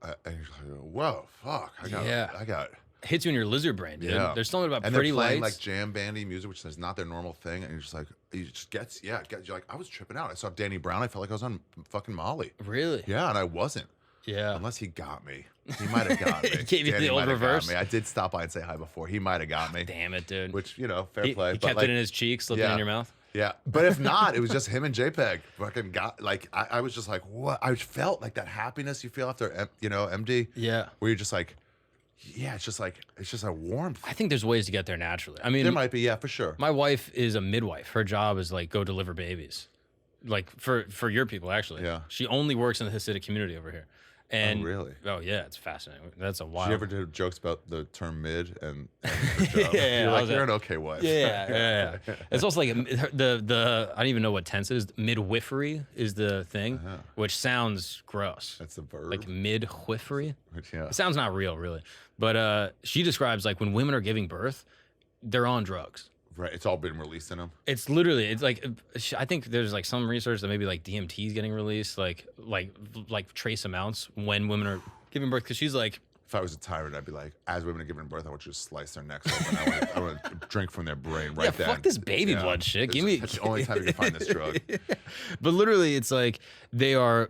and you're just like, whoa, fuck. I got. Hits you in your lizard brain, dude. Yeah. There's something about and pretty they're playing lights. like jam bandy music, which is not their normal thing, and you're just like, you just gets, you're like, I was tripping out. I saw Danny Brown. I felt like I was on fucking Molly. Really? Yeah, and I wasn't. Yeah. Unless he got me. He might have got me. Gave you the old reverse. I did stop by and say hi before. He might have got me. Damn it, dude. Which, you know, fair play. He but kept like, it in his cheek, slipped it in your mouth. Yeah. But if not, it was just him and JPEG. Fucking got, like, I was just like, what? I felt like that happiness you feel after, you know, MD. Yeah. Where you're just like, yeah, it's just a warmth. I think there's ways to get there naturally. I mean, there might be, yeah, for sure. My wife is a midwife. Her job is like go deliver babies, like for your people actually. Yeah. She only works in the Hasidic community over here. And oh, really? Oh yeah, it's fascinating. That's a wild. Did you ever do jokes about the term mid and her job? Yeah, you're like, you're an okay wife. Yeah. It's also like the I don't even know what tense it is. Midwifery is the thing, which sounds gross. That's the verb. Like midwifery. Yeah. It sounds not real, really. But she describes like when women are giving birth, they're on drugs. Right, it's all been released in them. It's literally, it's like, I think there's like some research that maybe like DMT is getting released, like trace amounts when women are giving birth. Because she's like, if I was a tyrant, I'd be like, as women are giving birth, I want you to slice their necks open. I want to drink from their brain right then. Fuck this baby blood shit. Give me. That's the only time you can find this drug. But literally, it's like they are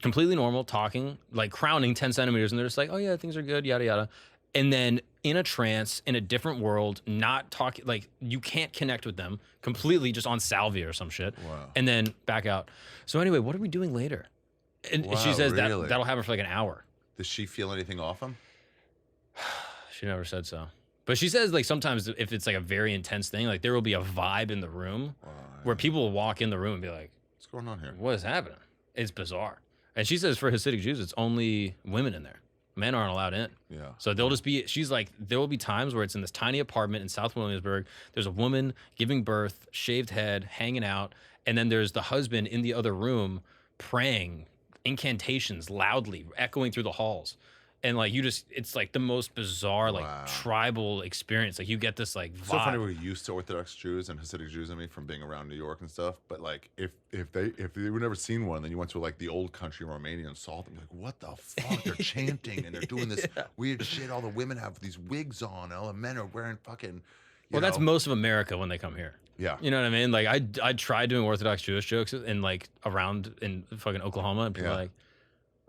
completely normal, talking, like crowning 10 centimeters, and they're just like, oh yeah, things are good, yada yada. And then in a trance, in a different world, not talking, like you can't connect with them, completely just on salvia or some shit. Wow. And then back out. So anyway, what are we doing later? And Wow, she says really? that'll happen for like an hour. Does she feel anything off him? She never said so. But she says like sometimes if it's like a very intense thing, like there will be a vibe in the room where people will walk in the room and be like, what's going on here? What is happening? It's bizarre. And she says for Hasidic Jews, it's only women in there. Men aren't allowed in. Yeah. So they'll just be, she's like, there will be times where it's in this tiny apartment in South Williamsburg. There's a woman giving birth, shaved head, hanging out. And then there's the husband in the other room praying incantations loudly, echoing through the halls. And like, it's like the most bizarre, like tribal experience. Like you get this like vibe. So funny, we're used to Orthodox Jews and Hasidic Jews, from being around New York and stuff. But like, if they were never seen one, then you went to like the old country in Romania and saw them, like, what the fuck? They're chanting and they're doing this weird shit. All the women have these wigs on. All the men are wearing fucking. Well, that's most of America when they come here. Yeah. You know what I mean? Like I tried doing Orthodox Jewish jokes in like around in fucking Oklahoma, and people are like,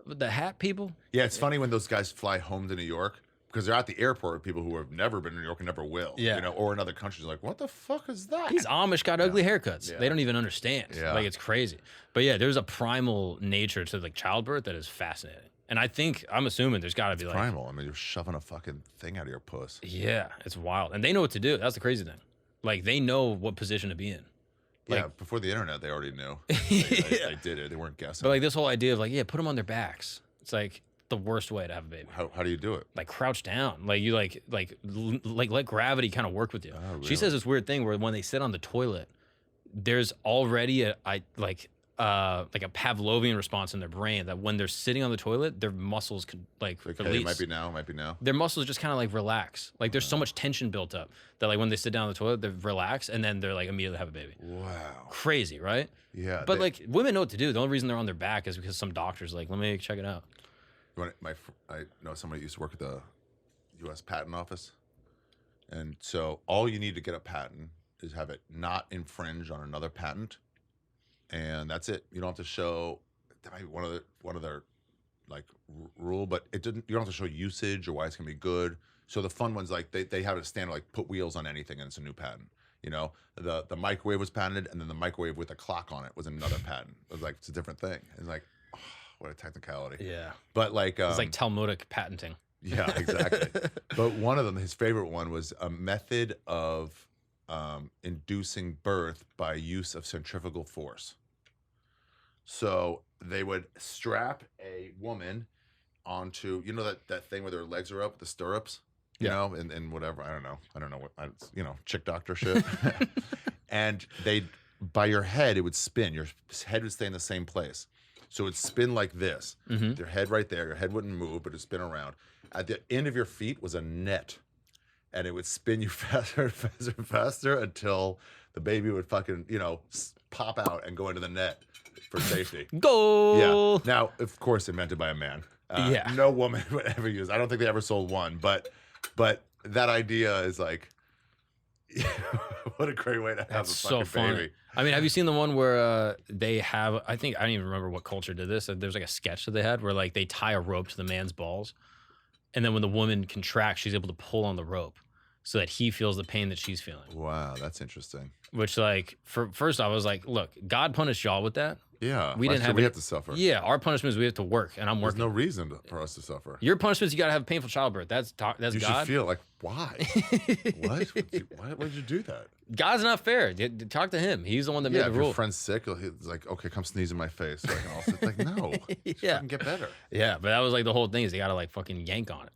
the hat people? Yeah, it's funny when those guys fly home to New York because they're at the airport with people who have never been to New York and never will. Yeah. You know, or in other countries, like, what the fuck is that? These Amish got ugly haircuts. They don't even understand. Yeah. Like, it's crazy. But yeah, there's a primal nature to like childbirth that is fascinating. And I'm assuming there's got to be like primal. I mean, you're shoving a fucking thing out of your puss. Yeah, it's wild. And they know what to do. That's the crazy thing. Like, they know what position to be in. Like, yeah, before the internet, they already knew. They did it. They weren't guessing. But like this whole idea of like, put them on their backs. It's like the worst way to have a baby. How do you do it? Like crouch down. Like you like let gravity kind of work with you. Oh, really? She says this weird thing where when they sit on the toilet, there's already a Pavlovian response in their brain that when they're sitting on the toilet, their muscles could like release. Hey, it might be now. Their muscles just kind of like relax. Like there's so much tension built up that like when they sit down on the toilet, they relax and then they're like immediately have a baby. Wow. Crazy, right? Yeah. But like women know what to do. The only reason they're on their back is because some doctor's like, let me check it out. I know somebody who used to work at the U.S. Patent Office, and so all you need to get a patent is have it not infringe on another patent, and that's it. You don't have to show. That might be one of their like rule, but it didn't. You don't have to show usage or why it's gonna be good. So the fun ones, like they have a standard, like put wheels on anything, and it's a new patent. You know, the microwave was patented, and then the microwave with a clock on it was another patent. It was like it's a different thing. It's like. What a technicality. Yeah. But like it's like Talmudic patenting. Yeah, exactly. But one of them, his favorite one, was a method of inducing birth by use of centrifugal force. So they would strap a woman onto, that thing where their legs are up, the stirrups, you know, and whatever. I don't know what, chick doctor shit. And by your head, it would spin. Your head would stay in the same place. So it'd spin like this. Mm-hmm. Your head right there. Your head wouldn't move, but it'd spin around. At the end of your feet was a net. and it would spin you faster and faster and faster until the baby would fucking, pop out and go into the net for safety. Goal. Yeah. Now, of course, invented by a man. Yeah. No woman would ever use. I don't think they ever sold one, but that idea is like, what a great way to have That's a so fucking funny. baby. I mean, have you seen the one where they have? I don't even remember what culture did this. There's like a sketch that they had where like they tie a rope to the man's balls, and then when the woman contracts, she's able to pull on the rope so that he feels the pain that she's feeling. Wow, that's interesting. Which, like, first off, I was like, look, God punished y'all with that. Yeah, we didn't have. We have to suffer. Yeah, our punishment is we have to work, and I'm working. There's no reason for us to suffer. Your punishment is you got to have painful childbirth. That's You God. should feel like, why? What? Why would you do that? God's not fair. Talk to him. He's the one that made the if rule. your friend's sick, he's like, okay, come sneeze in my face. So I can also like, no, yeah, fucking get better. Yeah, but that was like the whole thing is they got to like fucking yank on it.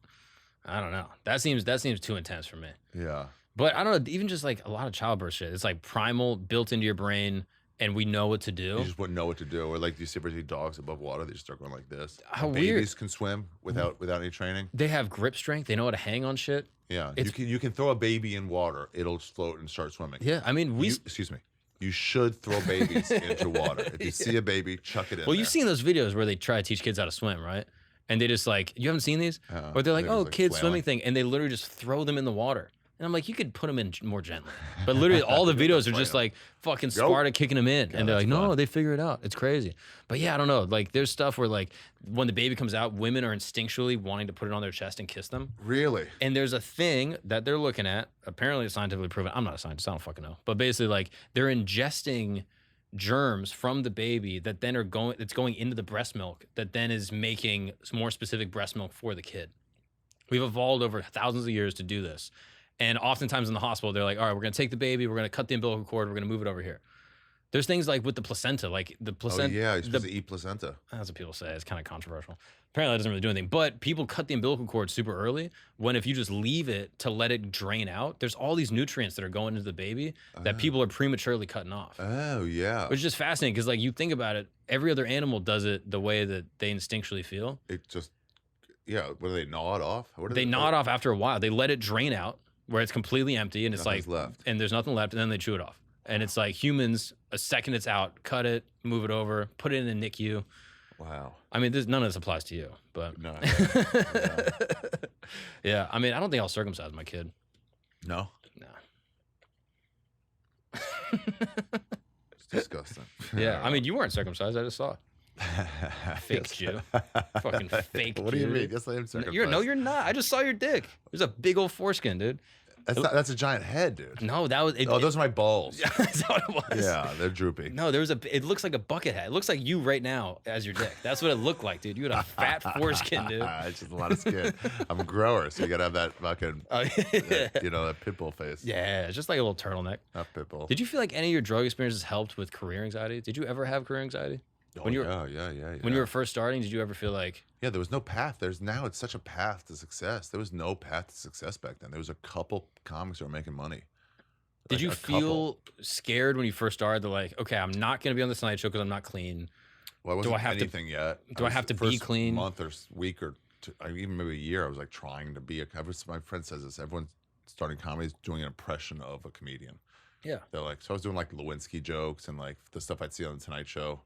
I don't know. That seems too intense for me. Yeah. But I don't know. Even just like a lot of childbirth shit. It's like primal, built into your brain, and we know what to do. You just wouldn't know what to do. Or like, do you ever see dogs above water? They just start going like this. How Babies weird. can swim without any training. They have grip strength. They know how to hang on shit. Yeah, you can throw a baby in water. It'll float and start swimming. Yeah, I mean excuse me. You should throw babies into water. If you see a baby, chuck it in. Well, you've seen those videos where they try to teach kids how to swim, right? And they just like, you haven't seen these? Or they're like, oh, kids swimming thing. And they literally just throw them in the water. And I'm like, you could put them in more gently. But literally all the videos are just like fucking Sparta kicking them in. And they're like, no, they figure it out. It's crazy. But yeah, I don't know. Like there's stuff where like when the baby comes out, women are instinctually wanting to put it on their chest and kiss them. Really? And there's a thing that they're looking at, apparently it's scientifically proven. I'm not a scientist, I don't fucking know. But basically like they're ingesting germs from the baby that then it's going into the breast milk that then is making more specific breast milk for the kid. We've evolved over thousands of years to do this. And oftentimes in the hospital, they're like, all right, we're going to take the baby, we're going to cut the umbilical cord, we're going to move it over here. There's things like with the placenta, like the placenta. Oh, yeah, you're supposed to eat placenta. That's what people say. It's kind of controversial. Apparently, it doesn't really do anything. But people cut the umbilical cord super early when if you just leave it to let it drain out, there's all these nutrients that are going into the baby that people are prematurely cutting off. Oh, yeah. Which is just fascinating because, like, you think about it, every other animal does it the way that they instinctually feel. It just, yeah, what do they gnaw it off? They gnaw it off after a while. They let it drain out where it's completely empty and it's Nothing's like, left. And there's nothing left, and then they chew it off. And it's like humans, a second it's out, cut it, move it over, put it in a NICU. Wow. I mean, none of this applies to you, but No. yeah. I mean, I don't think I'll circumcise my kid. No? No. It's disgusting. Yeah. I mean, you weren't circumcised. I just saw. Fake Jew. Fucking fake What do you mean? Yes, I am circumcised. No, you're not. I just saw your dick. There's a big old foreskin, dude. That's a giant head, dude. No, that was. Those are my balls. That's what it was. Yeah, they're droopy. No, it looks like a bucket hat. It looks like you right now as your dick. That's what it looked like, dude. You had a fat foreskin, dude. It's just a lot of skin. I'm a grower, so you gotta have that fucking, that pit bull face. Yeah, it's just like a little turtleneck. Not pit bull. Did you feel like any of your drug experiences helped with career anxiety? Did you ever have career anxiety? Yeah. When you were first starting, did you ever feel like? Yeah, there was no path. Now it's such a path to success. There was no path to success back then. There was a couple comics who were making money. Did you feel scared when you first started? They're like, okay, I'm not going to be on the Tonight Show because I'm not clean. Well, I wasn't anything yet. Do I have to be clean? Month or week or two, even maybe a year, I was like trying to be my friend says this. Everyone starting comedy is doing an impression of a comedian. Yeah. They're like, so I was doing like Lewinsky jokes and like the stuff I'd see on the Tonight Show.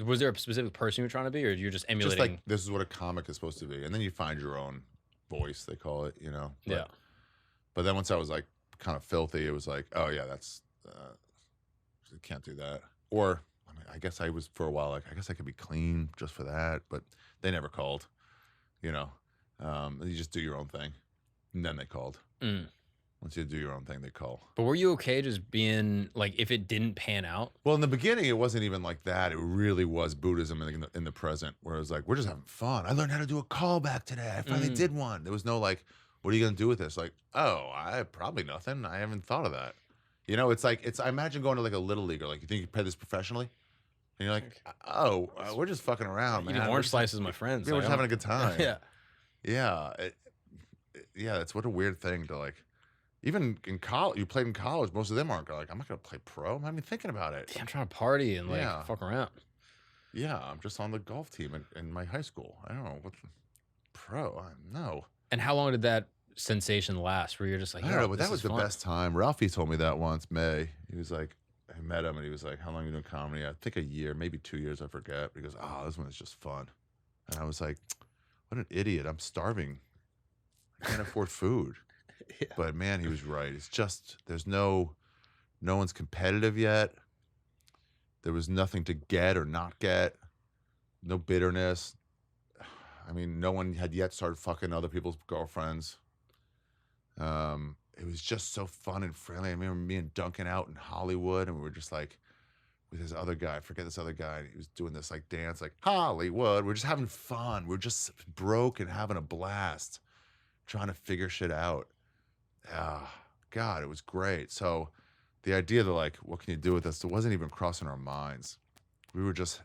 Was there a specific person you were trying to be, or you're just emulating? Just like, this is what a comic is supposed to be. And then you find your own voice, they call it, But, yeah. But then once I was like kind of filthy, it was like, oh yeah, that's, can't do that. Or, I mean, I guess I was for a while, like, I guess I could be clean just for that. But they never called, you just do your own thing. And then they called. Mm. Once you do your own thing, they call. But were you okay just being like, if it didn't pan out? Well, in the beginning, it wasn't even like that. It really was Buddhism in the present, where it was like, we're just having fun. I learned how to do a callback today. I finally did one. There was no like, what are you going to do with this? Like, probably nothing. I haven't thought of that. It's like, I imagine going to like a little leaguer. Like, you think you can play this professionally? And you're like, we're just fucking around, man. Eating orange slices with my friends. Yeah, we're just having a good time. Yeah. Yeah. That's what a weird thing to like. Even in college, you played in college. Most of them aren't like, I'm not going to play pro. I'm not even thinking about it. Yeah, I'm trying to party and like fuck around. Yeah, I'm just on the golf team in my high school. I don't know what's pro. No. And how long did that sensation last, where you're just like, I don't know, but this that was is the fun. best time. Ralphie told me that once, May. He was like, I met him and he was like, how long are you doing comedy? I think a year, maybe 2 years, I forget. He goes, oh, this one is just fun. And I was like, what an idiot. I'm starving. I can't afford food. Yeah. But man, he was right. It's just, no one's competitive yet. There was nothing to get or not get. No bitterness. I mean, no one had yet started fucking other people's girlfriends. It was just so fun and friendly. I remember me and Duncan out in Hollywood, and we were just like with this other guy. I forget this other guy. He was doing this like dance, like Hollywood. We're just having fun. We're just broke and having a blast, trying to figure shit out. God, it was great. So the idea that like, what can you do with this? It wasn't even crossing our minds. We were just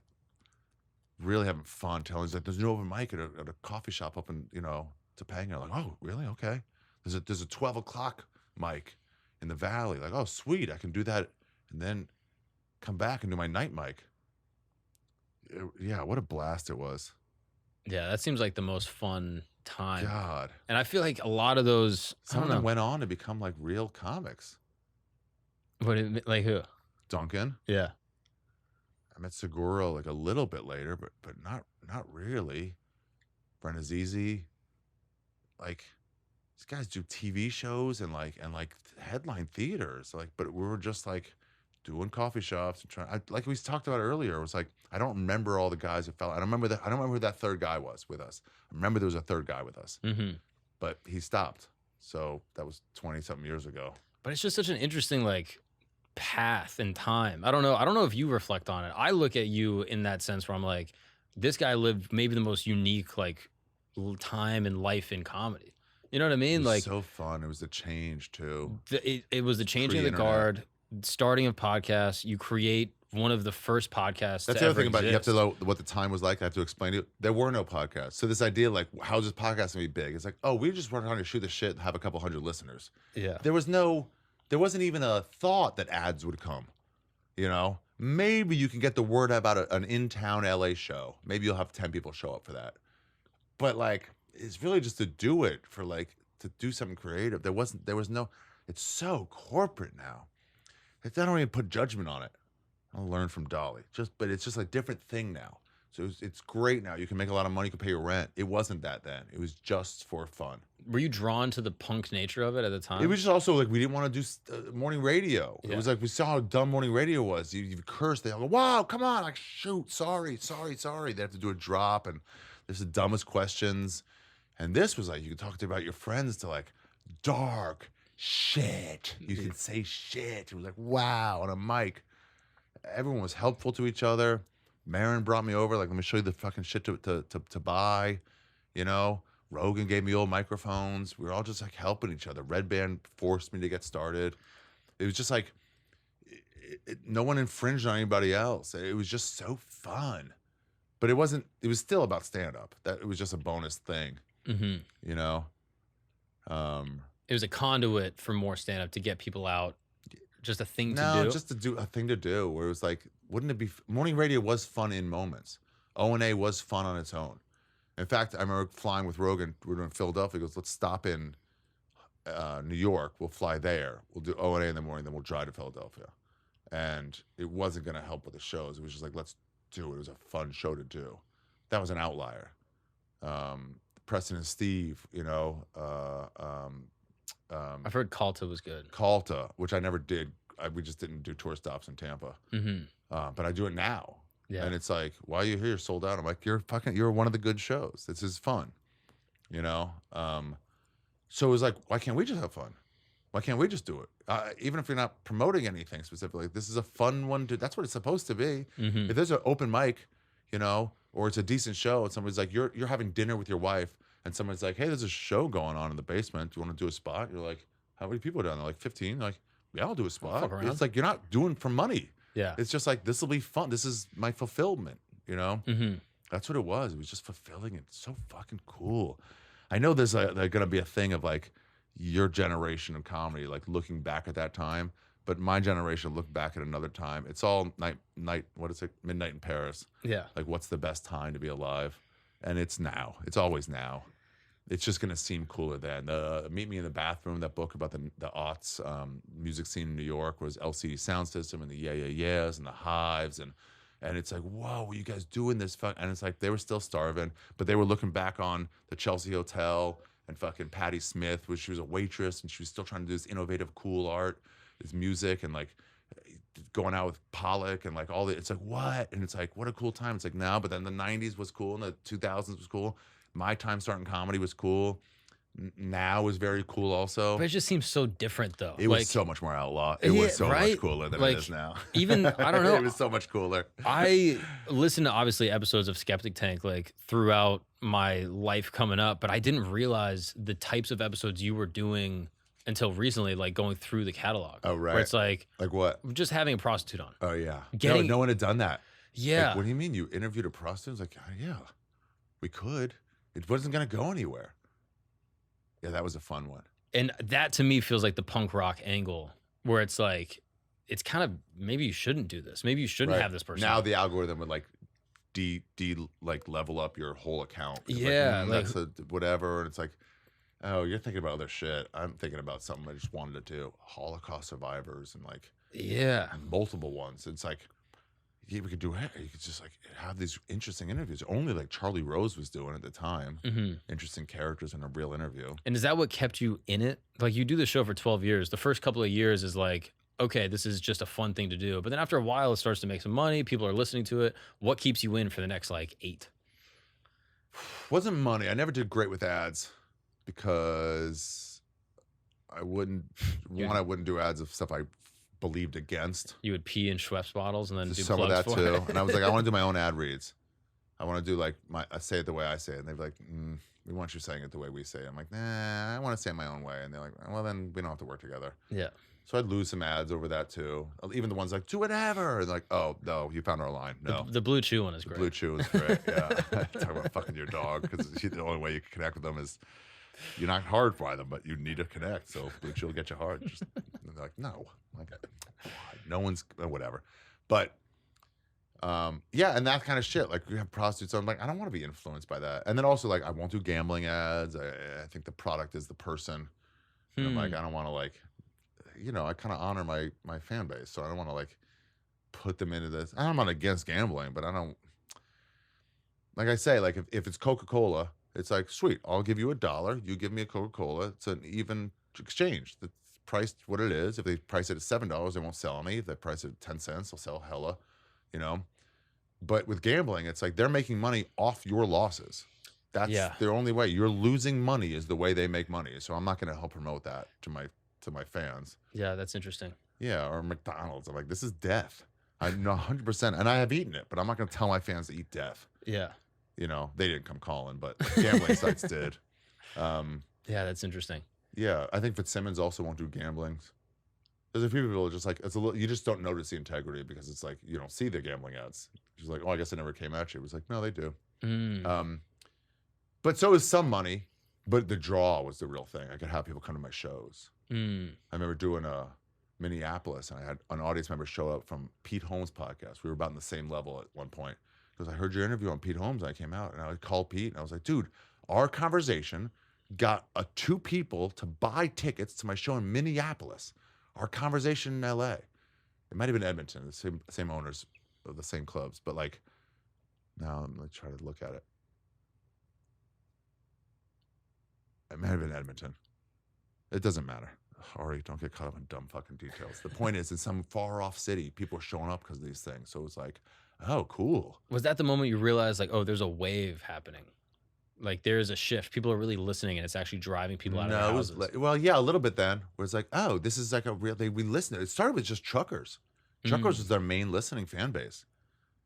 really having fun. Telling us like, there's no open mic at a coffee shop up in Topanga. Like, oh, really? Okay. There's a 12 o'clock mic in the valley. Like, oh, sweet, I can do that, and then come back and do my night mic. Yeah, what a blast it was. Yeah, that seems like the most fun time. God. And I feel like a lot of those, Some of them went on to become like real comics. Like who? Duncan. Yeah. I met Segura like a little bit later, but not really. Brent Azizi. Like, these guys do TV shows and like headline theaters. Like, but we were just like doing coffee shops and trying. Like we talked about earlier, it was like I don't remember all the guys that fell. I don't remember who that third guy was with us. I remember there was a third guy with us, but he stopped. So that was 20-something years ago. But it's just such an interesting like path and time. I don't know if you reflect on it. I look at you in that sense where I'm like, this guy lived maybe the most unique like time in life in comedy. You know what I mean? It was like so fun. It was a change too. It was the changing of the guard, starting of podcasts. You create one of the first podcasts. That's the other thing about it. You have to know what the time was like. I have to explain to you. There were no podcasts. So this idea like, how's this podcast gonna be big? It's like, oh, we just were trying to shoot the shit and have a couple hundred listeners. Yeah. There wasn't even a thought that ads would come. You know, maybe you can get the word about an in-town LA show. Maybe you'll have 10 people show up for that. But like, it's really just to do it for like, to do something creative. There was no, it's so corporate now. I don't even put judgment on it. I'll learn from Dolly. But it's just a different thing now. So it's great now. You can make a lot of money, you can pay your rent. It wasn't that then. It was just for fun. Were you drawn to the punk nature of it at the time? It was just also like we didn't want to do morning radio. Yeah. It was like we saw how dumb morning radio was. You curse, they all go, wow, come on, like shoot, sorry. They have to do a drop, and there's the dumbest questions. And this was like you could talk about your friends to like dark shit. You could say shit. It was like wow on a mic. Everyone was helpful to each other. Marin brought me over, like, let me show you the fucking shit to buy, you know. Rogan gave me old microphones. We were all just like helping each other. Red Band forced me to get started. It was just like no one infringed on anybody else. It was just so fun. But it was still about stand-up. That it was just a bonus thing. You know? It was a conduit for more stand-up to get people out. Just a thing to do? No, just to do a thing to do. Where it was like, wouldn't it be... Morning radio was fun in moments. O&A was fun on its own. In fact, I remember flying with Rogan. We were in Philadelphia. He goes, let's stop in New York. We'll fly there. We'll do O&A in the morning. Then we'll drive to Philadelphia. And it wasn't going to help with the shows. It was just like, let's do it. It was a fun show to do. That was an outlier. Preston and Steve, you know. I've heard Calta was good. Calta, which I never did. We just didn't do tour stops in Tampa. But I do it now. Yeah. And it's like, why are you here? You're sold out. I'm like, you're one of the good shows. This is fun, you know? So it was like, why can't we just have fun? Why can't we just do it? Even if you're not promoting anything specifically, this is a fun one that's what it's supposed to be. If there's an open mic, you know, or it's a decent show and somebody's like, you're having dinner with your wife and someone's like, hey, there's a show going on in the basement. Do you want to do a spot? You're like, how many people are down there? Like 15? You're like, yeah, I'll do a spot. It's like, you're not doing for money. Yeah. It's just like, this will be fun. This is my fulfillment, you know? That's what it was. It was just fulfilling. It's so fucking cool. I know there's going to be a thing of like your generation of comedy, like looking back at that time, but my generation look back at another time. It's all night, what is it? Midnight in Paris. Yeah. Like what's the best time to be alive? And it's now. It's always now. it's just gonna seem cooler then. Meet Me in the Bathroom, that book about the aughts music scene in New York, was LCD Sound System and the Yeah Yeah Yeahs and the Hives, and it's like, whoa, were you guys doing this? And it's like they were still starving, but they were looking back on the Chelsea Hotel and fucking Patti Smith, which she was a waitress and she was still trying to do this innovative, cool art, this music, and like going out with Pollock and like all the. It's like, what? And it's like, what a cool time. It's like, no, but then the '90s was cool and the 2000s was cool. My time starting comedy was cool. Now is very cool also. But it just seems so different though. It was so much more outlaw. It was so much cooler than it is now. Even, I don't know. It was so much cooler. I listened to obviously episodes of Skeptic Tank like throughout my life coming up, but I didn't realize the types of episodes you were doing until recently, like going through the catalog. Oh, right. Where it's like what? Just having a prostitute on. Oh, yeah. Getting, no one had done that. Yeah. Like, what do you mean? You interviewed a prostitute? Like, yeah, we could. It wasn't going to go anywhere. Yeah, that was a fun one. And that to me feels like the punk rock angle where it's like, it's kind of, maybe you shouldn't do this. Maybe you shouldn't have this person. Now the algorithm would like like level up your whole account. Yeah. Like, that's whatever. And it's like, oh, you're thinking about other shit. I'm thinking about something I just wanted to do. Holocaust survivors and like, yeah, multiple ones. It's like, yeah, we could do it. You could just like have these interesting interviews. Only like Charlie Rose was doing at the time. Interesting characters in a real interview. And is that what kept you in it? Like you do the show for 12 years. The first couple of years is like, okay, this is just a fun thing to do. But then after a while, it starts to make some money. People are listening to it. What keeps you in for the next like 8? Wasn't money. I never did great with ads because I wouldn't do ads of stuff I believed against. You would pee in Schweppes bottles and then do some of plugs that for too. it. And I was like, I want to do my own ad reads. I want to do like I say it the way I say it. And they'd be like, we want you saying it the way we say it. I'm like, nah, I want to say it my own way. And they're like, well, then we don't have to work together. Yeah. So I'd lose some ads over that too. Even the ones like, do whatever. And like, oh, no, you found our line. No. The Blue Chew one is great. The Blue Chew is great. Yeah. Talk about fucking your dog because the only way you can connect with them is you're not hard by them, but you need to connect. So Blue Chew will get you hard. Just they're like, no. Like, no one's whatever. But yeah, and that kind of shit. Like you have prostitutes. I'm like, I don't want to be influenced by that. And then also like, I won't do gambling ads. I think the product is the person. And I'm like, I don't want to like, I kind of honor my fan base, so I don't want to like put them into this. I'm not against gambling, but I don't. Like I say, like if it's Coca-Cola, it's like sweet. I'll give you $1. You give me a Coca-Cola. It's an even exchange. It's priced what it is. If they price it at $7, they won't sell any. If they price it at 10 cents, they'll sell hella. But with gambling, it's like they're making money off your losses. That's their only way. You're losing money is the way they make money. So I'm not going to help promote that to my fans. Yeah, that's interesting. Yeah, or McDonald's. I'm like, this is death. I know 100%, and I have eaten it, but I'm not going to tell my fans to eat death. Yeah. They didn't come calling, but gambling sites did. Yeah, that's interesting. Yeah, I think Fitzsimmons also won't do gambling. There's a few people just like it's a little. You just don't notice the integrity because it's like you don't see the gambling ads. She's like, oh, I guess I never came at you. It was like, no, they do. But so is some money. But the draw was the real thing. I could have people come to my shows. I remember doing a Minneapolis, and I had an audience member show up from Pete Holmes' podcast. We were about in the same level at one point. Because I heard your interview on Pete Holmes, and I came out, and I called Pete, and I was like, dude, our conversation got 2 people to buy tickets to my show in Minneapolis. Our conversation in LA. It might have been Edmonton, the same owners of the same clubs. But like, now I'm going to try to look at it. It might have been Edmonton. It doesn't matter. Ari, don't get caught up in dumb fucking details. The point is, in some far off city, people are showing up because of these things. So it's like, oh, cool. Was that the moment you realized, like, oh, there's a wave happening? Like, there's a shift. People are really listening, and it's actually driving people out of their houses. Well, yeah, a little bit then. Where it's like, oh, this is like a real thing. We listen. It started with just truckers. Truckers was their main listening fan base.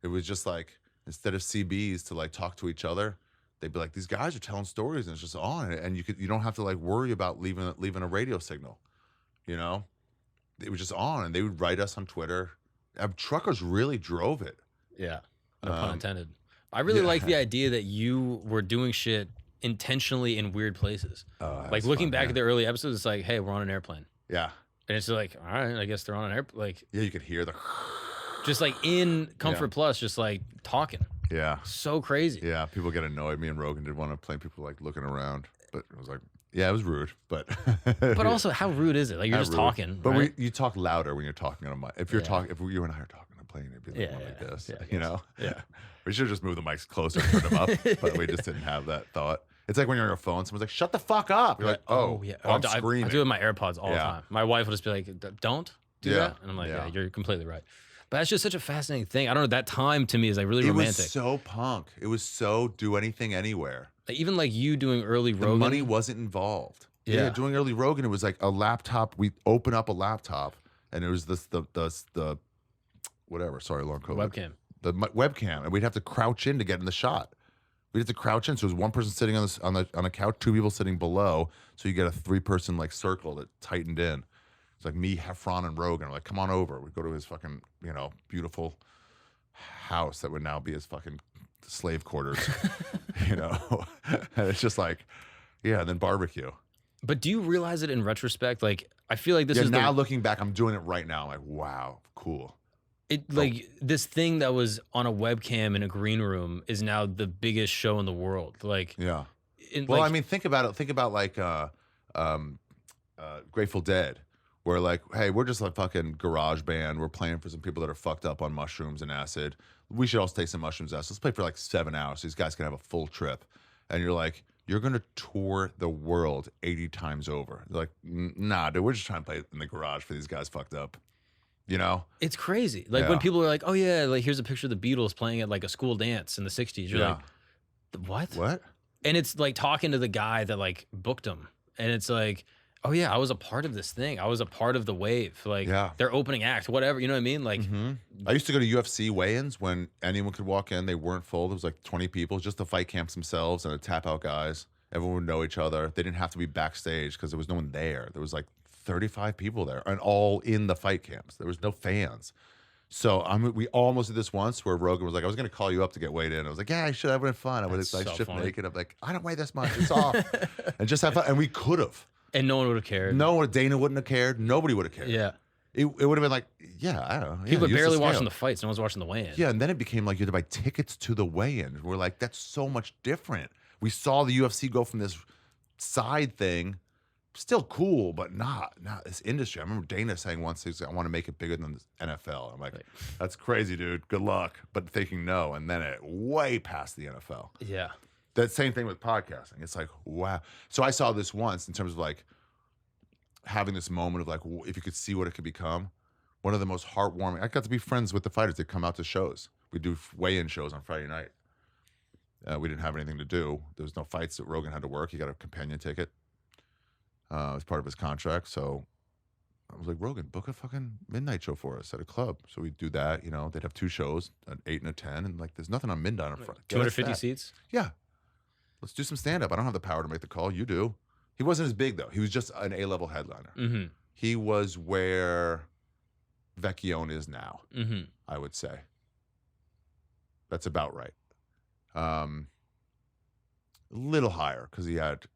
It was just like, instead of CBs to like talk to each other, they'd be like, these guys are telling stories, and it's just on. And you don't have to like worry about leaving a radio signal. It was just on, and they would write us on Twitter. Truckers really drove it. Yeah, no pun intended. I really like the idea that you were doing shit intentionally in weird places. Like looking back at the early episodes, it's like, hey, we're on an airplane. Yeah. And it's like, all right, I guess they're on an airplane. Like, yeah, you could hear the just like in Comfort Plus, just like talking. Yeah. So crazy. Yeah, people get annoyed. Me and Rogan did one of playing people like looking around. But it was like, yeah, it was rude, but But also, how rude is it? Like, you're not just rude. talking, But right? you talk louder when you're talking on a mic. If you're talking, if you and I are talking on a plane, it'd be like more like this, you know? Yeah. We should have just moved the mics closer and turned them up, but we just didn't have that thought. It's like when you're on your phone, someone's like, "Shut the fuck up!" You're like, "Oh, yeah. I'm I screaming." do it with my AirPods all the time. My wife will just be like, "Don't do that," and I'm like, "Yeah, you're completely right." But that's just such a fascinating thing. I don't know. That time to me is like really romantic. It was so punk. It was so do anything anywhere. Like, even like you doing early Rogan. The money wasn't involved. Yeah, doing early Rogan, it was like a laptop. We open up a laptop, and it was the whatever. Sorry, long COVID. Webcam. The webcam, and we'd have to crouch in to get in the shot. We'd have to crouch in. So it was one person sitting on a couch, two people sitting below. So you get a 3-person like circle that tightened in. It's like me, Heffron, and Rogan. We're like, come on over. We go to his fucking, beautiful house that would now be his fucking slave quarters, And it's just like, yeah, and then barbecue. But do you realize it in retrospect? Like, I feel like this is now looking back, I'm doing it right now. I'm like, wow, cool. Like, this thing that was on a webcam in a green room is now the biggest show in the world. Like, yeah. Well, I mean, think about it. Think about like Grateful Dead, where like, hey, we're just a fucking garage band. We're playing for some people that are fucked up on mushrooms and acid. We should all take some mushrooms acid. Let's play for like 7 hours. So these guys can have a full trip. And you're like, you're gonna tour the world 80 times over. They're like, nah, dude, we're just trying to play in the garage for these guys fucked up. It's crazy. Like, when people are like, oh yeah, like here's a picture of the Beatles playing at like a school dance in the 60s. You're like, what? What? And it's like talking to the guy that like booked them. And it's like, oh yeah, I was a part of this thing. I was a part of the wave. Like, their opening act, whatever. You know what I mean? Like, I used to go to UFC weigh-ins when anyone could walk in. They weren't full. There was like 20 people, just the fight camps themselves and the tap out guys. Everyone would know each other. They didn't have to be backstage because there was no one there. There was like 35 people there, and all in the fight camps. There was no fans. So we almost did this once where Rogan was like, I was going to call you up to get weighed in. I was like, yeah, I should have been fun. I would have like stripped naked. I'm like, I don't weigh this much. It's off. And just have fun. And we could have. And no one would have cared. Dana wouldn't have cared. Nobody would have cared. Yeah. It would have been like, yeah, I don't know. People are barely watching the fights. No one's watching the weigh-in. Yeah, and then it became like you had to buy tickets to the weigh-in. We're like, that's so much different. We saw the UFC go from this side thing, still cool, but not this industry. I remember Dana saying once, he's like, I want to make it bigger than the NFL. I'm like, that's crazy, dude. Good luck. But thinking no, and then it way past the NFL. Yeah. That same thing with podcasting. It's like, wow. So I saw this once in terms of like having this moment of like, if you could see what it could become. One of the most heartwarming. I got to be friends with the fighters. They come out to shows. We do weigh-in shows on Friday night. We didn't have anything to do. There was no fights that Rogan had to work. He got a companion ticket as part of his contract. So I was like, Rogan, book a fucking midnight show for us at a club. So we'd do that. They'd have 2 shows, an 8 and a 10. And like, there's nothing on midnight on Friday. 250 seats? Yeah. Let's do some stand-up. I don't have the power to make the call. You do. He wasn't as big, though. He was just an A-level headliner. Mm-hmm. He was where Vecchione is now, I would say. That's about right. A little higher because he had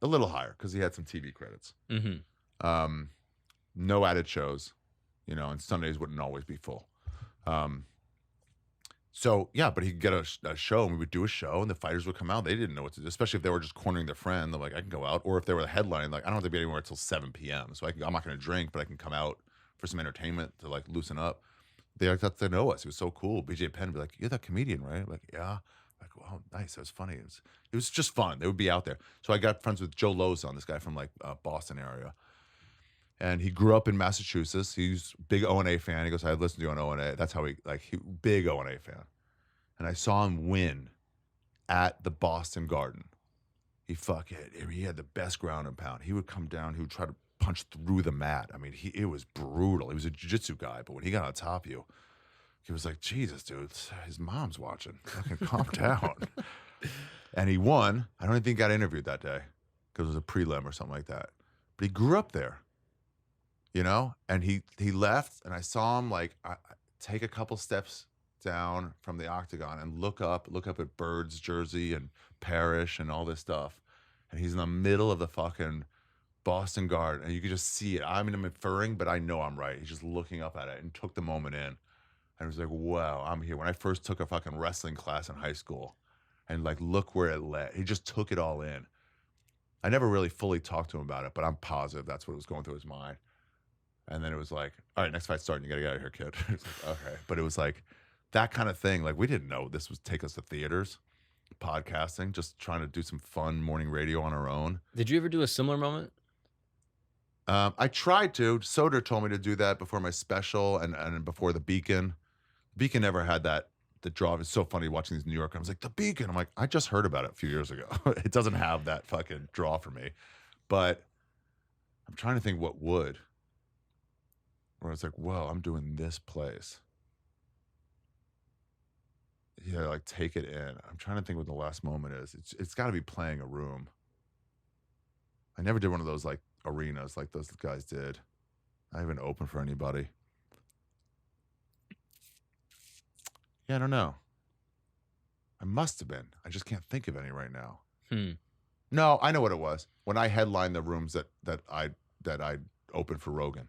some TV credits. No added shows, and Sundays wouldn't always be full. So yeah, but he'd get a show, and we would do a show, and the fighters would come out. They didn't know what to do, especially if they were just cornering their friend. They're like, I can go out, or if they were the headline, like I don't have to be anywhere until 7 p.m. So I'm not going to drink, but I can come out for some entertainment to like loosen up. They got to know us. It was so cool. BJ Penn would be like, "You're that comedian, right?" I'm like, yeah. Like, wow, nice. That was funny. It was just fun. They would be out there. So I got friends with Joe Lozon, this guy from like Boston area. And he grew up in Massachusetts. He's a big O&A fan. He goes, I listened to you on O&A. That's how he big O&A fan. And I saw him win at the Boston Garden. He had the best ground and pound. He would come down. He would try to punch through the mat. I mean, it was brutal. He was a jiu-jitsu guy, but when he got on top of you, he was like, Jesus, dude, his mom's watching. Fucking calm down. And he won. I don't even think he got interviewed that day because it was a prelim or something like that. But he grew up there, and he left, and I saw him like take a couple steps down from the octagon and look up at Bird's jersey and Parrish and all this stuff. And he's in the middle of the fucking Boston Garden, and you could just see it. I'm inferring, but I know I'm right. He's just looking up at it and took the moment in. And I was like, wow, I'm here. When I first took a fucking wrestling class in high school, and like, look where it led. He just took it all in. I never really fully talked to him about it, but I'm positive that's what was going through his mind. And then it was like, all right, next fight's starting. You got to get out of here, kid. It's like, okay. But it was like that kind of thing. Like we didn't know this was take us to theaters, podcasting, just trying to do some fun morning radio on our own. Did you ever do a similar moment? I tried to. Soder told me to do that before my special and before the Beacon. Beacon never had that. The draw. It's so funny watching these New York. I was like, the Beacon. I'm like, I just heard about it a few years ago. It doesn't have that fucking draw for me. But I'm trying to think what would. Where I was like, whoa, I'm doing this place. Yeah, like take it in. I'm trying to think what the last moment is. It's got to be playing a room. I never did one of those like arenas like those guys did. I haven't opened for anybody. Yeah, I don't know. I must have been. I just can't think of any right now. No, I know what it was. When I headlined the rooms that I opened for Rogan.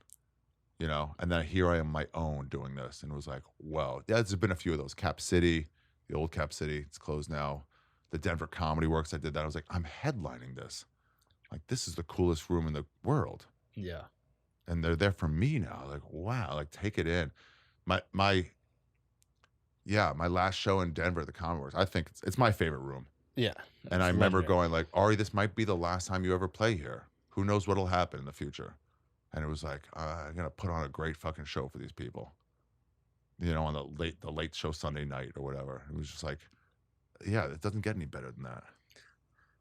You know, and then here I am my own doing this. And it was like, whoa. Yeah, there's been a few of those. Cap City, the old Cap City, it's closed now. The Denver Comedy Works, I did that. I was like, I'm headlining this. Like, this is the coolest room in the world. Yeah. And they're there for me now. Like, wow, like take it in. My last show in Denver, the Comedy Works, I think it's my favorite room. Yeah. And I remember going like, Ari, this might be the last time you ever play here. Who knows what'll happen in the future? And it was like, I'm going to put on a great fucking show for these people. You know, on the late show Sunday night or whatever. It was just like, yeah, it doesn't get any better than that.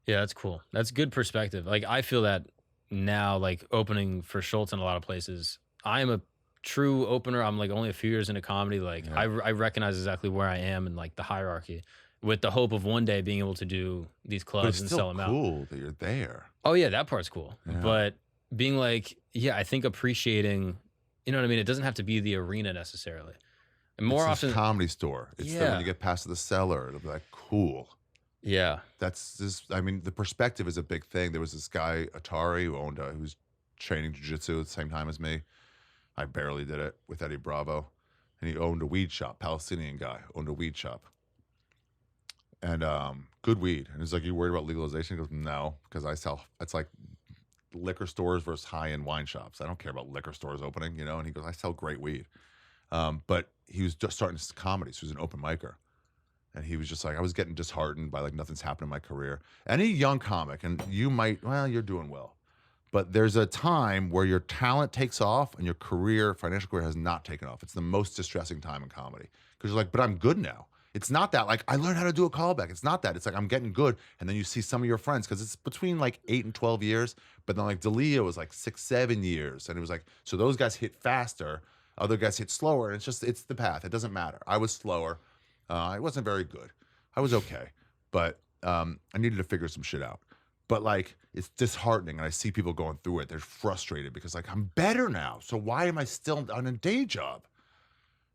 Yeah, that's cool. That's good perspective. Like, I feel that now, like, opening for Schultz in a lot of places, I am a true opener. I'm, like, only a few years into comedy. Like, yeah. I recognize exactly where I am in, like, the hierarchy with the hope of one day being able to do these clubs and sell them out. It's still cool that you're there. Oh, yeah, that part's cool. Yeah. But being like, yeah, I think appreciating, you know what I mean? It doesn't have to be the arena necessarily. And more often, it's Comedy Store. It's when you get past the cellar, it'll be like, cool. Yeah. That's just, I mean, the perspective is a big thing. There was this guy, Atari, who was training jiu-jitsu at the same time as me. I barely did it with Eddie Bravo. And he owned a weed shop, Palestinian guy, owned a weed shop. And good weed. And he's like, you worried about legalization? He goes, no, because I sell, it's like liquor stores versus high-end wine shops. I don't care about liquor stores opening, you know? And he goes, I sell great weed. But he was just starting comedy, so he was an open micer. And he was just like, I was getting disheartened by like nothing's happened in my career. Any young comic, and you might, well, you're doing well. But there's a time where your talent takes off and your career, financial career has not taken off. It's the most distressing time in comedy. Because you're like, but I'm good now. It's not that like I learned how to do a callback. It's not that. It's like I'm getting good. And then you see some of your friends, because it's between like 8 and 12 years. But then like D'Elia was like 6, 7 years. And it was like, so those guys hit faster. Other guys hit slower. And it's the path. It doesn't matter. I was slower. I wasn't very good. I was okay. But I needed to figure some shit out. But like, it's disheartening. And I see people going through it. They're frustrated because like, I'm better now. So why am I still on a day job?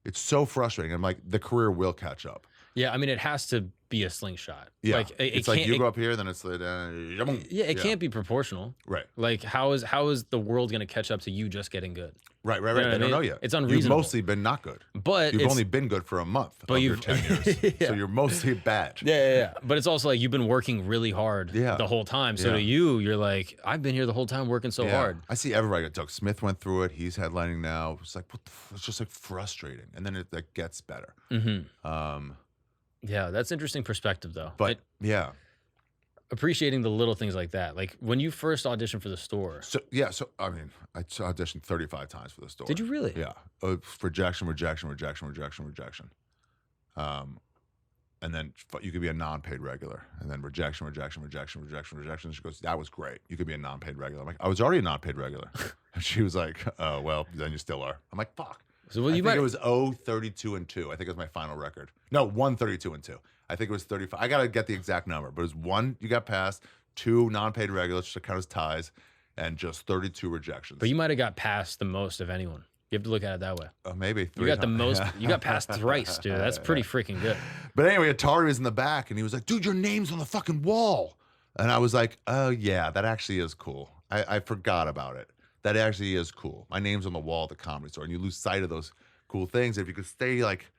It's so frustrating. I'm like, the career will catch up. Yeah, I mean, it has to be a slingshot. Yeah, like, it's like you go up here, then it's like, it can't be proportional. Right. Like, how is the world going to catch up to you just getting good? Right. They don't know yet. It's unreasonable. You've mostly been not good. But you've only been good for a month of your 10 years. Yeah. So you're mostly bad. Yeah. But it's also like you've been working really hard the whole time. So to you, you're like, I've been here the whole time working so hard. I see everybody. Doug Smith went through it. He's headlining now. It's like, it's just like frustrating. And then it gets better. Mm-hmm. Yeah, that's interesting perspective though. But appreciating the little things like that. Like when you first auditioned for the store. So I mean, I auditioned 35 times for the store. Did you really? Yeah. Rejection. And then you could be a non-paid regular, and then rejection. She goes, that was great. You could be a non-paid regular. I'm like, I was already a non-paid regular. And she was like, oh, well, then you still are. I'm like, fuck. So I think it was 32 and 2. I think it was my final record. No, 132 and 2. I think it was 35. I got to get the exact number, but it was 1 you got past, 2 non-paid regulars to count as ties, and just 32 rejections. But you might have got past the most of anyone. You have to look at it that way. Maybe 3 You got the most. You got past thrice, dude. That's pretty freaking good. But anyway, Atari was in the back, and he was like, dude, your name's on the fucking wall. And I was like, oh, yeah, that actually is cool. I forgot about it. That actually is cool. My name's on the wall at the Comedy Store, and you lose sight of those cool things. If you could stay like,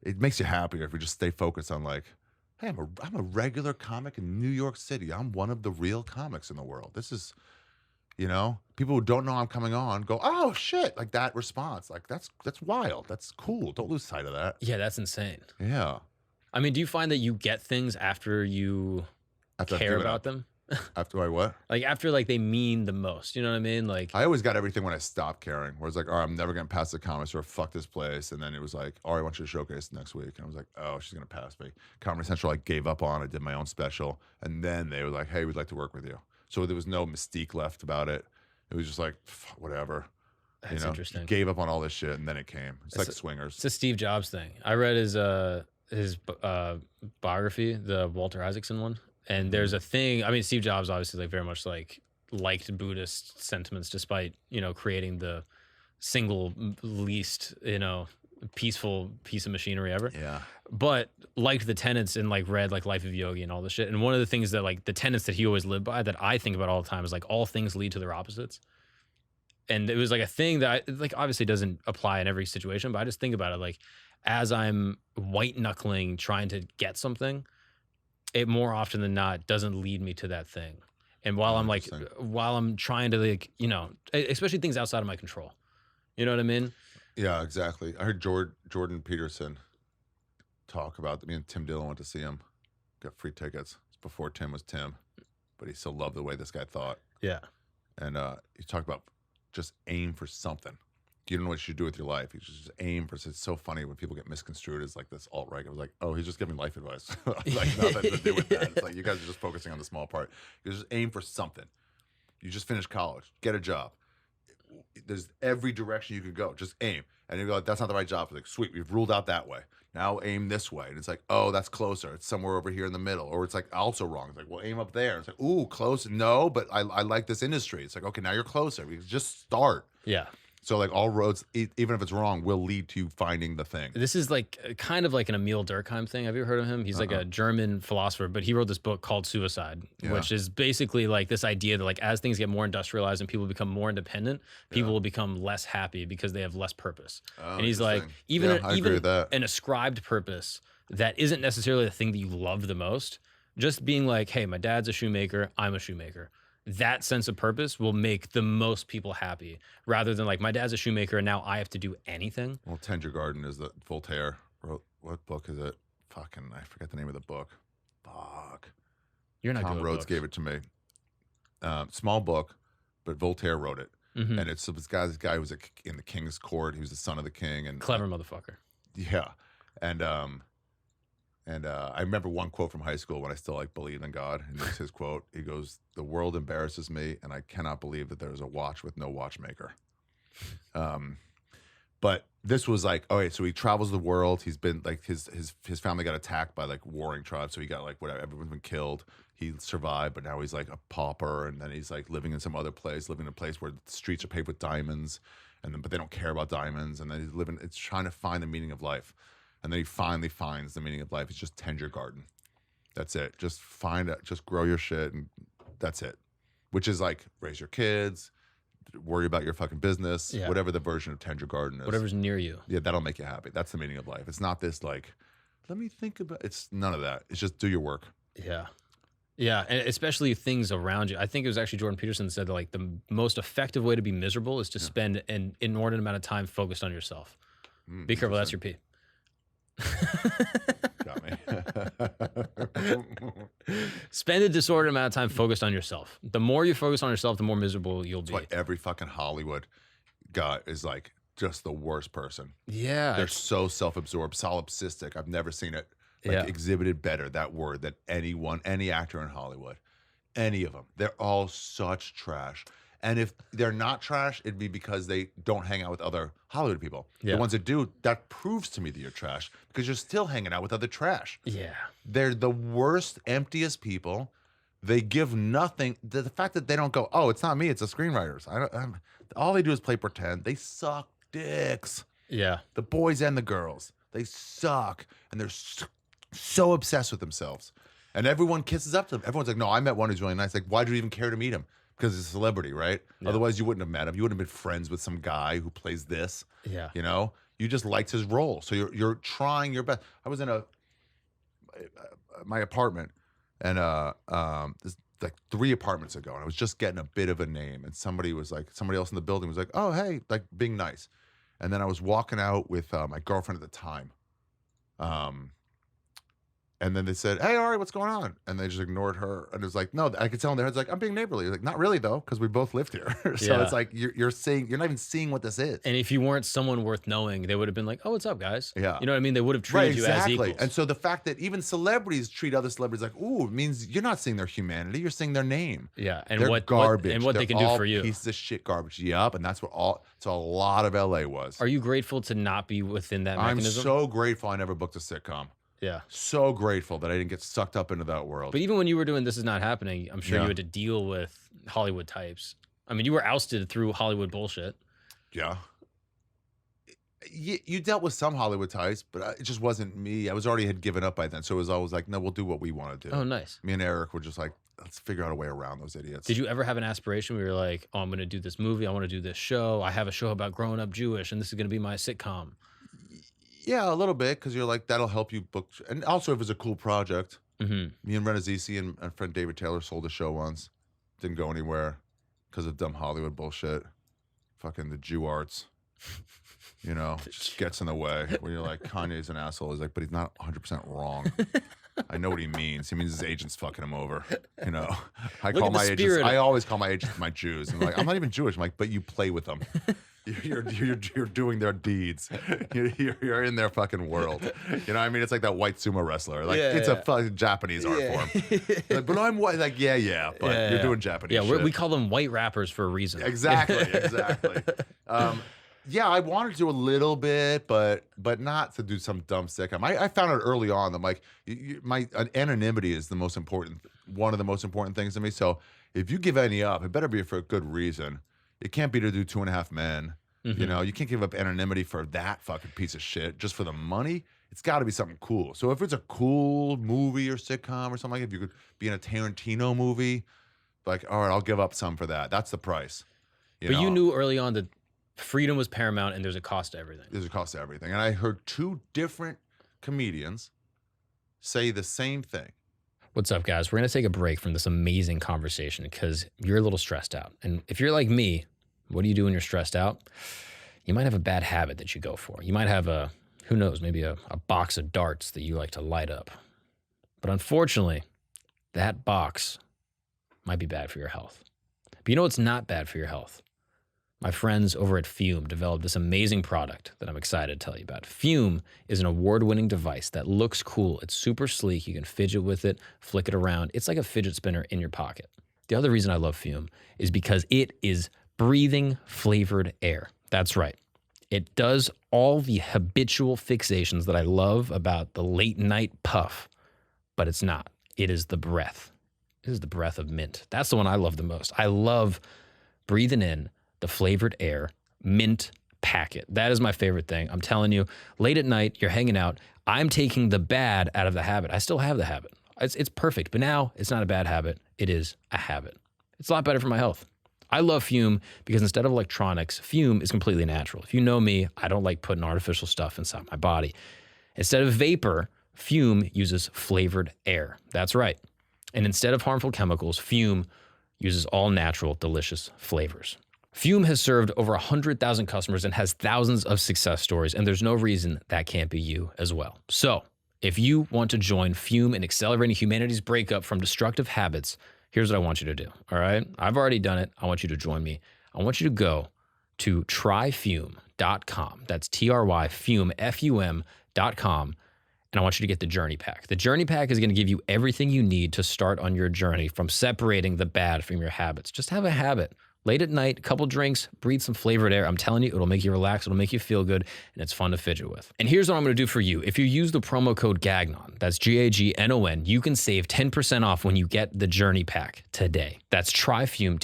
it makes you happier if you just stay focused on like hey, I'm a regular comic in New York City. I'm one of the real comics in the world. This is, people who don't know I'm coming on go, oh shit, like that response. Like that's wild. That's cool. Don't lose sight of that. Yeah, that's insane. Yeah. I mean, do you find that you get things after you care about them? After I what? Like after like they mean the most, you know what I mean? Like I always got everything when I stopped caring. Where it's like, all right, I'm never gonna pass the comedy store. Fuck this place. And then it was like, all right, I want you to showcase next week. And I was like, oh, she's gonna pass me. Comedy Central, I gave up on. I did my own special, and then they were like, hey, we'd like to work with you. So there was no mystique left about it. It was just like, whatever. that's interesting. Gave up on all this shit, and then it came. It's like swingers. It's a Steve Jobs thing. I read his biography, the Walter Isaacson one. And there's a thing, I mean, Steve Jobs obviously like very much like liked Buddhist sentiments despite, creating the single least, peaceful piece of machinery ever. Yeah. But liked the tenets and like read like Life of Yogi and all this shit. And one of the things that like the tenets that he always lived by that I think about all the time is like all things lead to their opposites. And it was like a thing that like obviously doesn't apply in every situation, but I just think about it like as I'm white knuckling trying to get something, it more often than not doesn't lead me to that thing. And while I'm trying to like, especially things outside of my control, you know what I mean? Yeah, exactly. I heard Jordan Peterson talk about, me and Tim Dillon went to see him, got free tickets. It's before Tim was Tim, but he still loved the way this guy thought. Yeah. And he talked about just aim for something. You don't know what you should do with your life. You should just aim for. It's so funny when people get misconstrued as like this alt-right. I was like, oh, he's just giving life advice. Like nothing to do with that. It's like you guys are just focusing on the small part. You just aim for something. You just finished college. Get a job. There's every direction you could go. Just aim. And you go, that's not the right job. It's like, sweet, we've ruled out that way. Now aim this way. And it's like, oh, that's closer. It's somewhere over here in the middle. Or it's like also wrong. It's like, well, aim up there. It's like, ooh, close. No, but I like this industry. It's like, okay, now you're closer. We just start. Yeah. So like all roads, even if it's wrong, will lead to finding the thing. This is like kind of like an Emil Durkheim thing. Have you ever heard of him? He's like a German philosopher, but he wrote this book called Suicide, which is basically like this idea that like as things get more industrialized and people become more independent, people will become less happy because they have less purpose. Oh, and he's like, even an ascribed purpose that isn't necessarily the thing that you love the most, just being like, hey, my dad's a shoemaker, I'm a shoemaker. That sense of purpose will make the most people happy rather than like my dad's a shoemaker and now I have to do anything. Well, Tend Your Garden is that Voltaire wrote. What book is it? Fucking, I forget the name of the book. Fuck. You're not Tom good at Rhodes books. gave it to me. Small book, but Voltaire wrote it. Mm-hmm. And it's this guy who was in the king's court. He was the son of the king. And clever motherfucker. Yeah. And I remember one quote from high school when I still like believed in God, and it's his quote. He goes, "The world embarrasses me, and I cannot believe that there is a watch with no watchmaker." But this was like, okay, so he travels the world. He's been like his family got attacked by like warring tribes, so he got like whatever, everyone's been killed. He survived, but now he's like a pauper, and then he's like living in some other place, living in a place where the streets are paved with diamonds, but they don't care about diamonds, and then he's living. It's trying to find the meaning of life. And then he finally finds the meaning of life. It's just tend your garden. That's it. Just find it. Just grow your shit, and that's it. Which is like raise your kids, worry about your fucking business, whatever the version of tend your garden is. Whatever's near you. Yeah, that'll make you happy. That's the meaning of life. It's not this like, let me think about. It's none of that. It's just do your work. Yeah. Yeah, and especially things around you. I think it was actually Jordan Peterson that said that like the most effective way to be miserable is to spend an inordinate amount of time focused on yourself. Be careful. That's your pee. Got me. Spend a disordered amount of time focused on yourself. The more you focus on yourself, the more miserable you'll be. That's why every fucking Hollywood guy is like just the worst person. Yeah. They're so self-absorbed, solipsistic. I've never seen it exhibited better, that word, than any actor in Hollywood. Any of them. They're all such trash. And if they're not trash, it'd be because they don't hang out with other Hollywood people. Yeah. The ones that do, that proves to me that you're trash because you're still hanging out with other trash. Yeah. They're the worst, emptiest people. They give nothing. The fact that they don't go, oh, it's not me, it's the screenwriters. All they do is play pretend. They suck dicks. Yeah. The boys and the girls. They suck. And they're so obsessed with themselves. And everyone kisses up to them. Everyone's like, no, I met one who's really nice. Like, why do you even care to meet him? Because he's a celebrity, right? Yeah. Otherwise, you wouldn't have met him. You wouldn't have been friends with some guy who plays this. Yeah. You know? You just liked his role. So you're trying your best. I was in my apartment, and this, like 3 apartments ago, and I was just getting a bit of a name, and somebody else in the building was like, "Oh, hey," like being nice, and then I was walking out with my girlfriend at the time, and then they said, "Hey, Ari, what's going on?" And they just ignored her. And it was like, no, I could tell in their heads, like, I'm being neighborly. Like, not really, though, because we both lived here. So it's like, you're not even seeing what this is. And if you weren't someone worth knowing, they would have been like, oh, what's up, guys? Yeah. You know what I mean? They would have treated you as equals. And so the fact that even celebrities treat other celebrities like, ooh, it means you're not seeing their humanity. You're seeing their name. Yeah. And they're what garbage. And what they can do for you. Pieces of shit garbage. Yep. And that's what a lot of LA was. Are you grateful to not be within that mechanism? I'm so grateful I never booked a sitcom. Yeah. So grateful that I didn't get sucked up into that world. But even when you were doing This Is Not Happening, I'm sure you had to deal with Hollywood types. I mean, you were ousted through Hollywood bullshit. Yeah. You dealt with some Hollywood types, but it just wasn't me. I had given up by then. So it was always like, no, we'll do what we want to do. Oh, nice. Me and Eric were just like, let's figure out a way around those idiots. Did you ever have an aspiration where you're like, oh, I'm going to do this movie. I want to do this show. I have a show about growing up Jewish, and this is going to be my sitcom. Yeah, a little bit, because you're like, that'll help you book. And also, if it's a cool project. Me and Renazizi and friend David Taylor sold a show once. Didn't go anywhere because of dumb Hollywood bullshit. Fucking the Jew arts. You know, just gets in the way. Where you're like, Kanye's an asshole. He's like, but he's not 100% wrong. I know what he means. He means his agent's fucking him over. You know, I always call my agents my Jews. And like, I'm not even Jewish. I'm like, but you play with them. You're doing their deeds. You're in their fucking world. You know what I mean? It's like that white sumo wrestler. Like it's a fucking Japanese art form. Like, but I'm white. Like but you're doing Japanese. Yeah, shit. we call them white rappers for a reason. Exactly. Yeah, I wanted to do a little bit, but not to do some dumb sitcom. I found out early on that like my anonymity is one of the most important things to me. So if you give any up, it better be for a good reason. It can't be to do 2.5 Men. You know, you can't give up anonymity for that fucking piece of shit just for the money. It's got to be something cool. So if it's a cool movie or sitcom or something like, if you could be in a Tarantino movie, like, all right, I'll give up some for that. That's the price. You knew early on that freedom was paramount and there's a cost to everything. There's a cost to everything. And I heard 2 different comedians say the same thing. What's up, guys? We're going to take a break from this amazing conversation because you're a little stressed out. And if you're like me, what do you do when you're stressed out? You might have a bad habit that you go for. You might have who knows, maybe a box of darts that you like to light up. But unfortunately, that box might be bad for your health. But you know what's not bad for your health? My friends over at Fume developed this amazing product that I'm excited to tell you about. Fume is an award-winning device that looks cool. It's super sleek. You can fidget with it, flick it around. It's like a fidget spinner in your pocket. The other reason I love Fume is because it is breathing flavored air. That's right. It does all the habitual fixations that I love about the late night puff, but it's not. It is the breath. It is the breath of mint. That's the one I love the most. I love breathing in the flavored air mint packet. That is my favorite thing. I'm telling you, late at night, you're hanging out. I'm taking the bad out of the habit. I still have the habit. It's perfect, but now it's not a bad habit. It is a habit. It's a lot better for my health. I love Fume because instead of electronics, Fume is completely natural. If you know me, I don't like putting artificial stuff inside my body. Instead of vapor, Fume uses flavored air. That's right. And instead of harmful chemicals, Fume uses all natural, delicious flavors. Fume has served over 100,000 customers and has thousands of success stories, and there's no reason that can't be you as well. So, if you want to join Fume in accelerating humanity's breakup from destructive habits, here's what I want you to do, all right? I've already done it. I want you to join me. I want you to go to tryfume.com. That's Tryfume, F-U-M.com, and I want you to get the Journey Pack. The Journey Pack is going to give you everything you need to start on your journey from separating the bad from your habits. Just have a habit. Late at night, a couple drinks, breathe some flavored air. I'm telling you, it'll make you relax. It'll make you feel good, and it's fun to fidget with. And here's what I'm going to do for you. If you use the promo code Gagnon, that's Gagnon, you can save 10% off when you get the Journey Pack today. That's Tryfume,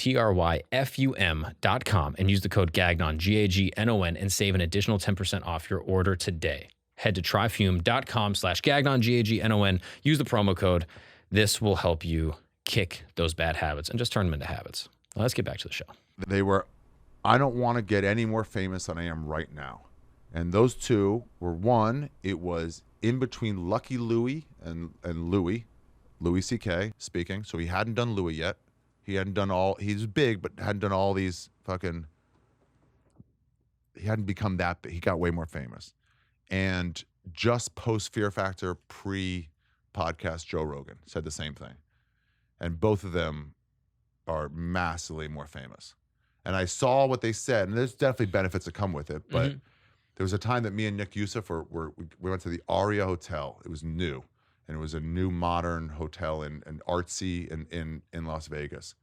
Tryfum.com, and use the code Gagnon, Gagnon, and save an additional 10% off your order today. Head to tryfume.com/Gagnon, Gagnon. Use the promo code. This will help you kick those bad habits and just turn them into habits. Well, let's get back to the show. I don't want to get any more famous than I am right now. And those two were one, it was in between Lucky Louie and Louis C.K. speaking. So he hadn't done Louis yet. He hadn't done all, he's big, but hadn't done all these fucking, he hadn't become that big. He got way more famous. And just post Fear Factor, pre-podcast, Joe Rogan said the same thing. And both of them are massively more famous. And I saw what they said, and there's definitely benefits that come with it, but there was a time that me and Nick Youssef we went to the Aria Hotel. It was new, and it was a new modern hotel and artsy in Las Vegas.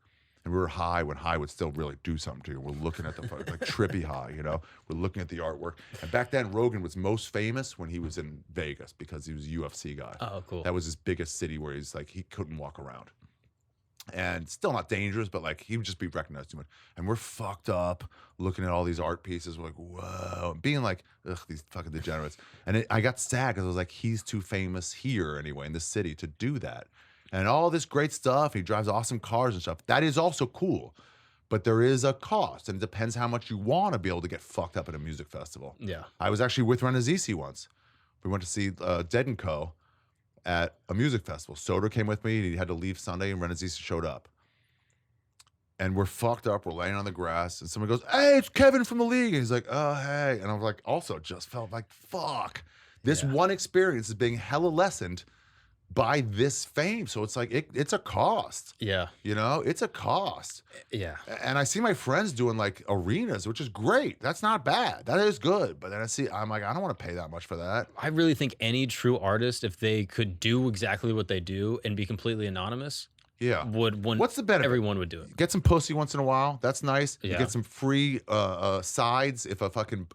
And we were high when high would still really do something to you. We're looking at the like trippy high, you know. We're looking at the artwork. And back then, Rogan was most famous when he was in Vegas because he was a UFC guy. Oh, cool. That was his biggest city where he's like he couldn't walk around. And still not dangerous, but like he would just be recognized too much. And we're fucked up looking at all these art pieces. We're like, whoa, being like, ugh, these fucking degenerates. And I got sad because I was like, he's too famous here anyway in the city to do that. And all this great stuff. He drives awesome cars and stuff. That is also cool, but there is a cost, and it depends how much you want to be able to get fucked up at a music festival. Yeah, I was actually with Renazizi once. We went to see Dead and Co. at a music festival. Soder came with me. He had to leave Sunday, and Renazizi showed up. And we're fucked up. We're laying on the grass, and someone goes, "Hey, it's Kevin from the league." And he's like, "Oh, hey." And I was like, also just felt like, fuck. This one experience is being hella lessened by this fame. So it's like, it's a cost. Yeah. You know, it's a cost. Yeah. And I see my friends doing like arenas, which is great. That's not bad. That is good. But then I'm like, I don't want to pay that much for that. I really think any true artist, if they could do exactly what they do and be completely anonymous, what's the benefit? Everyone would do it. Get some pussy once in a while. That's nice. Yeah. You get some free sides. If a fucking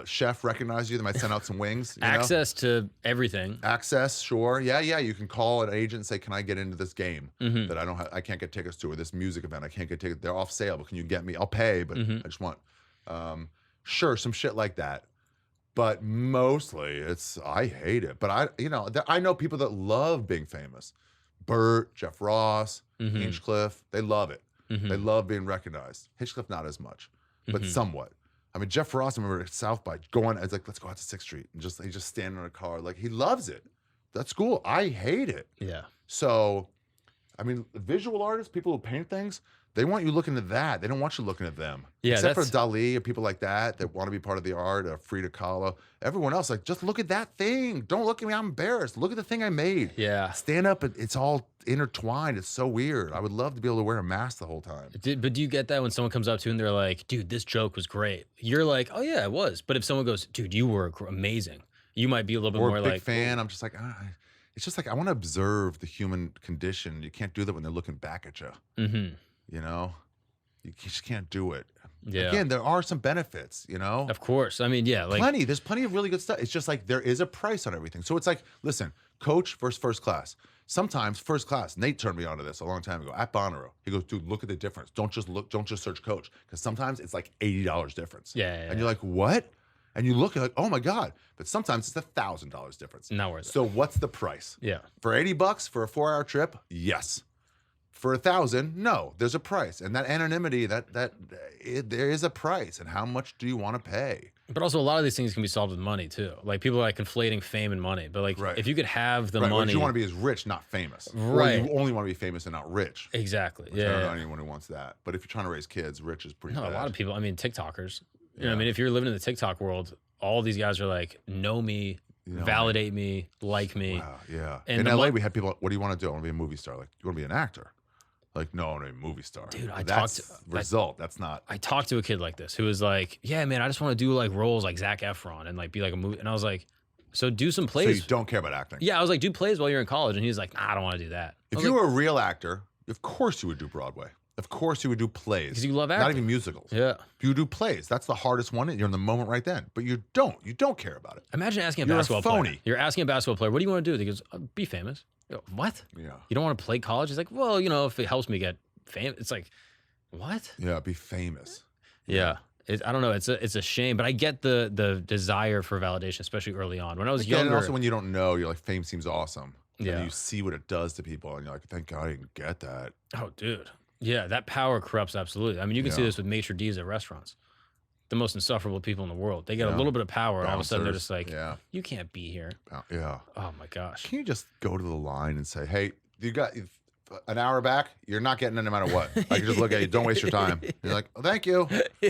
chef recognizes you, they might send out some wings. Access to everything. Access, sure. Yeah. You can call an agent and say, "Can I get into this game that I can't get tickets to, or this music event I can't get tickets? They're off sale, but can you get me? I'll pay, but I just want." Sure, some shit like that. But mostly, I hate it. But I know people that love being famous. Bert, Jeff Ross, Hinchcliffe, they love it. They love being recognized. Hinchcliffe, not as much, but somewhat. I mean, Jeff Ross, I remember at South by going, I was like, let's go out to 6th Street. And he's just standing in a car. Like, he loves it. That's cool. I hate it. Yeah. So, I mean, visual artists, people who paint things, they want you looking at that. They don't want you looking at them. Yeah, except for Dali or people like that want to be part of the art, Frida Kahlo. Everyone else, like, just look at that thing. Don't look at me. I'm embarrassed. Look at the thing I made. Yeah. Stand up. It's all intertwined. It's so weird. I would love to be able to wear a mask the whole time. But do you get that when someone comes up to you and they're like, "Dude, this joke was great." You're like, "Oh yeah, it was." But if someone goes, "Dude, you were amazing," you might be a little bit more a big like, fan. I'm just like, it's just like, I want to observe the human condition. You can't do that when they're looking back at you. You know? You just can't do it. Yeah. Again, there are some benefits, you know? Of course. I mean, yeah. Like, There's plenty of really good stuff. It's just like there is a price on everything. So it's like, listen, coach versus first class. Sometimes first class, Nate turned me onto this a long time ago at Bonnaroo. He goes, "Dude, look at the difference. Don't just search coach." Because sometimes it's like $80 difference. Yeah. And you're like, what? And you look at like, oh my God. But sometimes it's $1,000 difference. Not worth it. So what's the price? Yeah. For $80 for a 4-hour trip? Yes. For $1,000, no, there's a price. And that anonymity, there is a price. And how much do you want to pay? But also, a lot of these things can be solved with money too. Like, people are like conflating fame and money. But like, if you could have the money, you want to be as rich, not famous. Right. Or you only want to be famous and not rich. Exactly. I don't know anyone who wants that. But if you're trying to raise kids, rich is pretty bad. A lot of people. I mean, TikTokers. You know what I mean? If you're living in the TikTok world, all these guys are like, know me, validate me, like me. Wow, yeah. And in LA, we had people, what do you want to do? I want to be a movie star. Like, you want to be an actor? Like, no, I'm a movie star. Dude, that's not. I talked to a kid like this who was like, "Yeah, man, I just want to do like roles like Zac Efron and like be like a movie." And I was like, "So do some plays." So you don't care about acting? Yeah, I was like, "Do plays while you're in college." And he's like, "Nah, I don't want to do that." If you were a real actor, of course you would do Broadway. Of course you would do plays. Because you love acting. Not even musicals. Yeah. You do plays. That's the hardest one. You're in the moment right then. But you don't. You don't care about it. Imagine asking a You're basketball a phony. player. You're asking a basketball player, "What do you want to do?" He goes, "Be famous." You go, "What? Yeah. You don't want to play college?" He's like, "Well, if it helps me get famous." It's like, what? Yeah, be famous. Yeah. I don't know. It's a shame, but I get the desire for validation, especially early on. When I was younger, and also when you don't know, you're like, fame seems awesome. Yeah. And you see what it does to people, and you're like, thank God I didn't get that. Oh, dude. Yeah, that power corrupts absolutely. I mean, you can see this with maitre d's at restaurants. the most insufferable people in the world. They get a little bit of power, and all of a sudden they're just like, you can't be here. Yeah. Oh my gosh. Can you just go to the line and say, hey, you got an hour back? You're not getting it no matter what. I can just look at you. Don't waste your time. You're like, oh, thank you.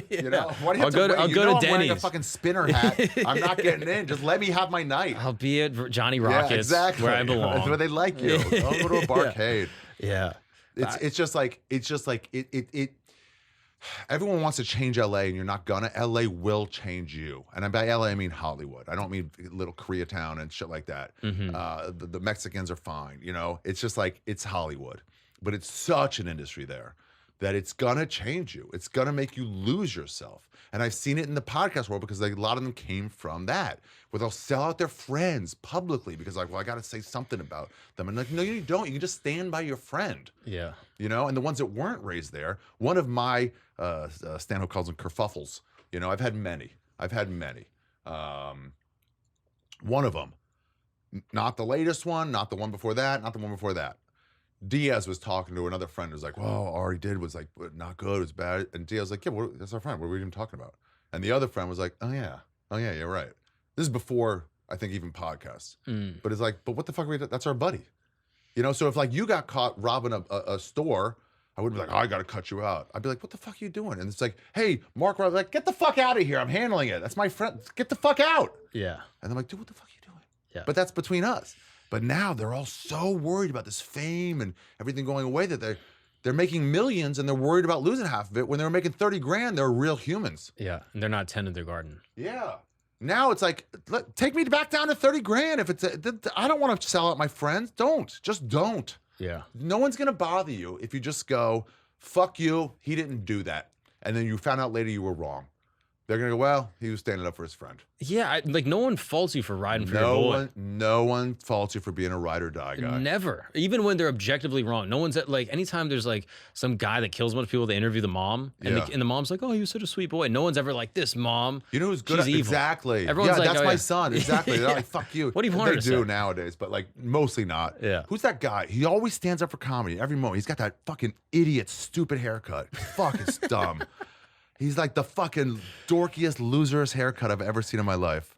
You know, why do you have to wait? I'll you go know to I'm Denny's. wearing a fucking spinner hat. I'm not getting in. Just let me have my night. I'll be at Johnny Rockets, exactly. where I belong. That's where they like you. Don't go to a barcade. Yeah. It's just like it. Everyone wants to change LA, and you're not gonna. LA will change you, and by LA I mean Hollywood. I don't mean little Koreatown and shit like that. The Mexicans are fine, you know. It's just like it's Hollywood, but it's such an industry there that it's gonna change you. It's gonna make you lose yourself. And I've seen it in the podcast world because like a lot of them came from that, where they'll sell out their friends publicly because like, well, I got to say something about them. And like, no, you don't. You can just stand by your friend. Yeah. You know, and the ones that weren't raised there, one of my Stanhope calls them kerfuffles. You know, I've had many. One of them, not the latest one, not the one before that, not the one before that. Diaz was talking to another friend who was like, well, all he did was like not good, it was bad. And Diaz was like, yeah, that's our friend. What were we even talking about? And the other friend was like, oh yeah, you're right. This is before, I think, even podcasts. But it's like, but what the fuck are we, that's our buddy. You know, so if like you got caught robbing a store, I wouldn't be like, oh, I got to cut you out. I'd be like, what the fuck are you doing? And it's like, hey, Mark, like, get the fuck out of here. I'm handling it. That's my friend. Get the fuck out. Yeah. And I'm like, dude, what the fuck are you doing? Yeah. But that's between us. But now they're all so worried about this fame and everything going away that they're making millions and they're worried about losing half of it. When they were making 30 grand, they're real humans. Yeah, and they're not tending their garden. Yeah. Now it's like, take me back down to 30 grand. If it's, I don't want to sell out my friends. Just don't. Yeah. No one's going to bother you if you just go, fuck you, he didn't do that. And then you found out later you were wrong. They're going to go, well, he was standing up for his friend. Yeah, like no one faults you for riding for your boy. No one faults you for being a ride or die guy. Never. Even when they're objectively wrong. No one's like, anytime there's like some guy that kills a bunch of people, they interview the mom. And, and the mom's like, oh, he was such a sweet boy. No one's ever like, this mom, you know who's good at evil. Exactly. Everyone's like, that's my son. Exactly. They're like, fuck you. What do you want to say? They do nowadays, but like mostly not. Yeah. Who's that guy? He always stands up for comedy every moment. He's got that fucking idiot, stupid haircut. Fuck, it's dumb. He's like the fucking dorkiest, loserest haircut I've ever seen in my life.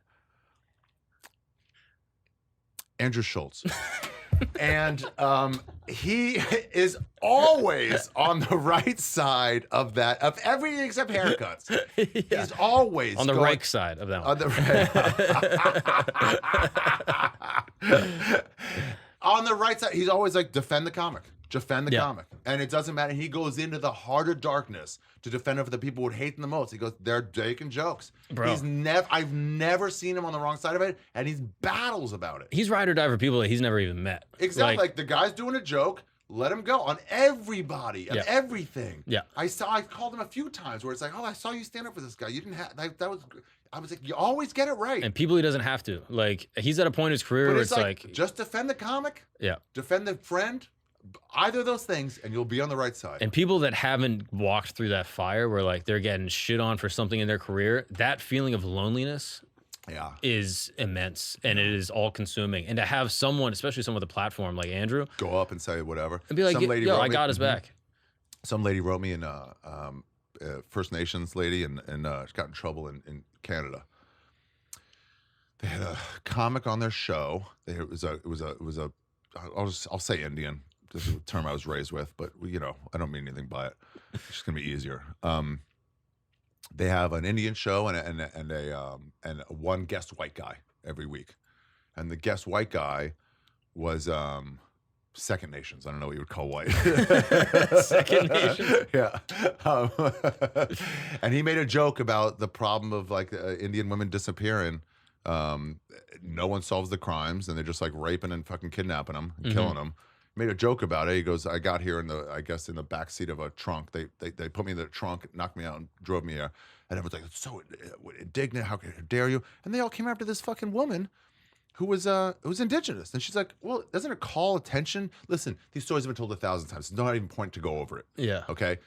Andrew Schultz. And he is always on the right side of that, of everything except haircuts. Yeah. He's always on the right side of that one. On the right. On the right side, he's always like, defend the comic. Defend the comic. And it doesn't matter. He goes into the heart of darkness to defend it for the people who would hate him the most. He goes, they're taking jokes. Bro. I've never seen him on the wrong side of it, and he battles about it. He's ride or die for people that he's never even met. Exactly. Like the guy's doing a joke, let him go on everybody, on everything. Yeah. I called him a few times where it's like, oh, I saw you stand up for this guy. You didn't have, I was like, you always get it right. And people he doesn't have to. Like, he's at a point in his career where it's like just defend the comic. Yeah. Defend the friend. Either of those things, and you'll be on the right side. And people that haven't walked through that fire where like they're getting shit on for something in their career, that feeling of loneliness is immense, and it is all consuming. And to have someone, especially someone with a platform like Andrew, go up and say whatever. And be like, yo, I got his back. Some lady wrote me in First Nations lady, and she got in trouble in Canada. They had a comic on their show. It was a I'll say Indian. This is a term I was raised with, but you know, I don't mean anything by it. It's just gonna be easier. They have an Indian show and a one guest white guy every week, and the guest white guy was Second Nations. I don't know what you would call white. Second Nations. Yeah. And he made a joke about the problem of like Indian women disappearing. No one solves the crimes, and they're just like raping and fucking kidnapping them and killing them. Made a joke about it. He goes, I got here in the back seat of a trunk. They put me in the trunk, knocked me out, and drove me here. And everyone's like, it's so indignant. How dare you? And they all came after this fucking woman who was indigenous. And she's like, well, doesn't it call attention? Listen, these stories have been told 1,000 times. There's not even point to go over it. Yeah. Okay.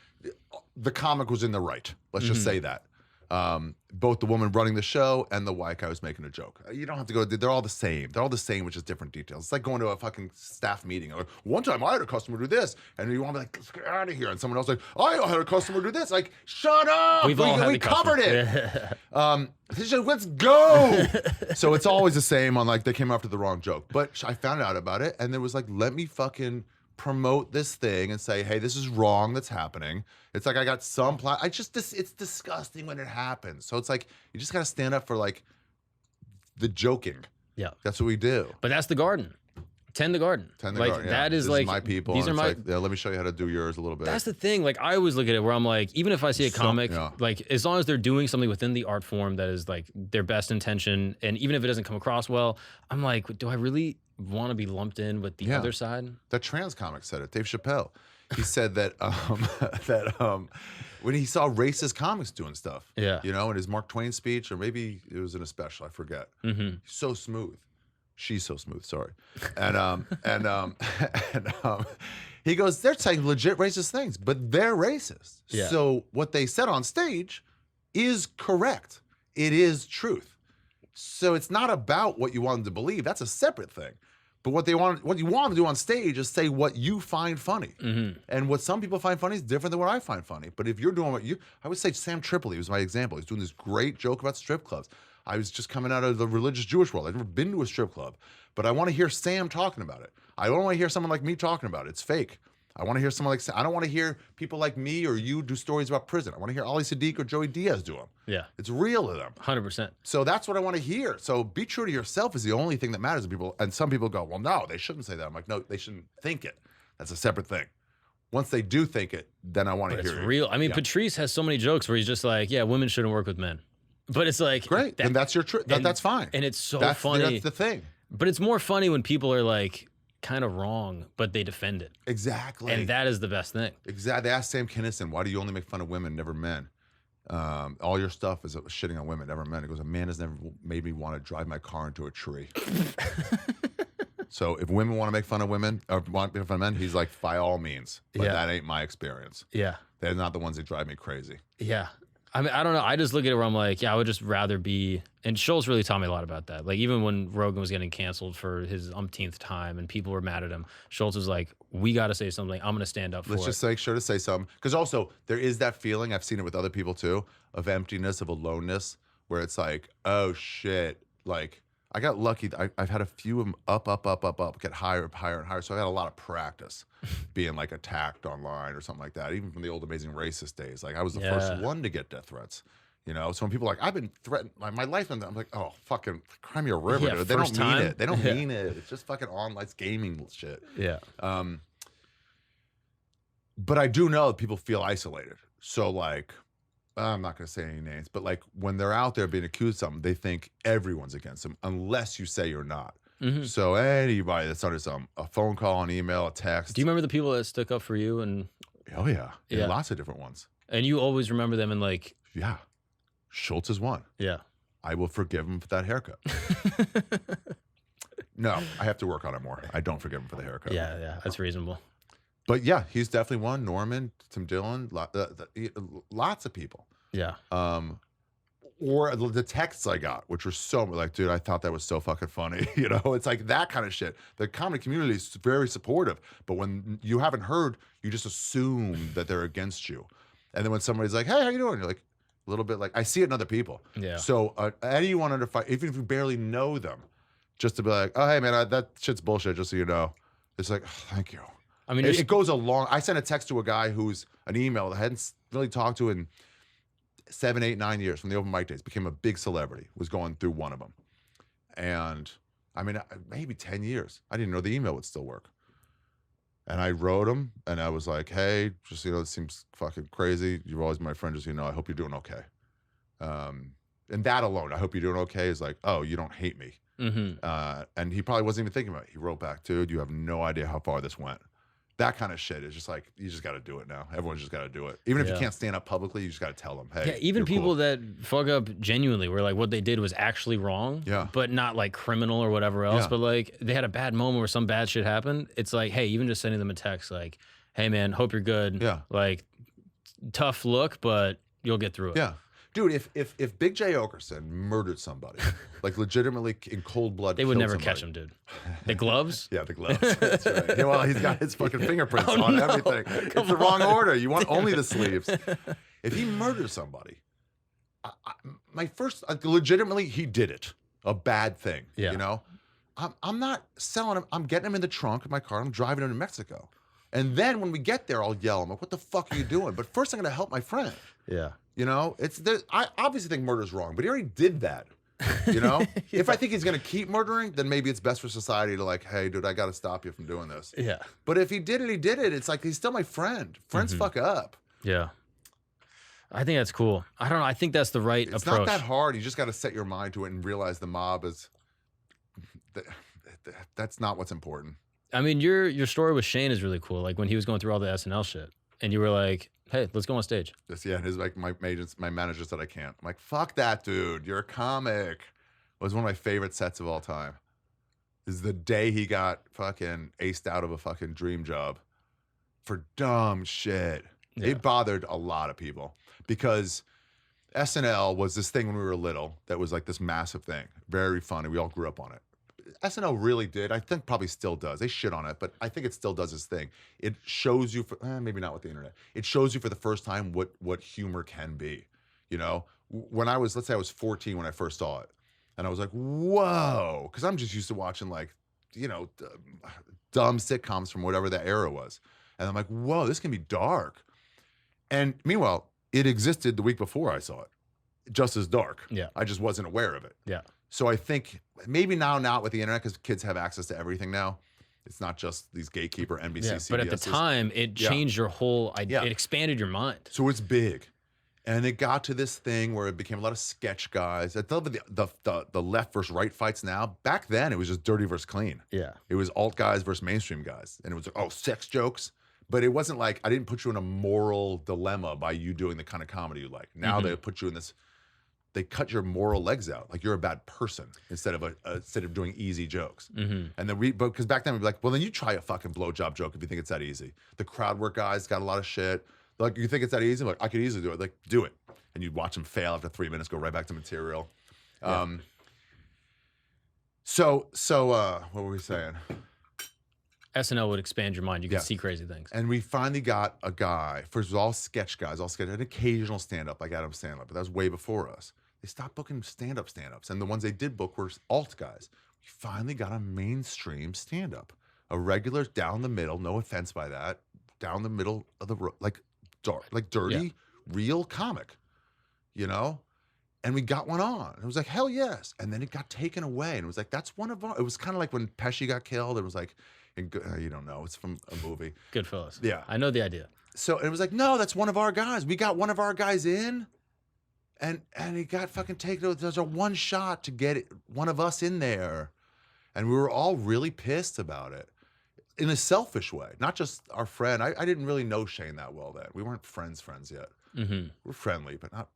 The comic was in the right. Let's just say that. Both the woman running the show and the white guy was making a joke. You don't have to go. They're all the same. They're all the same, which is different details. It's like going to a fucking staff meeting. Like, one time I had a customer do this, and you want to be like, let's get out of here. And someone else like, I had a customer do this. Like, shut up. We covered it. Let's go. So it's always the same on like they came after the wrong joke. But I found out about it, and there was like, let me fucking promote this thing and say, hey, this is wrong that's happening. It's like I got some it's disgusting when it happens. So it's like you just gotta stand up for like the joking. Yeah. That's what we do. But that's the garden. Tend the garden. Tend the like garden. That is this like is my people. These are my like, yeah, let me show you how to do yours a little bit. That's the thing. Like I always look at it where I'm like, even if I see a comic, like as long as they're doing something within the art form that is like their best intention, and even if it doesn't come across well, I'm like, do I really want to be lumped in with the other side? That trans comic said it. Dave Chappelle. He said that when he saw racist comics doing stuff, you know, in his Mark Twain speech, or maybe it was in a special, I forget. He's so smooth. She's so smooth, sorry. And he goes, they're saying legit racist things, but they're racist. Yeah. So what they said on stage is correct. It is truth. So it's not about what you want them to believe. That's a separate thing. But what you want to do on stage is say what you find funny. And what some people find funny is different than what I find funny. But if you're doing I would say Sam Tripoli was my example. He's doing this great joke about strip clubs. I was just coming out of the religious Jewish world. I've never been to a strip club, but I want to hear Sam talking about it. I don't want to hear someone like me talking about it. It's fake. I want to hear someone like Sam. I don't want to hear people like me or you do stories about prison. I want to hear Ali Sadiq or Joey Diaz do them. Yeah. It's real to them. 100%. So that's what I want to hear. So be true to yourself is the only thing that matters to people. And some people go, well, no, they shouldn't say that. I'm like, no, they shouldn't think it. That's a separate thing. Once they do think it, then I want to hear it. It's real. I mean, Patrice has so many jokes where he's just like, yeah, women shouldn't work with men. But it's like, great. And that's your truth. That's fine. And it's so funny. That's the thing. But it's more funny when people are like kind of wrong, but they defend it. Exactly. And that is the best thing. Exactly. They asked Sam Kinison, why do you only make fun of women, never men? All your stuff is shitting on women, never men. He goes, a man has never made me want to drive my car into a tree. So if women want to make fun of women, or want to make fun of men, he's like, by all means. But that ain't my experience. Yeah. They're not the ones that drive me crazy. Yeah. I mean, I don't know. I just look at it where I'm like, yeah, I would just rather be. And Schultz really taught me a lot about that. Like, even when Rogan was getting canceled for his umpteenth time and people were mad at him, Schultz was like, we got to say something. I'm going to stand up for it. Let's just make sure to say something. Because also, there is that feeling, I've seen it with other people too, of emptiness, of aloneness, where it's like, oh shit. Like, I got lucky. I've had a few of them up, get higher and higher. So I had a lot of practice being like attacked online or something like that, even from the old Amazing Racist days. Like, I was the first one to get death threats. You know, so when people are like, I've been threatened my life, and I'm like, oh, fucking cry me a river, dude. They don't mean it. They don't mean it. It's just fucking online, it's gaming shit. Yeah. But I do know that people feel isolated. So like, I'm not going to say any names, but like when they're out there being accused of something, they think everyone's against them unless you say you're not. So anybody that's under a phone call, an email, a text. Do you remember the people that stuck up for you? And oh yeah, lots of different ones. And you always remember them and like, yeah, Schultz is one. Yeah, I will forgive him for that haircut. No, I have to work on it more. I don't forgive him for the haircut. Yeah, that's reasonable. But yeah, he's definitely one. Norman, Tim Dillon, lots of people. Yeah. Or the texts I got, which were so like, dude, I thought that was so fucking funny. You know, it's like that kind of shit. The comedy community is very supportive, but when you haven't heard, you just assume that they're against you. And then when somebody's like, hey, how you doing? You're like, a little bit like, I see it in other people. Yeah. So anyone under fire, even if you barely know them, just to be like, oh, hey, man, that shit's bullshit, just so you know. It's like, oh, thank you. I mean, it goes along. I sent a text to a guy who's an email that I hadn't really talked to in 7, 8, 9 years from the open mic days, became a big celebrity, was going through one of them. And I mean, maybe 10 years. I didn't know the email would still work. And I wrote him and I was like, hey, just, you know, it seems fucking crazy. You've always been my friend, just, you know, I hope you're doing okay. And that alone, I hope you're doing okay, is like, oh, you don't hate me. And he probably wasn't even thinking about it. He wrote back, dude, you have no idea how far this went. That kind of shit is just like, you just got to do it now. Everyone's just got to do it. Even if you can't stand up publicly, you just got to tell them, hey. Yeah, even people that fuck up genuinely, where like what they did was actually wrong, but not like criminal or whatever else. But like they had a bad moment where some bad shit happened. It's like, hey, even just sending them a text like, hey man, hope you're good. Yeah. Like, tough look, but you'll get through it. Yeah. Dude, if Big J Okerson murdered somebody, like legitimately in cold blood, They would never somebody, catch him, dude. The gloves? Yeah, the gloves. That's right. Yeah, well, he's got his fucking fingerprints Oh, on no. everything. It's the wrong order. You want only the sleeves. If he murders somebody, my first, legitimately, he did it. A bad thing. Yeah. You know? I'm not selling him. I'm getting him in the trunk of my car. I'm driving him to Mexico. And then when we get there, I'll yell. I'm like, what the fuck are you doing? But first, I'm going to help my friend. Yeah. You know, I obviously think murder's wrong, but he already did that. You know, Yeah. if I think he's going to keep murdering, then maybe it's best for society to like, hey, dude, I got to stop you from doing this. Yeah. But if he did it, he did it. It's like, he's still my friend. Friends fuck up. Yeah. I think that's cool. I don't know. I think that's the right It's approach. not that hard. You just got to set your mind to it and realize the mob is, that's not what's important. I mean, your story with Shane is really cool. Like when he was going through all the SNL shit and you were like, hey, let's go on stage. Yeah, his like my manager said I can't. I'm like, fuck that, dude. You're a comic. It was one of my favorite sets of all time. This is the day he got fucking aced out of a fucking dream job for dumb shit. Yeah. It bothered a lot of people because SNL was this thing when we were little that was like this massive thing. Very funny. We all grew up on it. SNL really did. I think probably still does. They shit on it, but I think it still does its thing. It shows you, maybe not with the internet. It shows you for the first time what humor can be. You know, when I was, let's say I was 14 when I first saw it, and I was like, whoa, because I'm just used to watching like, you know, dumb sitcoms from whatever that era was, and I'm like, whoa, this can be dark. And meanwhile, it existed the week before I saw it, just as dark. Yeah. I just wasn't aware of it. Yeah. So I think maybe now not with the internet because kids have access to everything now. It's not just these gatekeeper NBC, Yeah. CBSs. But at the time, it changed your whole idea. Yeah. It expanded your mind. So it's big. And it got to this thing where it became a lot of sketch guys. I love the left versus right fights now. Back then, it was just dirty versus clean. Yeah. It was alt guys versus mainstream guys. And it was like, oh, sex jokes. But it wasn't like, I didn't put you in a moral dilemma by you doing the kind of comedy you like. Now they put you in this, they cut your moral legs out. Like you're a bad person instead of doing easy jokes. And then because back then we'd be like, well, then you try a fucking blowjob joke if you think it's that easy. The crowd work guys got a lot of shit. Like, you think it's that easy? Like, I could easily do it. Like, do it. And you'd watch them fail after 3 minutes, go right back to material. Yeah. So what were we saying? SNL would expand your mind. You could see crazy things. And we finally got a guy. First, it was all sketch guys, an occasional stand-up like Adam Sandler, but that was way before us. They stopped booking stand-ups. And the ones they did book were alt guys. We finally got a mainstream stand-up. A regular down the middle, no offense by that, down the middle of the road, like dark, like dirty, real comic, you know? And we got one on. It was like, hell yes. And then it got taken away. And it was like, that's one of our, it was kind of like when Pesci got killed. It was like, you don't know, it's from a movie. Goodfellas. Yeah. I know the idea. So it was like, no, that's one of our guys. We got one of our guys in, and he got fucking taken. There's a one shot to get one of us in there. And we were all really pissed about it in a selfish way, not just our friend. I didn't really know Shane that well then. We weren't friends yet. We're friendly, but not,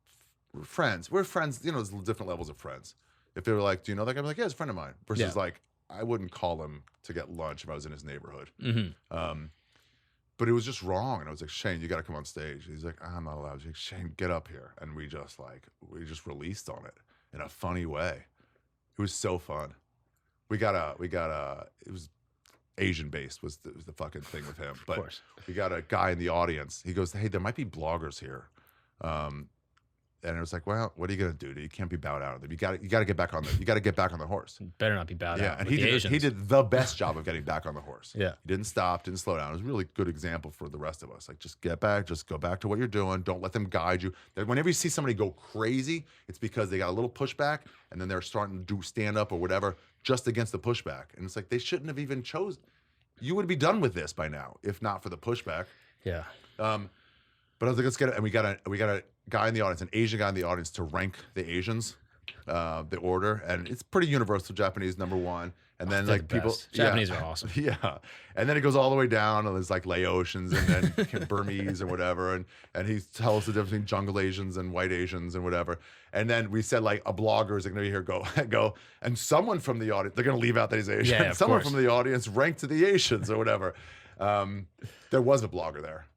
we're friends. We're friends, you know, there's different levels of friends. If they were like, do you know that guy? I'm like, yeah, he's a friend of mine. Versus like, I wouldn't call him to get lunch if I was in his neighborhood. But it was just wrong. And I was like, Shane, you got to come on stage. He's like, I'm not allowed. He's like, Shane, get up here. And we just released on it in a funny way. It was so fun. It was Asian based was the fucking thing with him. But Of course. we got a guy in the audience. He goes, hey, there might be bloggers here. And it was like, well, what are you gonna do? You can't be bowed out. You got to get back on the horse. Better not be bowed out. And with the Asians. he did the best job of getting back on the horse. Yeah. He didn't stop, didn't slow down. It was a really good example for the rest of us. Like, just get back, just go back to what you're doing. Don't let them guide you. Whenever you see somebody go crazy, it's because they got a little pushback and then they're starting to do stand up or whatever just against the pushback. And it's like, they shouldn't have even chosen. You would be done with this by now, if not for the pushback. Yeah. But I was like, let's get it. And we got a guy in the audience, an Asian guy in the audience, to rank the Asians, the order, and it's pretty universal. Japanese #1, and then They're like the people, best. Japanese are awesome. Yeah, and then it goes all the way down, and there's like Laotians, and then Burmese or whatever, and he tells the difference between jungle Asians and white Asians and whatever. And then we said like a blogger is going to be here, go, and someone from the audience, they're going to leave out that he's Asian. Yeah, of someone course. from the audience ranked to the Asians or whatever. There was a blogger there.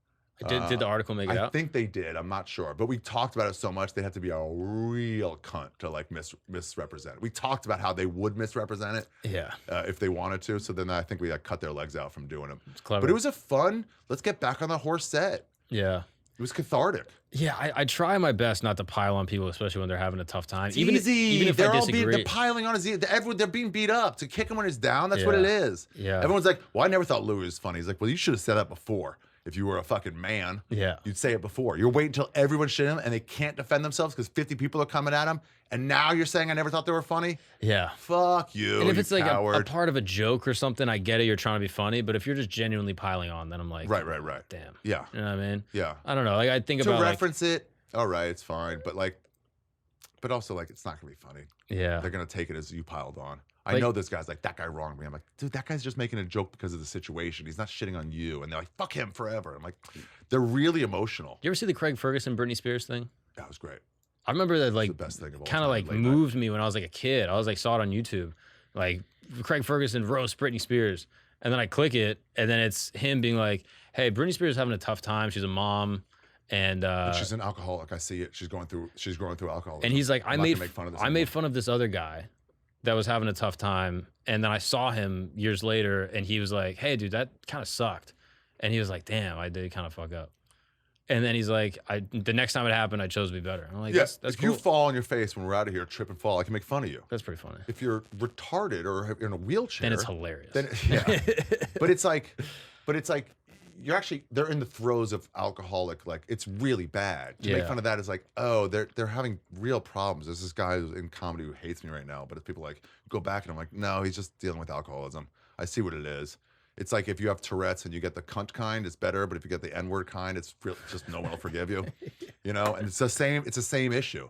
Did the article make it out? I think they did. I'm not sure. But we talked about it so much, they had to be a real cunt to like misrepresent it. We talked about how they would misrepresent it if they wanted to. So then I think we cut their legs out from doing it. It's clever. But it was a fun, let's get back on the horse set. Yeah. It was cathartic. Yeah, I try my best not to pile on people, especially when they're having a tough time. It's even easy. Even if they're I all disagree. they're piling on. They're being beat up. To kick him when he's down, that's what it is. Yeah. Everyone's like, well, I never thought Louis was funny. He's like, well, you should have said that before. If you were a fucking man, you'd say it before. You're waiting until everyone's shitting him and they can't defend themselves because 50 people are coming at him. And now you're saying I never thought they were funny? Yeah. Fuck you. And if it's like a part of a joke or something, I get it. You're trying to be funny. But if you're just genuinely piling on, then I'm like, right. Damn. Yeah. You know what I mean? Yeah. I don't know. Like I think about to reference it. All right, it's fine. But also like it's not gonna be funny. Yeah. They're gonna take it as you piled on. I know this guy's like, that guy wronged me. I'm like, dude, that guy's just making a joke because of the situation. He's not shitting on you. And they're like, fuck him forever. I'm like, they're really emotional. You ever see the Craig Ferguson, Britney Spears thing? That was great. I remember that like the best thing of all kind of like moved me when I was like a kid. I was like saw it on YouTube, like Craig Ferguson roast Britney Spears, and then I click it, and then it's him being like, "Hey, Britney Spears is having a tough time. She's a mom, and she's an alcoholic. I see it. She's going through alcoholism." And he's like, I made fun of this other guy that was having a tough time, and then I saw him years later, and he was like, "Hey, dude, that kind of sucked," and he was like, "Damn, I did kind of fuck up." And then he's like, the next time it happened, I chose to be better. I'm like, that's if cool. you fall on your face when we're out of here, trip and fall, I can make fun of you. That's pretty funny. If you're retarded or in a wheelchair, then it's hilarious. But it's like they're in the throes of alcoholic, like it's really bad. To make fun of that is like, oh, they're having real problems. There's this guy who's in comedy who hates me right now, but if people like go back and I'm like, no, he's just dealing with alcoholism. I see what it is. It's like if you have Tourette's and you get the cunt kind, it's better. But if you get the N-word kind, it's just no one will forgive you, you know. And it's the same issue.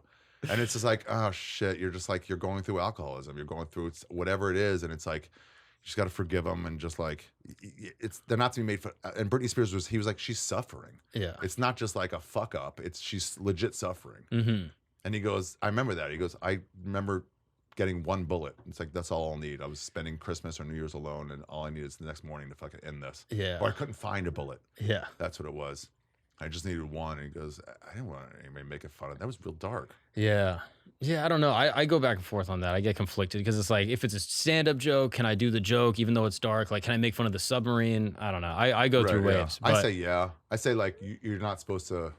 And it's just like, oh shit, you're just like you're going through alcoholism. You're going through whatever it is, and it's like you just got to forgive them and just like they're not to be made fun. And Britney Spears was like she's suffering. Yeah, it's not just like a fuck up. She's legit suffering. Mm-hmm. And he goes, I remember that. He goes, I remember getting one bullet. It's like, that's all I'll need. I was spending Christmas or New Year's alone, and all I need is the next morning to fucking end this. Yeah. Or I couldn't find a bullet. Yeah. That's what it was. I just needed one. And he goes, I didn't want anybody making fun of it. That was real dark. Yeah. Yeah, I don't know. I go back and forth on that. I get conflicted because it's like, if it's a stand-up joke, can I do the joke even though it's dark? Like, can I make fun of the submarine? I don't know. I go through waves. I say yeah. I say like you're not supposed to.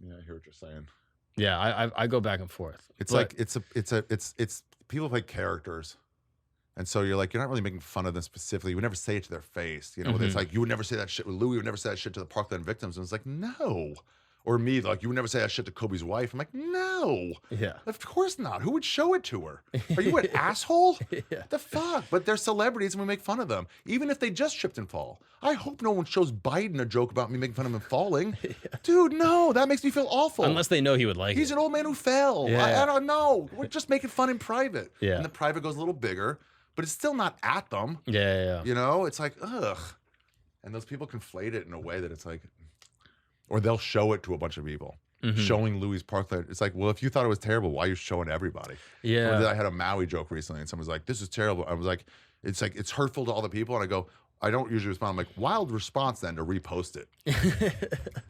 Yeah, I hear what you're saying. Yeah, I go back and forth. It's like it's people play characters, and so you're like, you're not really making fun of them specifically. You would never say it to their face, you know. It's like you would never say that shit with Louis. You would never say that shit to the Parkland victims, and it's like no. Or me, like you would never say that shit to Kobe's wife. I'm like, no. Yeah. Of course not. Who would show it to her? Are you an asshole? Yeah. The fuck? But they're celebrities and we make fun of them. Even if they just tripped and fall. I hope no one shows Biden a joke about me making fun of him falling. Yeah. Dude, no. That makes me feel awful. Unless they know he would like He's an old man who fell. Yeah. I don't know. We're just making fun in private. Yeah. And the private goes a little bigger, but it's still not at them. Yeah. You know? It's like, ugh. And those people conflate it in a way that it's like, or they'll show it to a bunch of people. Mm-hmm. Showing Louis Parkland. It's like, well, if you thought it was terrible, why are you showing everybody? Yeah. I had a Maui joke recently, and someone's like, this is terrible. I was like, it's hurtful to all the people. And I go, I don't usually respond. I'm like, wild response then to repost it.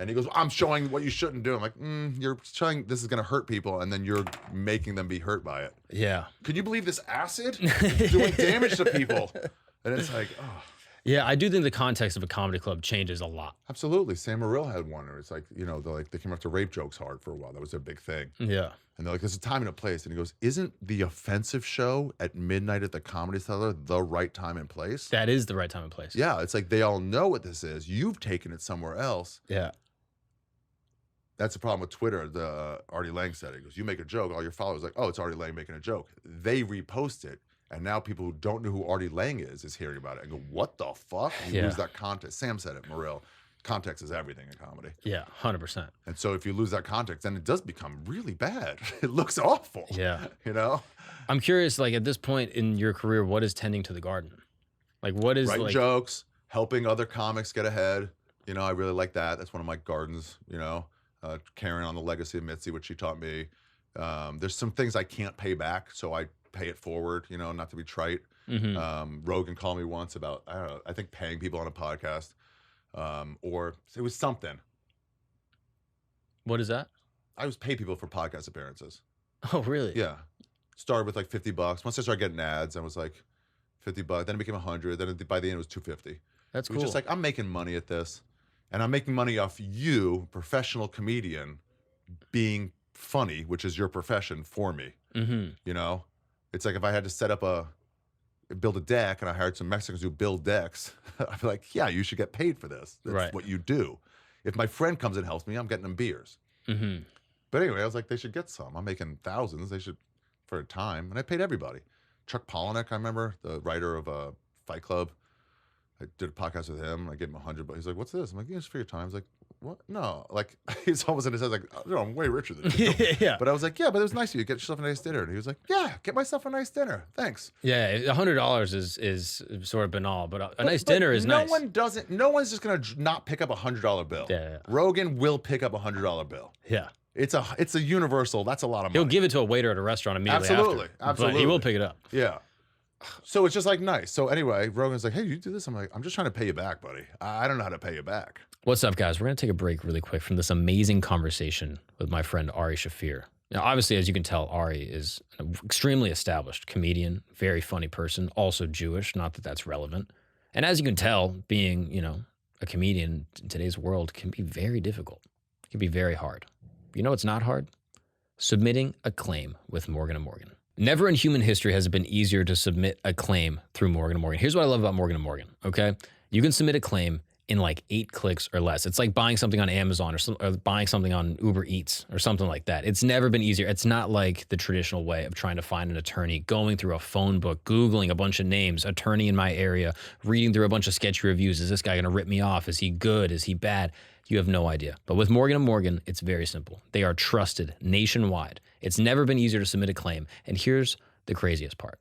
And he goes, I'm showing what you shouldn't do. I'm like, you're showing this is going to hurt people, and then you're making them be hurt by it. Yeah. Can you believe this acid is doing damage to people? And it's like, oh. Yeah, I do think the context of a comedy club changes a lot. Absolutely. Sam Morril had one where it's like, you know, they came after rape jokes hard for a while. That was their big thing. Yeah. And they're like, there's a time and a place. And he goes, isn't the offensive show at midnight at the Comedy Cellar the right time and place? That is the right time and place. Yeah. It's like they all know what this is. You've taken it somewhere else. Yeah. That's the problem with Twitter. Artie Lang said it. He goes, you make a joke, all your followers are like, oh, it's Artie Lang making a joke. They repost it. And now people who don't know who Artie Lang is hearing about it and go, what the fuck? You lose that context. Sam said it, Morril. Context is everything in comedy. Yeah, 100%. And so if you lose that context, then it does become really bad. It looks awful. Yeah. You know? I'm curious, like at this point in your career, what is tending to the garden? Like what is writing jokes, helping other comics get ahead. You know, I really like that. That's one of my gardens, you know, carrying on the legacy of Mity, which she taught me. There's some things I can't pay back, so I pay it forward, you know, not to be trite. Rogan called me once about, I don't know, I think paying people on a podcast, or it was something. What is that? I was pay people for podcast appearances. Oh, really? Yeah. Started with like $50. Once I started getting ads, I was like $50. Then it became 100. Then by the end, it was 250. That's cool. It was just like, I'm making money at this, and I'm making money off you, professional comedian, being funny, which is your profession, for me. You know, it's like if I had to build a deck, and I hired some Mexicans who build decks, I'd be like, yeah, you should get paid for this. That's what you do. If my friend comes and helps me, I'm getting them beers. But anyway, I was like, they should get some. I'm making thousands. They should, for a time. And I paid everybody. Chuck Palahniuk, I remember, the writer of Fight Club. I did a podcast with him. I gave him 100, but he's like, what's this? I'm like, yeah, it's for your time. He's like, what? No. Like, he's almost in his head like, oh, no, I'm way richer than you. Yeah. But I was like, yeah, but it was nice of you. Get yourself a nice dinner. And he was like, yeah, get myself a nice dinner. Thanks. Yeah, $100 is sort of banal, but a nice dinner is nice. No one's just going to not pick up a $100 bill. Yeah. Rogan will pick up a $100 bill. Yeah. It's a universal. That's a lot of money. He'll give it to a waiter at a restaurant immediately after. Absolutely. But he will pick it up. Yeah. So it's just like nice. So anyway, Rogan's like, hey, you do this? I'm like, I'm just trying to pay you back, buddy. I don't know how to pay you back. What's up, guys? We're going to take a break really quick from this amazing conversation with my friend Ari Shaffir. Now, obviously, as you can tell, Ari is an extremely established comedian, very funny person, also Jewish, not that that's relevant. And as you can tell, being, a comedian in today's world can be very difficult. It can be very hard. You know what's not hard? Submitting a claim with Morgan & Morgan. Never in human history has it been easier to submit a claim through Morgan & Morgan. Here's what I love about Morgan & Morgan, okay? You can submit a claim in like 8 clicks or less. It's like buying something on Amazon or buying something on Uber Eats or something like that. It's never been easier. It's not like the traditional way of trying to find an attorney, going through a phone book, Googling a bunch of names, attorney in my area, reading through a bunch of sketchy reviews. Is this guy gonna rip me off? Is he good? Is he bad? You have no idea. But with Morgan & Morgan, it's very simple. They are trusted nationwide. It's never been easier to submit a claim. And here's the craziest part.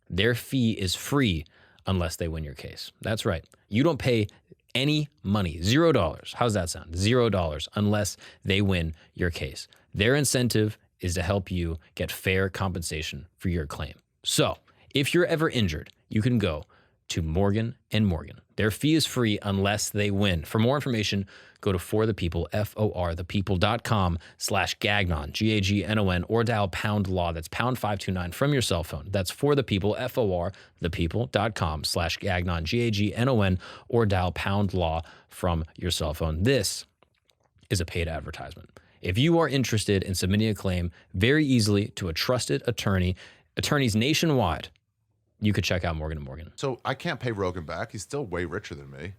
Their fee is free unless they win your case. That's right. You don't pay any money, $0. How's that sound? $0 unless they win your case. Their incentive is to help you get fair compensation for your claim. So if you're ever injured, you can go to Morgan & Morgan. Their fee is free unless they win. For more information, go to forthepeople, forthepeople.com/Gagnon, Gagnon, or dial #law. That's #529 from your cell phone. That's forthepeople, forthepeople.com/Gagnon, Gagnon, or dial #law from your cell phone. This is a paid advertisement. If you are interested in submitting a claim very easily to a trusted attorneys nationwide, you could check out Morgan & Morgan. So I can't pay Rogan back. He's still way richer than me,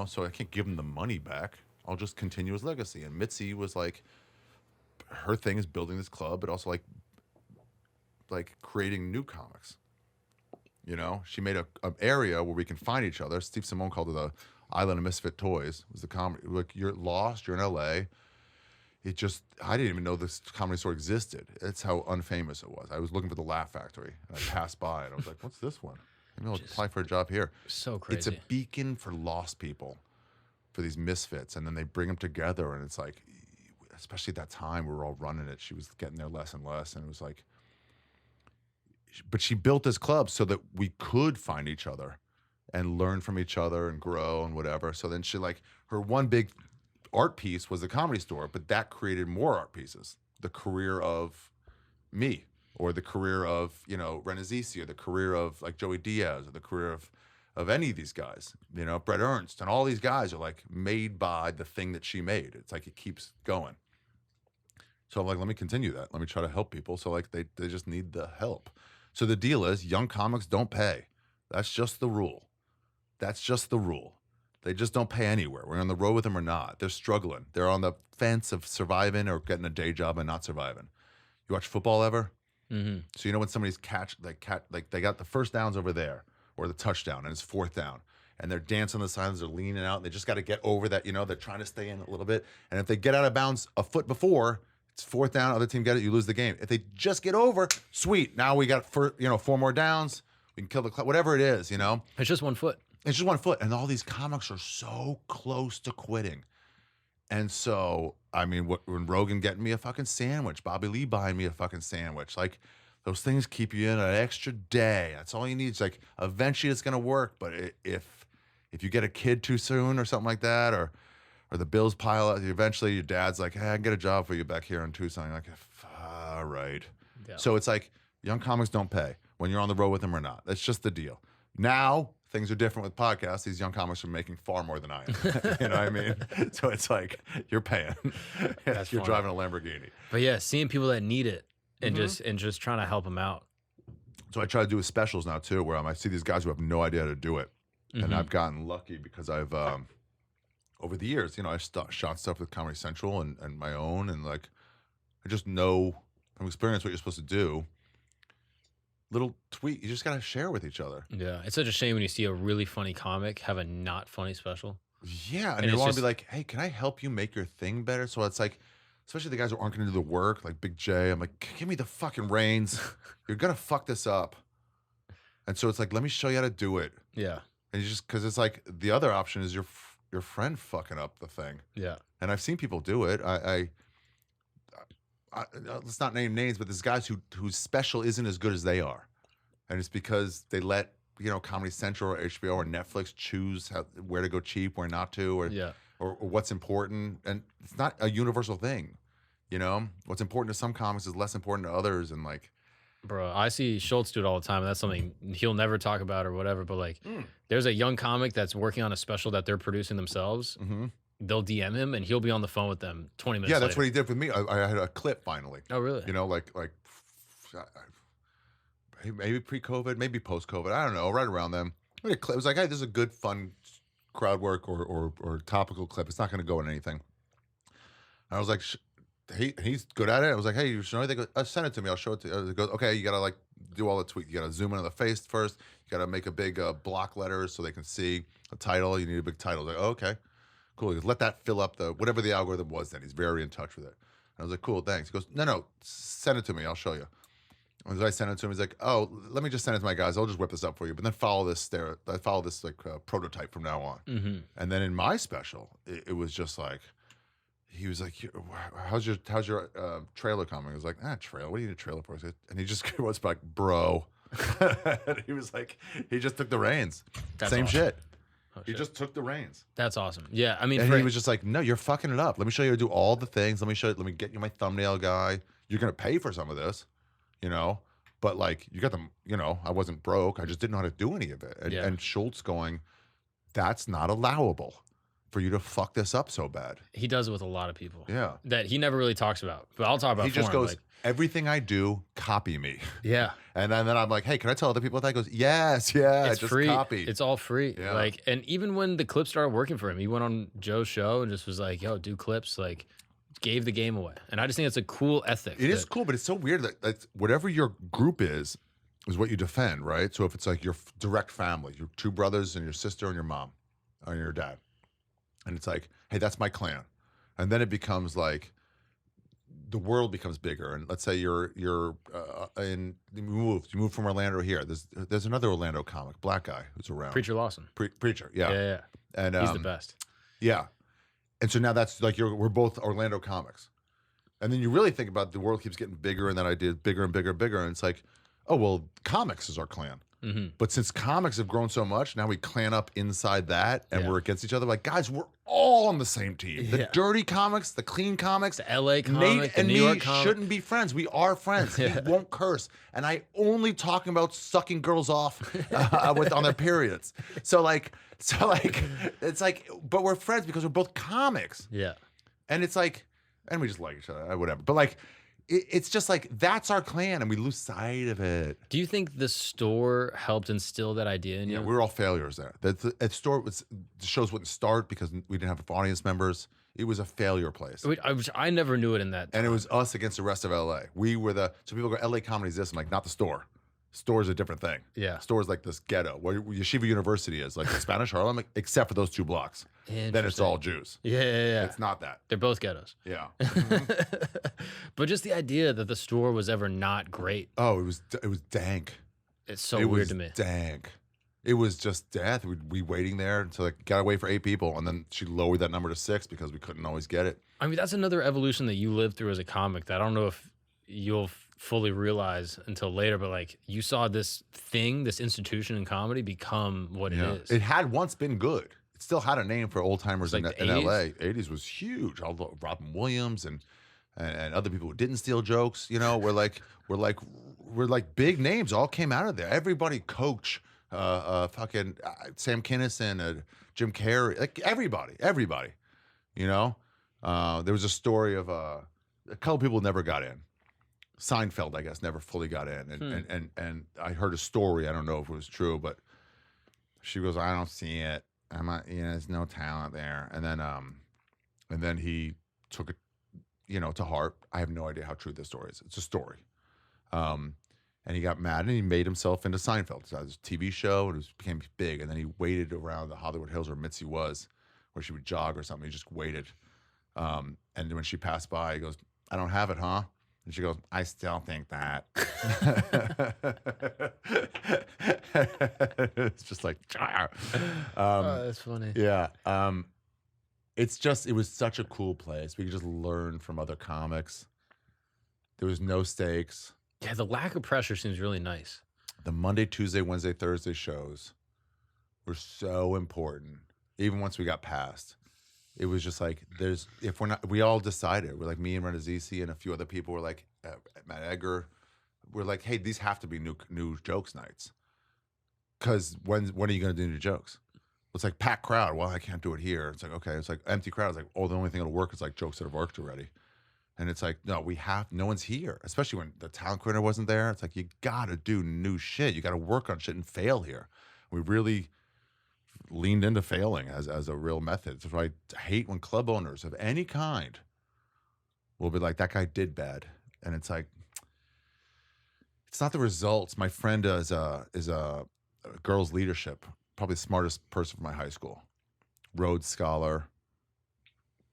so I can't give him the money back. I'll just continue his legacy. And Mity was like, her thing is building this club, but also like creating new comics. She made an area where we can find each other. Steve Simone called it the Island of Misfit Toys. It was the comedy. Like, you're lost, you're in LA. I didn't even know this comedy store existed. That's how unfamous it was. I was looking for the Laugh Factory, and I passed by, and I was like, what's this one? Maybe I'll apply for a job here. So crazy. It's a beacon for lost people, for these misfits, and then they bring them together, and it's like, especially at that time, we were all running it. She was getting there less and less, and it was like, but she built this club so that we could find each other and learn from each other and grow and whatever. So then her one big art piece was the Comedy Store, but that created more art pieces. The career of me, or the career of, Renazizi, or the career of like Joey Diaz, or the career of any of these guys, Brett Ernst, and all these guys are like made by the thing that she made. It's like it keeps going. So I'm like, let me continue that. Let me try to help people. So like they just need the help. So the deal is, young comics don't pay. That's just the rule. They just don't pay anywhere. We're on the road with them or not. They're struggling. They're on the fence of surviving or getting a day job and not surviving. You watch football ever? Mm-hmm. So when somebody's they got the first downs over there, or the touchdown, and it's 4th down, and they're dancing on the sidelines, they're leaning out, and they just got to get over that. They're trying to stay in a little bit, and if they get out of bounds a foot before, it's 4th down. Other team get it, you lose the game. If they just get over, sweet. Now we got 4 more downs. We can kill the clock. Whatever it is, It's just 1 foot. It's just 1 foot. And all these comics are so close to quitting. And so, when Rogan getting me a fucking sandwich, Bobby Lee buying me a fucking sandwich, like those things keep you in an extra day. That's all you need. It's like eventually it's gonna work, but if you get a kid too soon or something like that, or the bills pile up, eventually your dad's like, hey, I can get a job for you back here in Tucson. You're like, all right. Yeah. So it's like young comics don't pay when you're on the road with them or not. That's just the deal. Now things are different with podcasts. These young comics are making far more than I am. You know what I mean? So it's like you're paying. You're funny. driving a Lamborghini. But yeah, seeing people that need it and Mm-hmm. just trying to help them out. So I try to do with specials now too, where I see these guys who have no idea how to do it, and I've gotten lucky because I've over the years, I shot stuff with Comedy Central and my own, and like I just know from experience what you're supposed to do. Little tweet, you just gotta share with each other. Yeah, it's such a shame when you see a really funny comic have a not funny special. Yeah, and you want to be like, hey, can I help you make your thing better? So it's like, especially the guys who aren't gonna do the work, like Big J. I'm like, give me the fucking reins. You're gonna fuck this up. And so it's like, let me show you how to do it. Yeah, And you just because it's like the other option is your friend fucking up the thing. yeah, And I've seen people do it. I let's not name names, but there's guys whose special isn't as good as they are, and it's because they let Comedy Central or HBO or Netflix choose where to go cheap, where not to, or what's important, and it's not a universal thing. What's important to some comics is less important to others, and like, bro, I see Schultz do it all the time, and that's something he'll never talk about or whatever. But like, there's a young comic that's working on a special that they're producing themselves. mm-hmm. They'll DM him, and he'll be on the phone with them 20 minutes. Yeah, that's later. what he did with me. I had a clip finally. Oh, really? Maybe pre-COVID, maybe post-COVID. I don't know. Right around then, it was like, hey, this is a good, fun crowd work or topical clip. It's not going to go in anything. And I was like, he's good at it. I was like, hey, you should know anything? Send it to me. I'll show it to you. He goes, okay, you got to like do all the tweet. You got to zoom in on the face first. You got to make a big block letters so they can see a title. You need a big title. Like, oh, okay, cool. He goes, let that fill up whatever the algorithm was then. He's very in touch with it. I was like, cool, thanks. He goes, no, send it to me. I'll show you. And as I sent it to him, he's like, oh, let me just send it to my guys. I'll just whip this up for you. But then follow this like prototype from now on. Mm-hmm. And then in my special, it was just like, he was like, how's your trailer coming? I was like, trailer. What do you need a trailer for? And he just was like, bro. And he was like, he just took the reins. That's Same awesome. shit. Oh, He just took the reins. That's awesome. Yeah, I mean, And he was just like, no, you're fucking it up. Let me show you how to do all the things. Let me get you my thumbnail guy. You're going to pay for some of this, but like you got them, I wasn't broke. I just didn't know how to do any of it. And Schultz going, that's not allowable for you to fuck this up so bad. he does it with a lot of people. Yeah. That he never really talks about, but I'll talk about. He just for him, goes, like, everything I do, copy me. yeah. And then I'm like, hey, can I tell other people that? He goes, yes, yeah, It's just free. copy. It's all free. Yeah. Like, and even when the clips started working for him, he went on Joe's show and just was like, yo, do clips, like gave the game away. And I just think it's a cool ethic. It is cool, but it's so weird that whatever your group is what you defend, right? So if it's like your direct family, your two brothers and your sister and your mom and your dad, and it's like, hey, that's my clan. And then it becomes like, the world becomes bigger, and let's say you moved from Orlando here. There's another Orlando comic, black guy who's around. Preacher Lawson. Preacher, yeah. Yeah. And He's the best. Yeah, and so now that's like we're both Orlando comics, and then you really think about the world keeps getting bigger, and that idea is bigger and bigger and bigger, and it's like, oh well, comics is our clan. Mm-hmm. But since comics have grown so much, now we clan up inside that, and Yeah. we're against each other. Like, guys, we're all on the same team. The Yeah. dirty comics, the clean comics. The LA comic, Nate the and New me York comic. shouldn't be friends. We are friends. Yeah. He won't curse, and I only talking about sucking girls off on their periods. So it's like, but we're friends because we're both comics, Yeah. and it's like, and we just like each other, whatever. But like, it's just like that's our clan, and we lose sight of it. Do you think the store helped instill that idea in you? Yeah, we were all failures there. The store the shows wouldn't start because we didn't have audience members. It was a failure place. I never knew it in that. And it was us against the rest of LA. We were so people go, LA comedy is this. I'm like, not the store. Store's a different thing. Yeah. Store's like this ghetto where Yeshiva University is, like the Spanish Harlem, except for those 2 blocks. Then it's all Jews. Yeah. It's not that. They're both ghettos. Yeah. But just the idea that the store was ever not great. Oh, it was dank. It's so It weird was to me. dank. It was just death. We waiting there until like gotta wait for 8 people, and then she lowered that number to 6 because we couldn't always get it. I mean, that's another evolution that you lived through as a comic that I don't know if you'll fully realize until later, but like you saw this thing, this institution in comedy become what it is. It had once been good. It still had a name for old timers Like in the LA. 80s was huge. Although Robin Williams and other people who didn't steal jokes, you know, we're like big names all came out of there. Everybody, Coach, fucking Sam Kinison, Jim Carrey, like everybody, you know. There was a story of a couple people never got in. Seinfeld, I guess, never fully got in, and I heard a story. I don't know if it was true, but she goes, "I don't see it. I'm not, you know, there's no talent there." And then he took it, you know, to heart. I have no idea how true this story is. It's a story. And he got mad and he made himself into Seinfeld. So it was a TV show and became big. And then he waited around the Hollywood Hills where Mitzi was, where she would jog or something. He just waited. And when she passed by, he goes, "I don't have it, huh?" And she goes, "I still think that." It's just like, Oh, that's funny. yeah. It was such a cool place. We could just learn from other comics. There was no stakes. Yeah, the lack of pressure seems really nice. The Monday, Tuesday, Wednesday, Thursday shows were so important. Even once we got past, it was just like, we all decided, we're like, me and Renazizi and a few other people were like, Matt Egger, we're like, hey, these have to be new jokes nights. Because when are you going to do new jokes? It's like packed crowd. Well, I can't do it here. It's like, okay. It's like empty crowd. It's like, oh, the only thing that'll work is like jokes that have worked already. And it's like, no, no one's here. Especially when the talent coordinator wasn't there. It's like, you got to do new shit. You got to work on shit and fail here. We really leaned into failing as a real method. So I hate when club owners of any kind will be like, that guy did bad. And it's like, it's not the results. My friend is a girls leadership, probably the smartest person from my high school. Rhodes Scholar.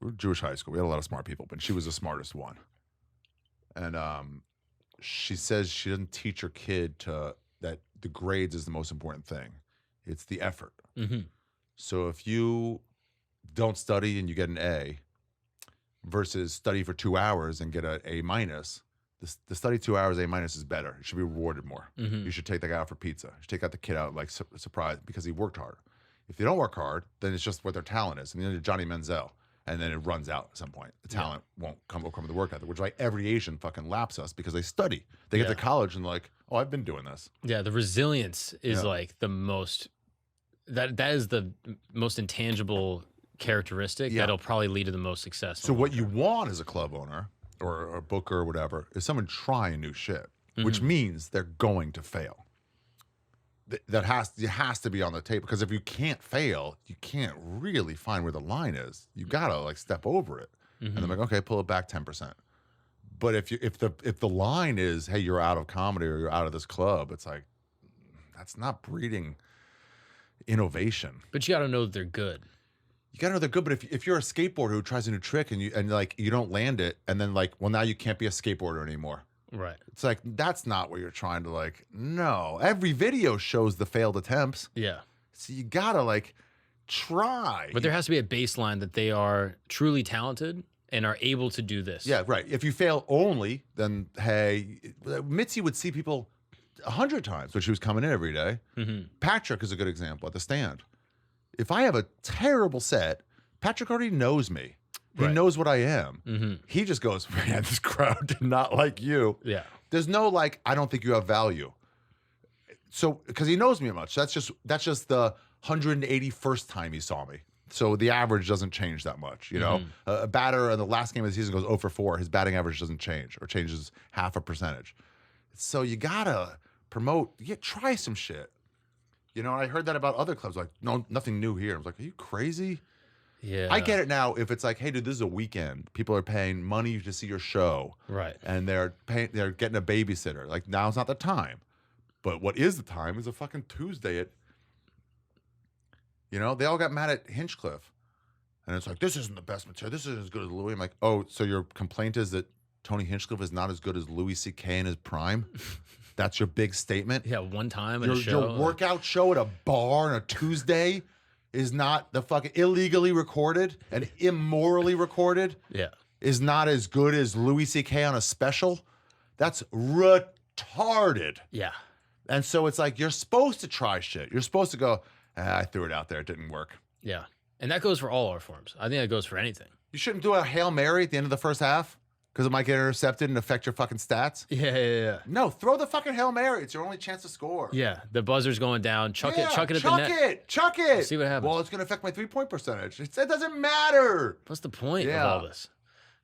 We're Jewish high school. We had a lot of smart people, but she was the smartest one. And she says she doesn't teach her kid that the grades is the most important thing. It's the effort. Mm-hmm. So if you don't study and you get an A versus study for 2 hours and get an A minus, the study 2 hours A minus is better. It should be rewarded more. Mm-hmm. You should take the guy out for pizza. You should take out the kid out like surprise because he worked hard. If they don't work hard, then it's just what their talent is. And then you're Johnny Manziel. And then it runs out at some point. The talent won't come with the work ethic, which is why every Asian fucking laps us because they study. They get to college and like, oh, I've been doing this. Yeah, the resilience is like the most, that is the most intangible characteristic that'll probably lead to the most success. So what you want as a club owner or a booker or whatever is someone trying new shit, which means they're going to fail. It has to be on the table because if you can't fail, you can't really find where the line is. You gotta like step over it, and I'm like, okay, pull it back 10%. But if the line is, hey, you're out of comedy or you're out of this club, it's like that's not breeding innovation. But you got to know that they're good. You gotta know they're good. But if you're a skateboarder who tries a new trick and you don't land it, and then like, well, now you can't be a skateboarder anymore. Right. It's like, that's not what you're trying to like, no. Every video shows the failed attempts. Yeah. So you gotta like try. But there has to be a baseline that they are truly talented and are able to do this. Yeah, right. If you fail only, then hey, Mitzi would see people 100 times when she was coming in every day. Mm-hmm. Patrick is a good example at the stand. If I have a terrible set, Patrick already knows me. He knows what I am. Mm-hmm. He just goes, man, this crowd did not like you. Yeah. There's no like, I don't think you have value. So, because he knows me much. That's just the 181st time he saw me. So the average doesn't change that much, you know? A batter in the last game of the season goes 0 for 4. His batting average doesn't change or changes half a percentage. So you gotta promote, try some shit. You know, I heard that about other clubs, like, no, nothing new here. I was like, are you crazy? Yeah. I get it now if it's like, hey, dude, this is a weekend. People are paying money to see your show. Right. And they're getting a babysitter. Like, now's not the time. But what is the time is a fucking Tuesday at, you know, they all got mad at Hinchcliffe. And it's like, this isn't the best material. This isn't as good as Louis. I'm like, oh, so your complaint is that Tony Hinchcliffe is not as good as Louis C.K. in his prime? That's your big statement? Yeah, one time in a show. Your workout show at a bar on a Tuesday is not the fucking illegally recorded and immorally recorded. Yeah. Is not as good as Louis C.K. on a special. That's retarded. Yeah. And so it's like, you're supposed to try shit. You're supposed to go, I threw it out there. It didn't work. Yeah. And that goes for all art forms. I think that goes for anything. You shouldn't do a Hail Mary at the end of the first half because it might get intercepted and affect your fucking stats. Yeah. No, throw the fucking Hail Mary. It's your only chance to score. Yeah. The buzzer's going down. Chuck it at the net. Chuck it. See what happens. Well, it's going to affect my 3-point percentage. It doesn't matter. What's the point of all this?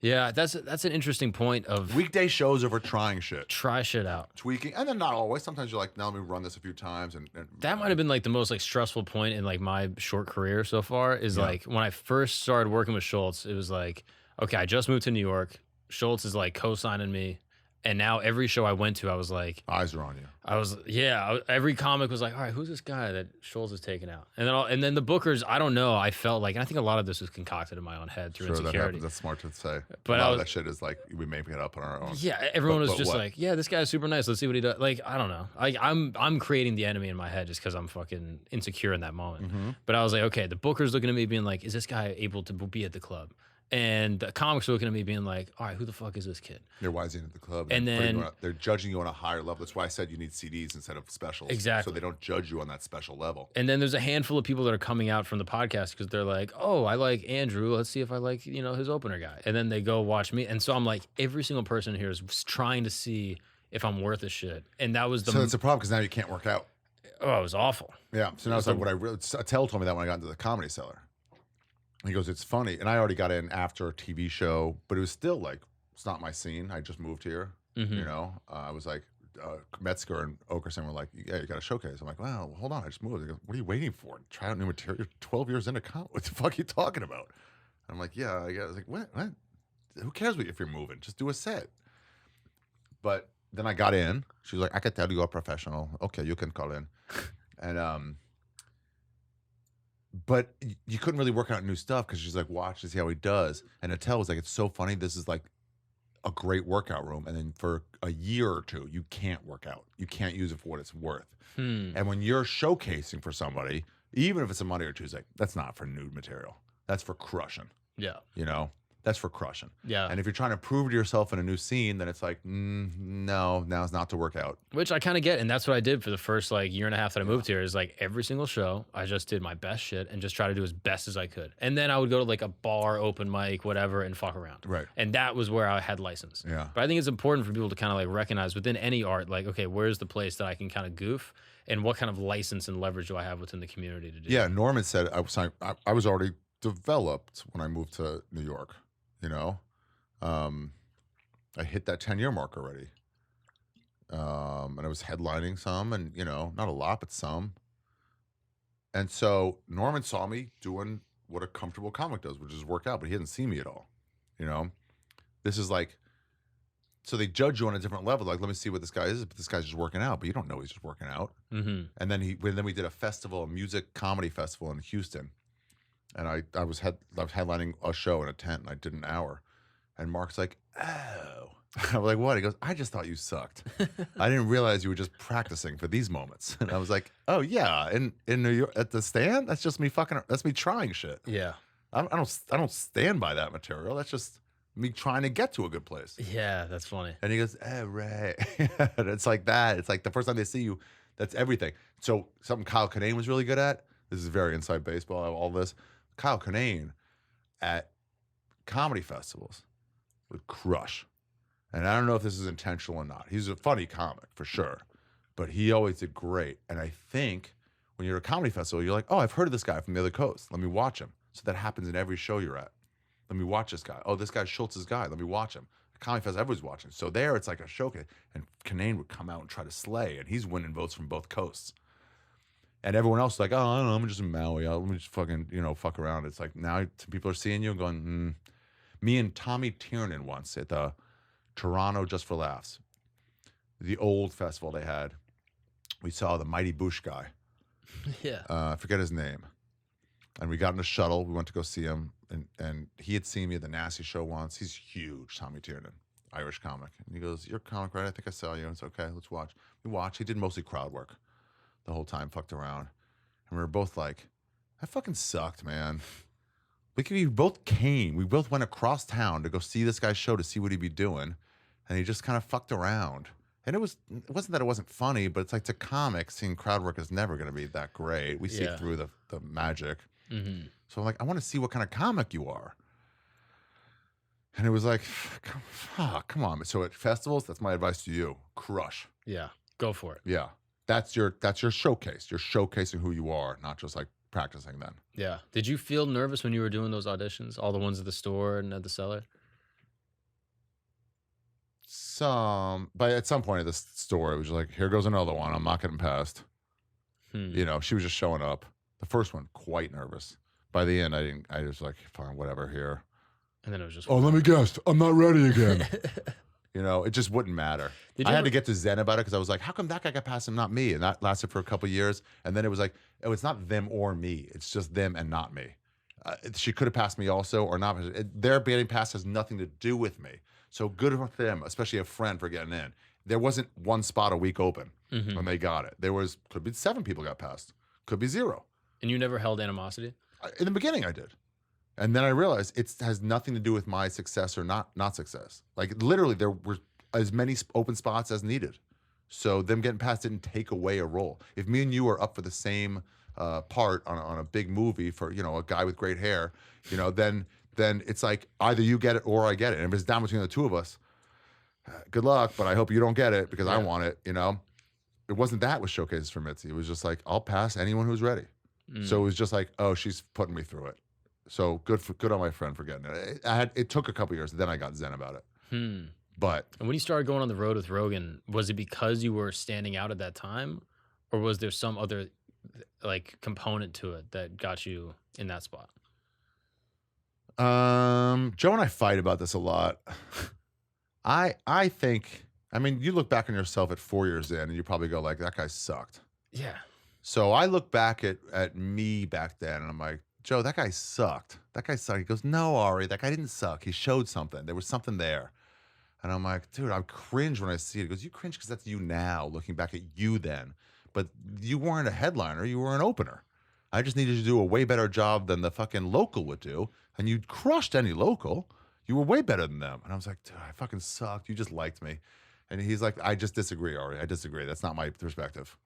Yeah, that's an interesting point of weekday shows over trying shit. Try shit out. Tweaking. And then not always. Sometimes you're like, now let me run this a few times. And that might have been like the most like stressful point in like my short career so far is like when I first started working with Schultz, it was like, okay, I just moved to New York. Schultz is like co-signing me. And now every show I went to, I was like, eyes are on you. Every comic was like, all right, who's this guy that Schultz is taking out? And then the bookers, I don't know. I felt like, and I think a lot of this was concocted in my own head through insecurity. That's smart to say. But a lot of that shit is like, we making it up on our own. Yeah, everyone was just like, yeah, this guy's super nice. Let's see what he does. Like, I don't know. I'm creating the enemy in my head just because I'm fucking insecure in that moment. Mm-hmm. But I was like, okay, the booker's looking at me being like, is this guy able to be at the club? And the comics are looking at me being like, all right, who the fuck is this kid? They're wising at the club. And then they're judging you on a higher level. That's why I said you need CDs instead of specials. Exactly. So they don't judge you on that special level. And then there's a handful of people that are coming out from the podcast because they're like, oh, I like Andrew. Let's see if I like, his opener guy. And then they go watch me. And so I'm like, every single person here is trying to see if I'm worth a shit. And that was So it's a problem because now you can't work out. Oh, it was awful. Yeah. So now it's like Attell told me that when I got into the Comedy Cellar. He goes, it's funny. And I already got in after a TV show, but it was still like, it's not my scene. I just moved here. Mm-hmm. I was like, Metzger and Okerson were like, yeah, you got a showcase. I'm like, wow, hold on. I just moved. He goes, what are you waiting for? Try out new material. You're 12 years into comedy. What the fuck are you talking about? And I'm like, yeah, I guess. I was like, what? Who cares if you're moving? Just do a set. But then I got in. She was like, I can tell you're a professional. Okay, you can call in. And, but you couldn't really work out new stuff because she's like, watch to see how he does. And Attell was like, it's so funny. This is like a great workout room. And then for a year or two, you can't work out. You can't use it for what it's worth. And when you're showcasing for somebody, even if it's a Monday or Tuesday, that's not for nude material. That's for crushing. Yeah. That's for crushing. Yeah. And if you're trying to prove to yourself in a new scene, then it's like, no, now's not to work out. Which I kind of get. And that's what I did for the first like year and a half that I moved here is like every single show, I just did my best shit and just try to do as best as I could. And then I would go to like a bar, open mic, whatever, and fuck around. Right. And that was where I had license. Yeah. But I think it's important for people to kind of like recognize within any art, like, okay, where's the place that I can kind of goof and what kind of license and leverage do I have within the community to do? Yeah. Norman said I was already developed when I moved to New York, I hit that 10-year mark already. And I was headlining some and, not a lot, but some. And so Norman saw me doing what a comfortable comic does, which is work out, but he didn't see me at all. This is like, so they judge you on a different level. Like, let me see what this guy is, but this guy's just working out, but you don't know he's just working out. Mm-hmm. And then we did a music comedy festival in Houston. And I was headlining a show in a tent and I did an hour. And Mark's like, oh. I was like, what? He goes, I just thought you sucked. I didn't realize you were just practicing for these moments. And I was like, oh yeah, in New York at the stand, that's just me that's me trying shit. Yeah. I don't stand by that material. That's just me trying to get to a good place. Yeah, that's funny. And he goes, oh, right. And it's like that. It's like the first time they see you, that's everything. So something Kyle Kinane was really good at. This is very inside baseball, all this. Kyle Kinane at comedy festivals would crush. And I don't know if this is intentional or not. He's a funny comic for sure, but he always did great. And I think when you're at a comedy festival, you're like, oh, I've heard of this guy from the other coast. Let me watch him. So that happens in every show you're at. Let me watch this guy. Oh, this guy's Schultz's guy. Let me watch him. A comedy festival, everyone's watching. So there, it's like a showcase. And Kinane would come out and try to slay, and he's winning votes from both coasts. And everyone else is like, oh, I don't know, I'm just in Maui. Let me just fucking, fuck around. It's like now people are seeing you and going, Me and Tommy Tiernan once at the Toronto Just for Laughs, the old festival they had, we saw the Mighty Boosh guy. Yeah. I forget his name. And we got in a shuttle. We went to go see him. And he had seen me at the Nasty Show once. He's huge, Tommy Tiernan, Irish comic. And he goes, you're a comic, right? I think I saw you. It's okay, let's watch. We watched. He did mostly crowd work the whole time, fucked around. And we were both like, that fucking sucked, man. We both came. We both went across town to go see this guy's show to see what he'd be doing. and he just kind of fucked around. And it wasn't that it wasn't funny, but it's like to comics, seeing crowd work is never going to be that great. We see through the magic. So I'm like, I want to see what kind of comic you are. And it was like, come on. So at festivals, that's my advice to you. Crush. Yeah, go for it. Yeah. That's your showcase. You're showcasing who you are, not just like practicing then. Yeah. Did you feel nervous when you were doing those auditions? All the ones at the store and at the cellar? But at some point at the store, it was like, here goes another one. I'm not getting past. You know, she was just showing up. The first one, quite nervous. By the end, I was like, fine, whatever, here. And then it was just, let me guess, I'm not ready again. You know, it just wouldn't matter. I had to get to Zen about it because I was like, how come that guy got past him, not me? And that lasted for a couple of years. And then it was like, oh, it's not them or me. It's just them and not me. She could have passed me also or not. Their getting past has nothing to do with me. So good with them, especially a friend for getting in. There wasn't one spot a week open when they got it. Could be 7 people got past. Could be 0. And you never held animosity? In the beginning, I did. And then I realized it has nothing to do with my success or not success. Like literally there were as many open spots as needed. So them getting past didn't take away a role. If me and you are up for the same part on a big movie for, you know, a guy with great hair, you know, then it's like either you get it or I get it. And if it's down between the two of us, good luck, but I hope you don't get it because I want it, you know. It wasn't that was showcases for Mitzi. It was just like, I'll pass anyone who's ready. So it was just like, oh, she's putting me through it. So good on my friend for getting it. It took a couple years, then I got zen about it. But and when you started going on the road with Rogan, was it because you were standing out at that time, or was there some other like component to it that got you in that spot? Joe and I fight about this a lot. I think, I mean, you look back on yourself at 4 years in, and you probably go like, that guy sucked. Yeah. So I look back at me back then, and I'm like, Joe, that guy sucked. That guy sucked. He goes, no, Ari, that guy didn't suck. He showed something. There was something there. And I'm like, dude, I cringe when I see it. He goes, you cringe because that's you now, looking back at you then. But you weren't a headliner. You were an opener. I just needed you to do a way better job than the fucking local would do. And you crushed any local. You were way better than them. And I was like, dude, I fucking sucked. You just liked me. And he's like, I just disagree, Ari. I disagree. That's not my perspective.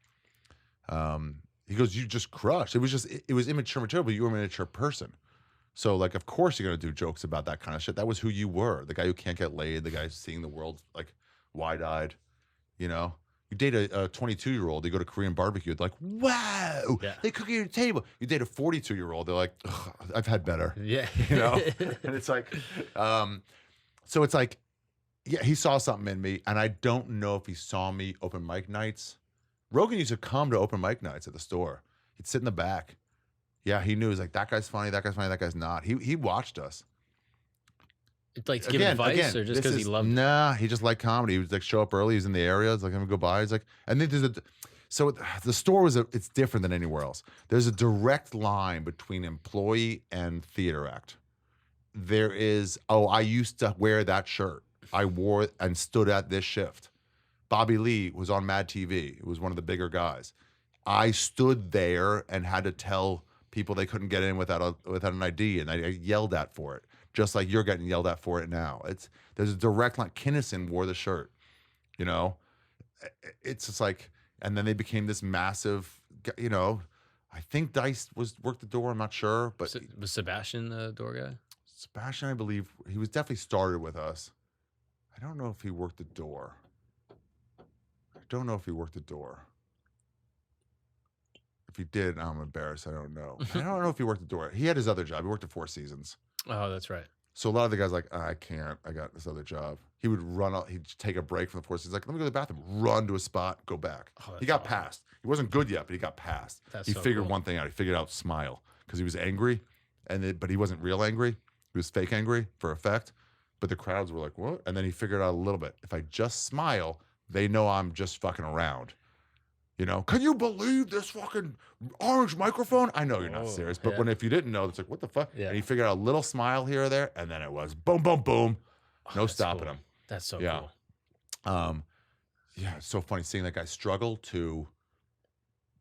He goes, you just crushed. It was immature material, but you were a mature person. So like, of course you're going to do jokes about that kind of shit. That was who you were. The guy who can't get laid, the guy who's seeing the world like wide-eyed, you know? You date a 22-year-old, they go to Korean barbecue, they're like, wow, they cook at your table. You date a 42-year-old, they're like, I've had better. Yeah. You know? And it's like, so it's like, yeah, he saw something in me, and I don't know if he saw me open mic nights. Rogan used to come to open mic nights at the store. He'd sit in the back. Yeah, he knew. He was like, that guy's funny, that guy's not. He watched us. It's like to give advice or just because he loved it? Nah, he just liked comedy. He would like show up early. He was in the area. It's like, I'm gonna go by. He's like, and then so the store it's different than anywhere else. There's a direct line between employee and theater act. There is, I used to wear that shirt. I wore it and stood at this shift. Bobby Lee was on Mad TV. It was one of the bigger guys. I stood there and had to tell people they couldn't get in without an ID, and I yelled at for it, just like you're getting yelled at for it now. There's a direct line. Kinnison wore the shirt, you know. It's just like, and then they became this massive, you know. I think Dice worked the door. I'm not sure, but was Sebastian the door guy? Sebastian, I believe, he was definitely started with us. I don't know if he worked the door. If he did, I'm embarrassed. I don't know. I don't know if he worked the door. He had his other job. He worked at Four Seasons. Oh, that's right. So a lot of the guys like, I can't. I got this other job. He would run out. He'd take a break from the Four Seasons. Like, let me go to the bathroom. Run to a spot. Go back. Oh, he got past. He wasn't good yet, but he got past. He figured one thing out. He figured out smile because he was angry, but he wasn't real angry. He was fake angry for effect. But the crowds were like, what? And then he figured out a little bit. If I just smile, they know I'm just fucking around. You know, can you believe this fucking orange microphone? I know you're not serious, but if you didn't know, it's like, what the fuck? Yeah. And he figured out a little smile here or there, and then it was boom, boom, boom. No stopping him. That's so cool. Yeah, it's so funny seeing that guy struggle to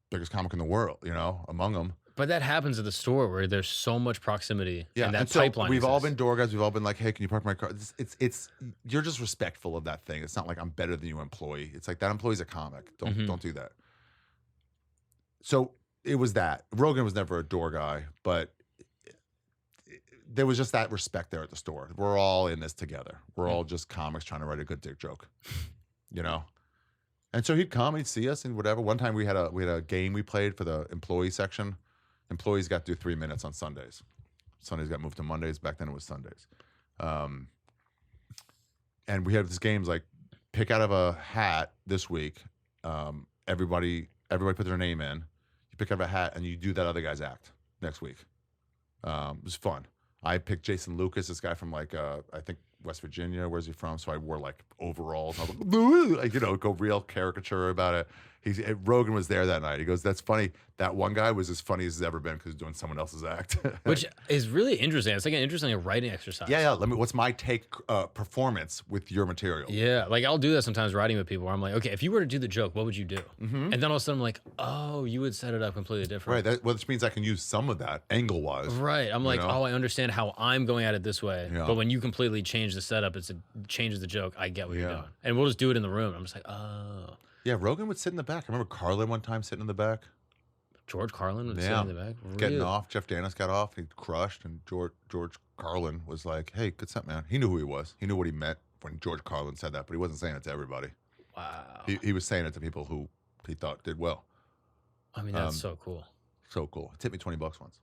biggest comic in the world, you know, among them. But that happens at the store where there's so much proximity. Yeah, and that and so pipeline we've all exists. been door guys. We've all been like, hey, can you park my car? It's you're just respectful of that thing. It's not like I'm better than you, employee. It's like that employee's a comic. Don't do that. So it was that. Rogan was never a door guy, but there was just that respect there at the store. We're all in this together. We're all just comics trying to write a good dick joke, you know? And so he'd come, he'd see us and whatever. One time we had a game we played for the employee section. Employees got to do 3 minutes on Sundays. Sundays got moved to Mondays. Back then it was Sundays. And we had this game's like, pick out of a hat this week. Everybody put their name in. You pick out of a hat and you do that other guy's act next week. It was fun. I picked Jason Lucas, this guy from like I think West Virginia. Where's he from? So I wore like overalls. I was like, you know, go real caricature about it. Rogan was there that night. He goes, "That's funny. That one guy was as funny as he's ever been because he's doing someone else's act." Which is really interesting. It's like an interesting writing exercise. Yeah. What's my take performance with your material? Yeah, like I'll do that sometimes writing with people where I'm like, okay, if you were to do the joke, what would you do? And then all of a sudden I'm like, oh, you would set it up completely different. Right. Which means I can use some of that angle wise. Right. I'm like, oh, I understand how I'm going at it this way. Yeah. But when you completely change the setup, it changes the joke. I get what you're doing. And we'll just do it in the room. I'm just like, oh. Yeah, Rogan would sit in the back. I remember Carlin one time sitting in the back. George Carlin would sit in the back. Getting off. Jeff Danis got off. He crushed. And George Carlin was like, hey, good stuff, man. He knew who he was. He knew what he meant when George Carlin said that, but he wasn't saying it to everybody. Wow. He was saying it to people who he thought did well. I mean, that's so cool. So cool. It tipped me $20 once.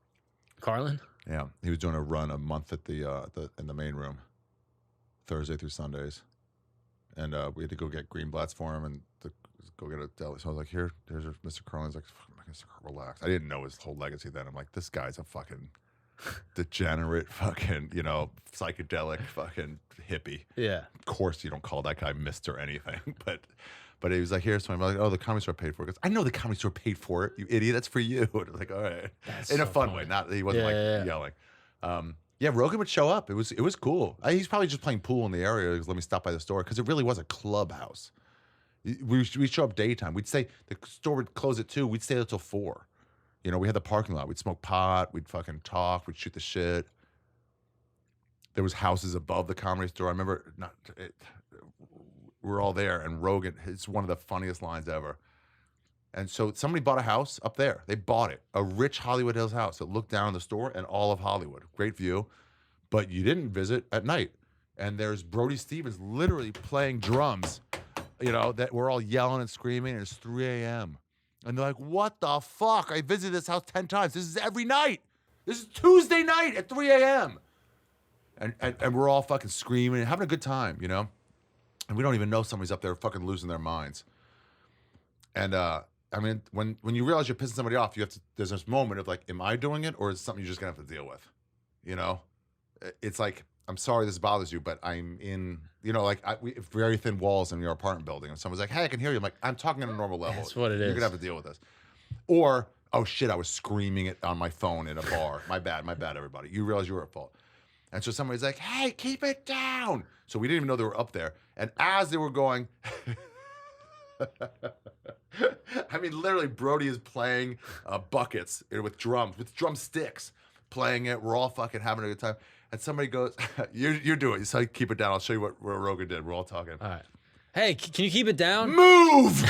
Carlin? Yeah. He was doing a run a month at in the main room, Thursday through Sundays. And we had to go get Greenblatt's for him and go get a deli. So I was like, there's Mr. Carlin's like, relax. I didn't know his whole legacy then. I'm like, this guy's a fucking degenerate fucking, you know, psychedelic fucking hippie. Yeah. Of course you don't call that guy Mr. anything, but he was like, here's something. I'm like, oh, the comedy store paid for it. He goes, I know the comedy store paid for it, you idiot. That's for you. And I was like, all right. That's in a so fun funny. way. Not he wasn't yelling. Yeah, Rogan would show up. It was cool. He's probably just playing pool in the area. He goes, let me stop by the store because it really was a clubhouse. We'd show up daytime. We'd say the store would close at 2. We'd stay there till 4. You know, we had the parking lot. We'd smoke pot. We'd fucking talk. We'd shoot the shit. There was houses above the comedy store. I remember we were all there, and Rogan, it's one of the funniest lines ever. And so somebody bought a house up there. They bought it, a rich Hollywood Hills house that looked down on the store and all of Hollywood. Great view, but you didn't visit at night. And there's Brody Stevens literally playing drums, you know, that we're all yelling and screaming, and it's 3 a.m. And they're like, what the fuck? I visited this house 10 times. This is every night. This is Tuesday night at 3 a.m. And we're all fucking screaming and having a good time, you know? And we don't even know somebody's up there fucking losing their minds. And, I mean, when you realize you're pissing somebody off, there's this moment of like, am I doing it or is it something you're just gonna have to deal with? You know? It's like, I'm sorry this bothers you, but I'm in, you know, like we have very thin walls in your apartment building, and someone's like, hey, I can hear you. I'm like, I'm talking at a normal level. That's what it is. You're gonna have to deal with this. Or, oh shit, I was screaming it on my phone in a bar. My bad, everybody. You realize you were at fault. And so somebody's like, hey, keep it down. So we didn't even know they were up there. And as they were going, I mean, literally, Brody is playing buckets with drumsticks, playing it. We're all fucking having a good time. And somebody goes, you do it. So keep it down. I'll show you what Rogan did. We're all talking. All right. Hey, can you keep it down? Move!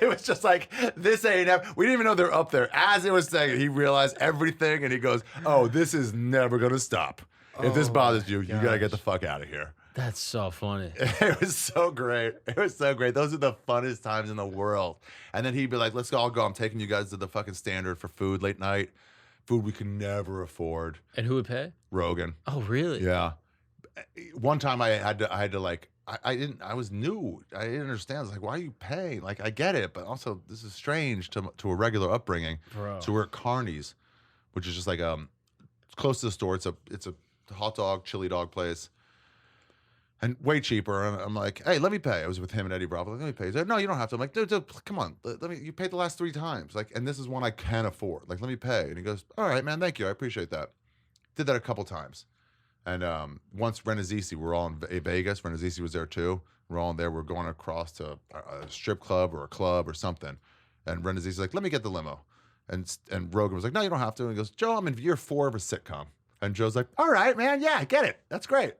It was just like, this ain't we didn't even know they were up there. As it was saying it, he realized everything, and he goes, oh, this is never going to stop. If this bothers you, you got to get the fuck out of here. That's so funny. It was so great. It was so great. Those are the funnest times in the world. And then he'd be like, let's all go. I'm taking you guys to the fucking Standard for food late night. Food we can never afford. And who would pay? Rogan. Oh, really? Yeah. One time I had to like, I was new. I didn't understand. I was like, why are you paying? Like, I get it, but also this is strange to a regular upbringing. Bro. So we're at Carney's, which is just like, it's close to the store. It's a hot dog, chili dog place. And way cheaper. And I'm like, hey, let me pay. I was with him and Eddie Bravo. Like, let me pay. He's like, no, you don't have to. I'm like, dude, come on. You paid the last 3 times. Like, and this is one I can afford. Like, let me pay. And he goes, all right, man, thank you. I appreciate that. Did that a couple times. And once Renazizi, we're all in Vegas. Renazizi was there too. We're all in there. We're going across to a strip club or a club or something. And Ren Aziz's like, let me get the limo. And Rogan was like, no, you don't have to. And he goes, Joe, I'm in year 4 of a sitcom. And Joe's like, all right, man, yeah, I get it. That's great.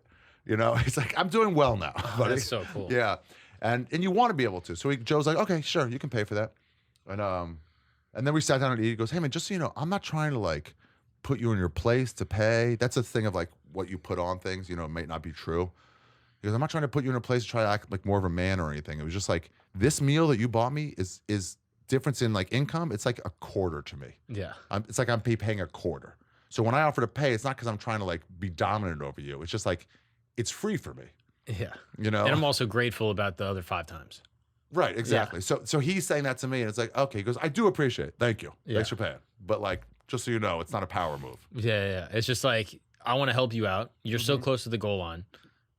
You know, he's like, I'm doing well now. Oh, that's so cool. Yeah. And you want to be able to. So Joe's like, okay, sure, you can pay for that. And then we sat down and he goes, hey man, just so you know, I'm not trying to like put you in your place to pay. That's a thing of like what you put on things, you know, it might not be true. He goes, I'm not trying to put you in a place to try to act like more of a man or anything. It was just like, this meal that you bought me is difference in like income. It's like a quarter to me. Yeah. It's like I'm paying a quarter. So when I offer to pay, it's not because I'm trying to like be dominant over you. It's just like, it's free for me. Yeah. You know? And I'm also grateful about the other 5 times. Right, exactly. Yeah. So he's saying that to me, and it's like, okay, he goes, I do appreciate it. Thank you. Yeah. Thanks for paying. But like, just so you know, it's not a power move. Yeah. It's just like, I want to help you out. You're so close to the goal line.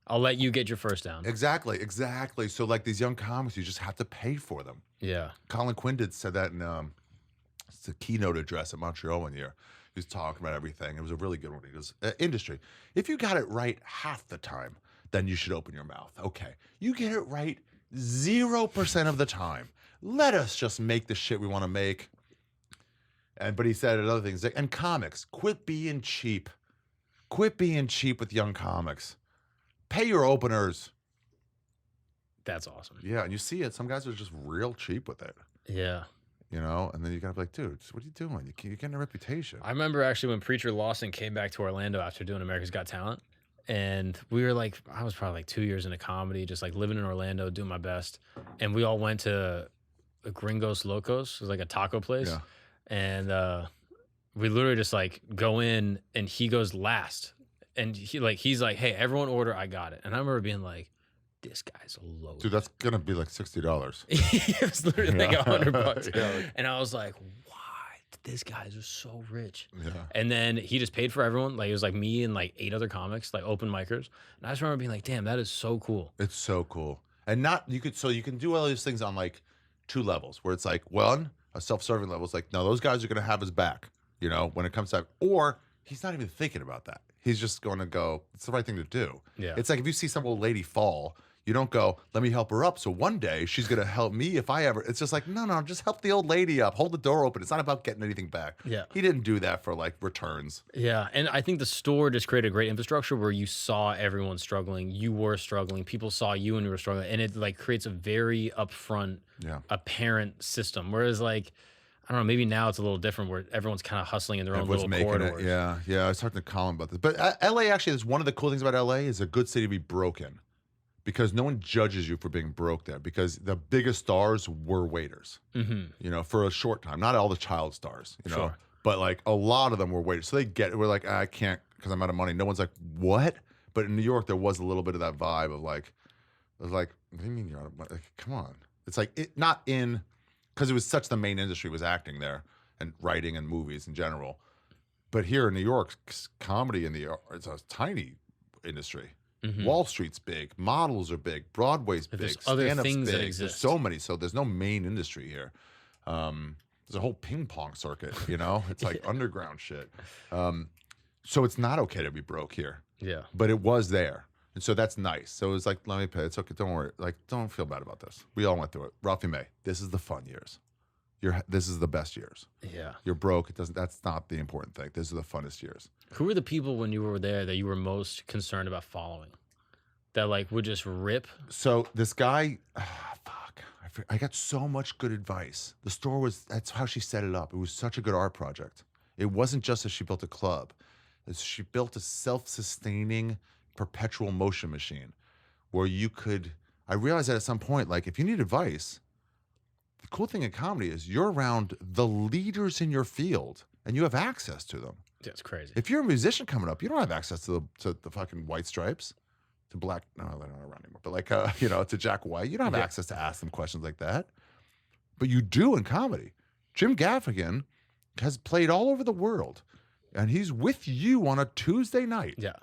I'll let you get your first down. Exactly. So like these young comics, you just have to pay for them. Yeah. Colin Quinn said that in it's a keynote address at Montreal one year. He was talking about everything. It was a really good one. He goes, industry, if you got it right half the time, then you should open your mouth. Okay. You get it right 0% of the time. Let us just make the shit we want to make. But he said another thing. He's like, and comics, quit being cheap. Quit being cheap with young comics. Pay your openers. That's awesome. Yeah, and you see it. Some guys are just real cheap with it. Yeah. You know, and then you gotta be like, dude, what are you doing? You're getting a reputation. I remember actually when Preacher Lawson came back to Orlando after doing America's Got Talent. And we were like, I was probably like 2 years into comedy, just like living in Orlando, doing my best. And we all went to Gringos Locos. It was like a taco place. Yeah. And we literally just like go in and he goes last. And he's like, hey, everyone order, I got it. And I remember being like, this guy's low. Dude, that's gonna be like $60. It was literally like $100. Yeah. And I was like, why? This guy's so rich. Yeah. And then he just paid for everyone. Like it was like me and like 8 other comics, like open micers. And I just remember being like, damn, that is so cool. It's so cool. And you can do all these things on like 2 levels where it's like, one, a self-serving level. It's like, no, those guys are gonna have his back, you know, when it comes to, or he's not even thinking about that. He's just going to go, it's the right thing to do. Yeah. It's like if you see some old lady fall, you don't go, let me help her up. So one day she's going to help me if I ever. It's just like, no, just help the old lady up. Hold the door open. It's not about getting anything back. Yeah. He didn't do that for like returns. Yeah. And I think the store just created a great infrastructure where you saw everyone struggling. You were struggling. People saw you and you were struggling. And it like creates a very upfront, apparent system. Whereas like, I don't know, maybe now it's a little different where everyone's kind of hustling in their own little corridors. Yeah. I was talking to Colin about this. But LA actually is one of the cool things about LA is a good city to be broken. Because no one judges you for being broke there. Because the biggest stars were waiters, you know, for a short time. Not all the child stars, you know, Sure. but like a lot of them were waiters. So we're like, I can't because I'm out of money. No one's like, what? But in New York, there was a little bit of that vibe of like, it was like, what do you mean you're out of money? Like, come on. It's like, because it was such the main industry was acting there and writing and movies in general. But here in New York, comedy it's a tiny industry. Wall Street's big, models are big, Broadway's big, stand-up's big. There's so many, so there's no main industry here. There's a whole ping pong circuit, you know? It's like underground shit. So it's not okay to be broke here. Yeah. But it was there. And so that's nice. So it was like, let me pay. It's okay, don't worry. Like, don't feel bad about this. We all went through it. Ralphie May, this is the fun years. This is the best years. Yeah. You're broke. That's not the important thing. These are the funnest years. Who were the people when you were there that you were most concerned about following? That like would just rip? So this guy, I got so much good advice. The store that's how she set it up. It was such a good art project. It wasn't just that she built a club. She built a self-sustaining perpetual motion machine where I realized that at some point, like if you need advice, the cool thing in comedy is you're around the leaders in your field and you have access to them. That's crazy. If you're a musician coming up, you don't have access to the fucking White Stripes, to Black. No, they're not around anymore. But like, you know, to Jack White, you don't have access to ask them questions like that. But you do in comedy. Jim Gaffigan has played all over the world, and he's with you on a Tuesday night. Yeah.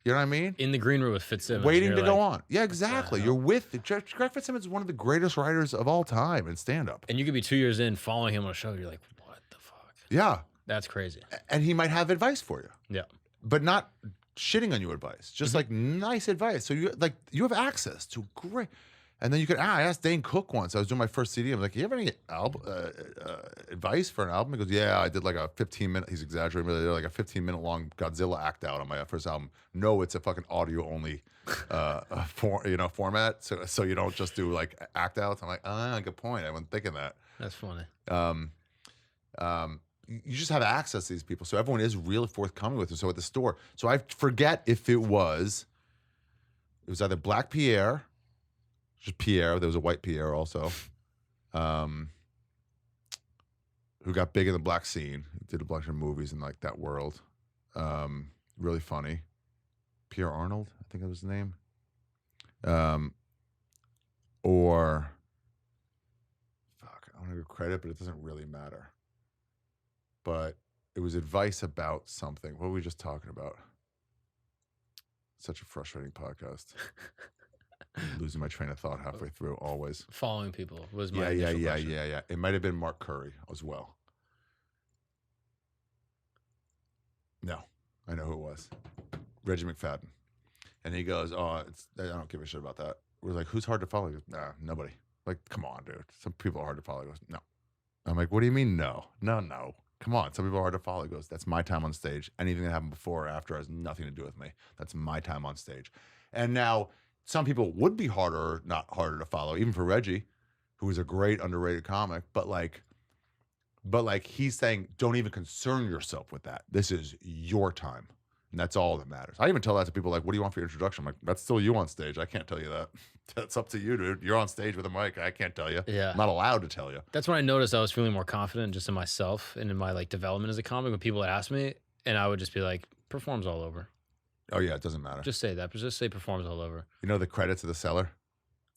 You know what I mean? In the green room with Fitzsimmons. Waiting to go on. Yeah, exactly. You're with Greg Fitzsimmons is one of the greatest writers of all time in stand-up. And you could be 2 years in following him on a show. You're like, what the fuck? Yeah. That's crazy. And he might have advice for you. Yeah. But not shitting on you advice. Just like nice advice. So you have access to great. And then you could, I asked Dane Cook once. I was doing my first CD. I'm like, you have any advice for an album? He goes, yeah, I did like a 15-minute, he's exaggerating, but I did like a 15-minute long Godzilla act out on my first album. No, it's a fucking audio only format. So you don't just do like act outs. I'm like, good point. I wasn't thinking that. That's funny. You just have access to these people. So everyone is really forthcoming with them. So at the store, so I forget if it was either Black Pierre, just Pierre. There was a white Pierre also, who got big in the black scene. Did a bunch of movies in like that world. Really funny. Pierre Arnold, I think that was his name. Or fuck, I want to give credit, but it doesn't really matter. But it was advice about something. What were we just talking about? Such a frustrating podcast. I'm losing my train of thought halfway through, always. Following people was my Yeah. It might have been Mark Curry as well. No, I know who it was. Reggie McFadden. And he goes, I don't give a shit about that. We're like, who's hard to follow? He goes, nah, nobody. Like, come on, dude. Some people are hard to follow. He goes, no. I'm like, what do you mean no? No. Come on. Some people are hard to follow. He goes, that's my time on stage. Anything that happened before or after has nothing to do with me. That's my time on stage. And now some people would be not harder to follow, even for Reggie, who is a great underrated comic. But like he's saying, don't even concern yourself with that. This is your time. And that's all that matters. I even tell that to people like, what do you want for your introduction? I'm like, that's still you on stage. I can't tell you that. That's up to you, dude. You're on stage with a mic. I can't tell you. Yeah. I'm not allowed to tell you. That's when I noticed I was feeling more confident just in myself and in my like development as a comic when people would ask me, and I would just be like, performs all over. Oh yeah, it doesn't matter. Just say that. Just say performs all over. You know the credits of the seller?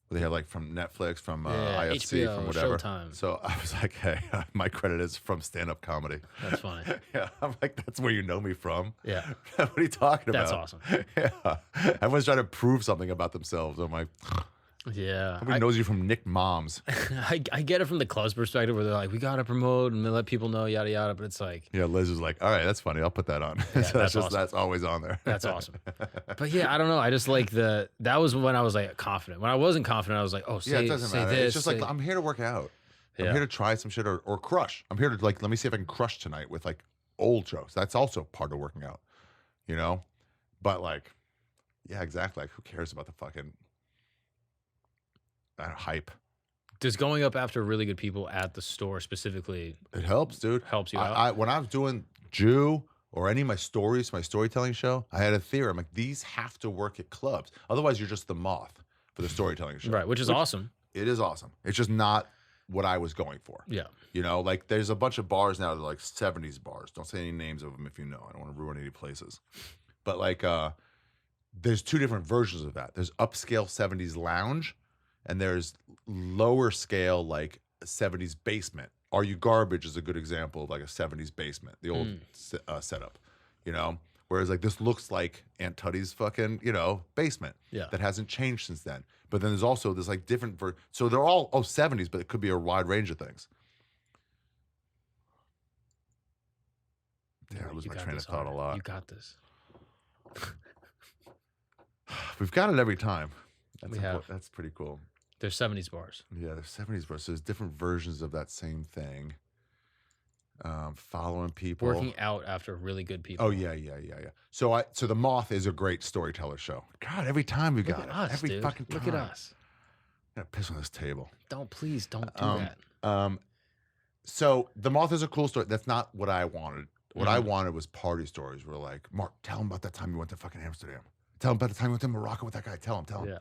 They have like from Netflix, from IFC, HBO, from whatever. Showtime. So I was like, hey, my credit is from stand-up comedy. That's funny. Yeah, I'm like, that's where you know me from. Yeah. What are you talking about? That's awesome. Yeah. Everyone's trying to prove something about themselves. I'm like, yeah. nobody knows you from Nick Moms. I get it from the club's perspective where they're like, we got to promote and let people know, yada, yada. But it's like. Yeah, Liz is like, all right, that's funny. I'll put that on. Yeah, So awesome. that's always on there. That's awesome. But yeah, I don't know. I just like that was when I was like confident. When I wasn't confident, I was like, oh, Yeah, it doesn't matter. This. It's just like, I'm here to work out. I'm here to try some shit or crush. I'm here to like, let me see if I can crush tonight with like old jokes. That's also part of working out, you know? But like, yeah, exactly. Like, who cares about the fucking hype? Does going up after really good people at the store specifically? It helps, dude. Helps you out? When I was doing Jew or any of my stories, my storytelling show, I had a theory. I'm like, these have to work at clubs. Otherwise, you're just the moth for the storytelling show. Right, which is awesome. It is awesome. It's just not what I was going for. Yeah. You know, like there's a bunch of bars now that are like 70s bars. Don't say any names of them if you know. I don't want to ruin any places. But like, there's two different versions of that. There's upscale 70s lounge, and there's lower scale like 70s basement. Are You Garbage is a good example of like a 70s basement, the old setup, you know? Whereas like this looks like Aunt Tutty's fucking, basement that hasn't changed since then. But then there's also this like different, so they're all 70s, but it could be a wide range of things. Yeah, I lose my train of thought a lot. You got this. We've got it every time. That's pretty cool. There's 70s bars. Yeah, there's 70s bars. So there's different versions of that same thing. Following people. Working out after really good people. Oh, yeah. So The Moth is a great storyteller show. God, every time we got it. Us, every dude. fucking time. Look at us. I'm going to piss on this table. Please don't do that. So The Moth is a cool story. That's not what I wanted. What I wanted was party stories. We're like, Mark, tell him about that time you went to fucking Amsterdam. Tell him about the time you went to Morocco with that guy. Tell him. Yeah.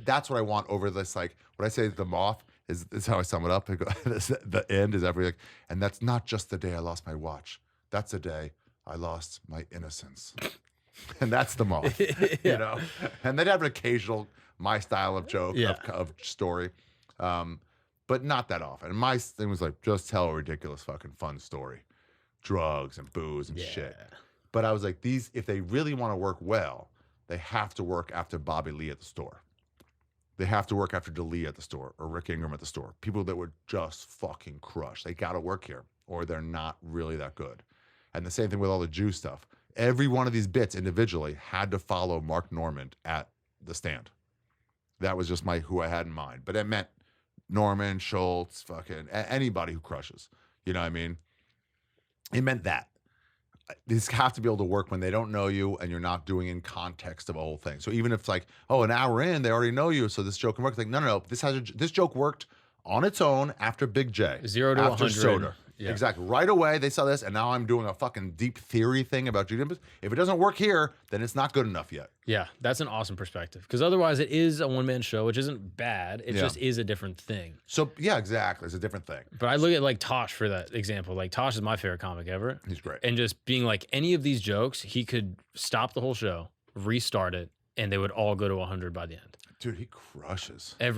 That's what I want over this. Like, when I say The Moth, is how I sum it up. I go, the end is everything. And that's not just the day I lost my watch. That's the day I lost my innocence. And that's The Moth, you know? And they'd have an occasional, my style of joke, of story. But not that often. And my thing was like, just tell a ridiculous fucking fun story. Drugs and booze and shit. But I was like, if they really want to work well, they have to work after Bobby Lee at the store. They have to work after DeLee at the store or Rick Ingram at the store. People that would just fucking crush. They got to work here or they're not really that good. And the same thing with all the Jew stuff. Every one of these bits individually had to follow Mark Normand at the stand. That was just who I had in mind. But it meant Norman, Schultz, fucking anybody who crushes. You know what I mean? It meant that. These have to be able to work when they don't know you and you're not doing in context of a whole thing. So even if it's like, oh, an hour in, they already know you, so this joke can work. It's like, no. This joke worked on its own after Big J. 0 to after 100. Soda. Yeah. Exactly. Right away, they saw this, and now I'm doing a fucking deep theory thing about Judaism. If it doesn't work here, then it's not good enough yet. Yeah, that's an awesome perspective. Because otherwise, it is a one-man show, which isn't bad. It just is a different thing. So, yeah, exactly. It's a different thing. But I look at like Tosh for that example. Like Tosh is my favorite comic ever. He's great. And just being like any of these jokes, he could stop the whole show, restart it, and they would all go to 100 by the end. Dude, he crushes. I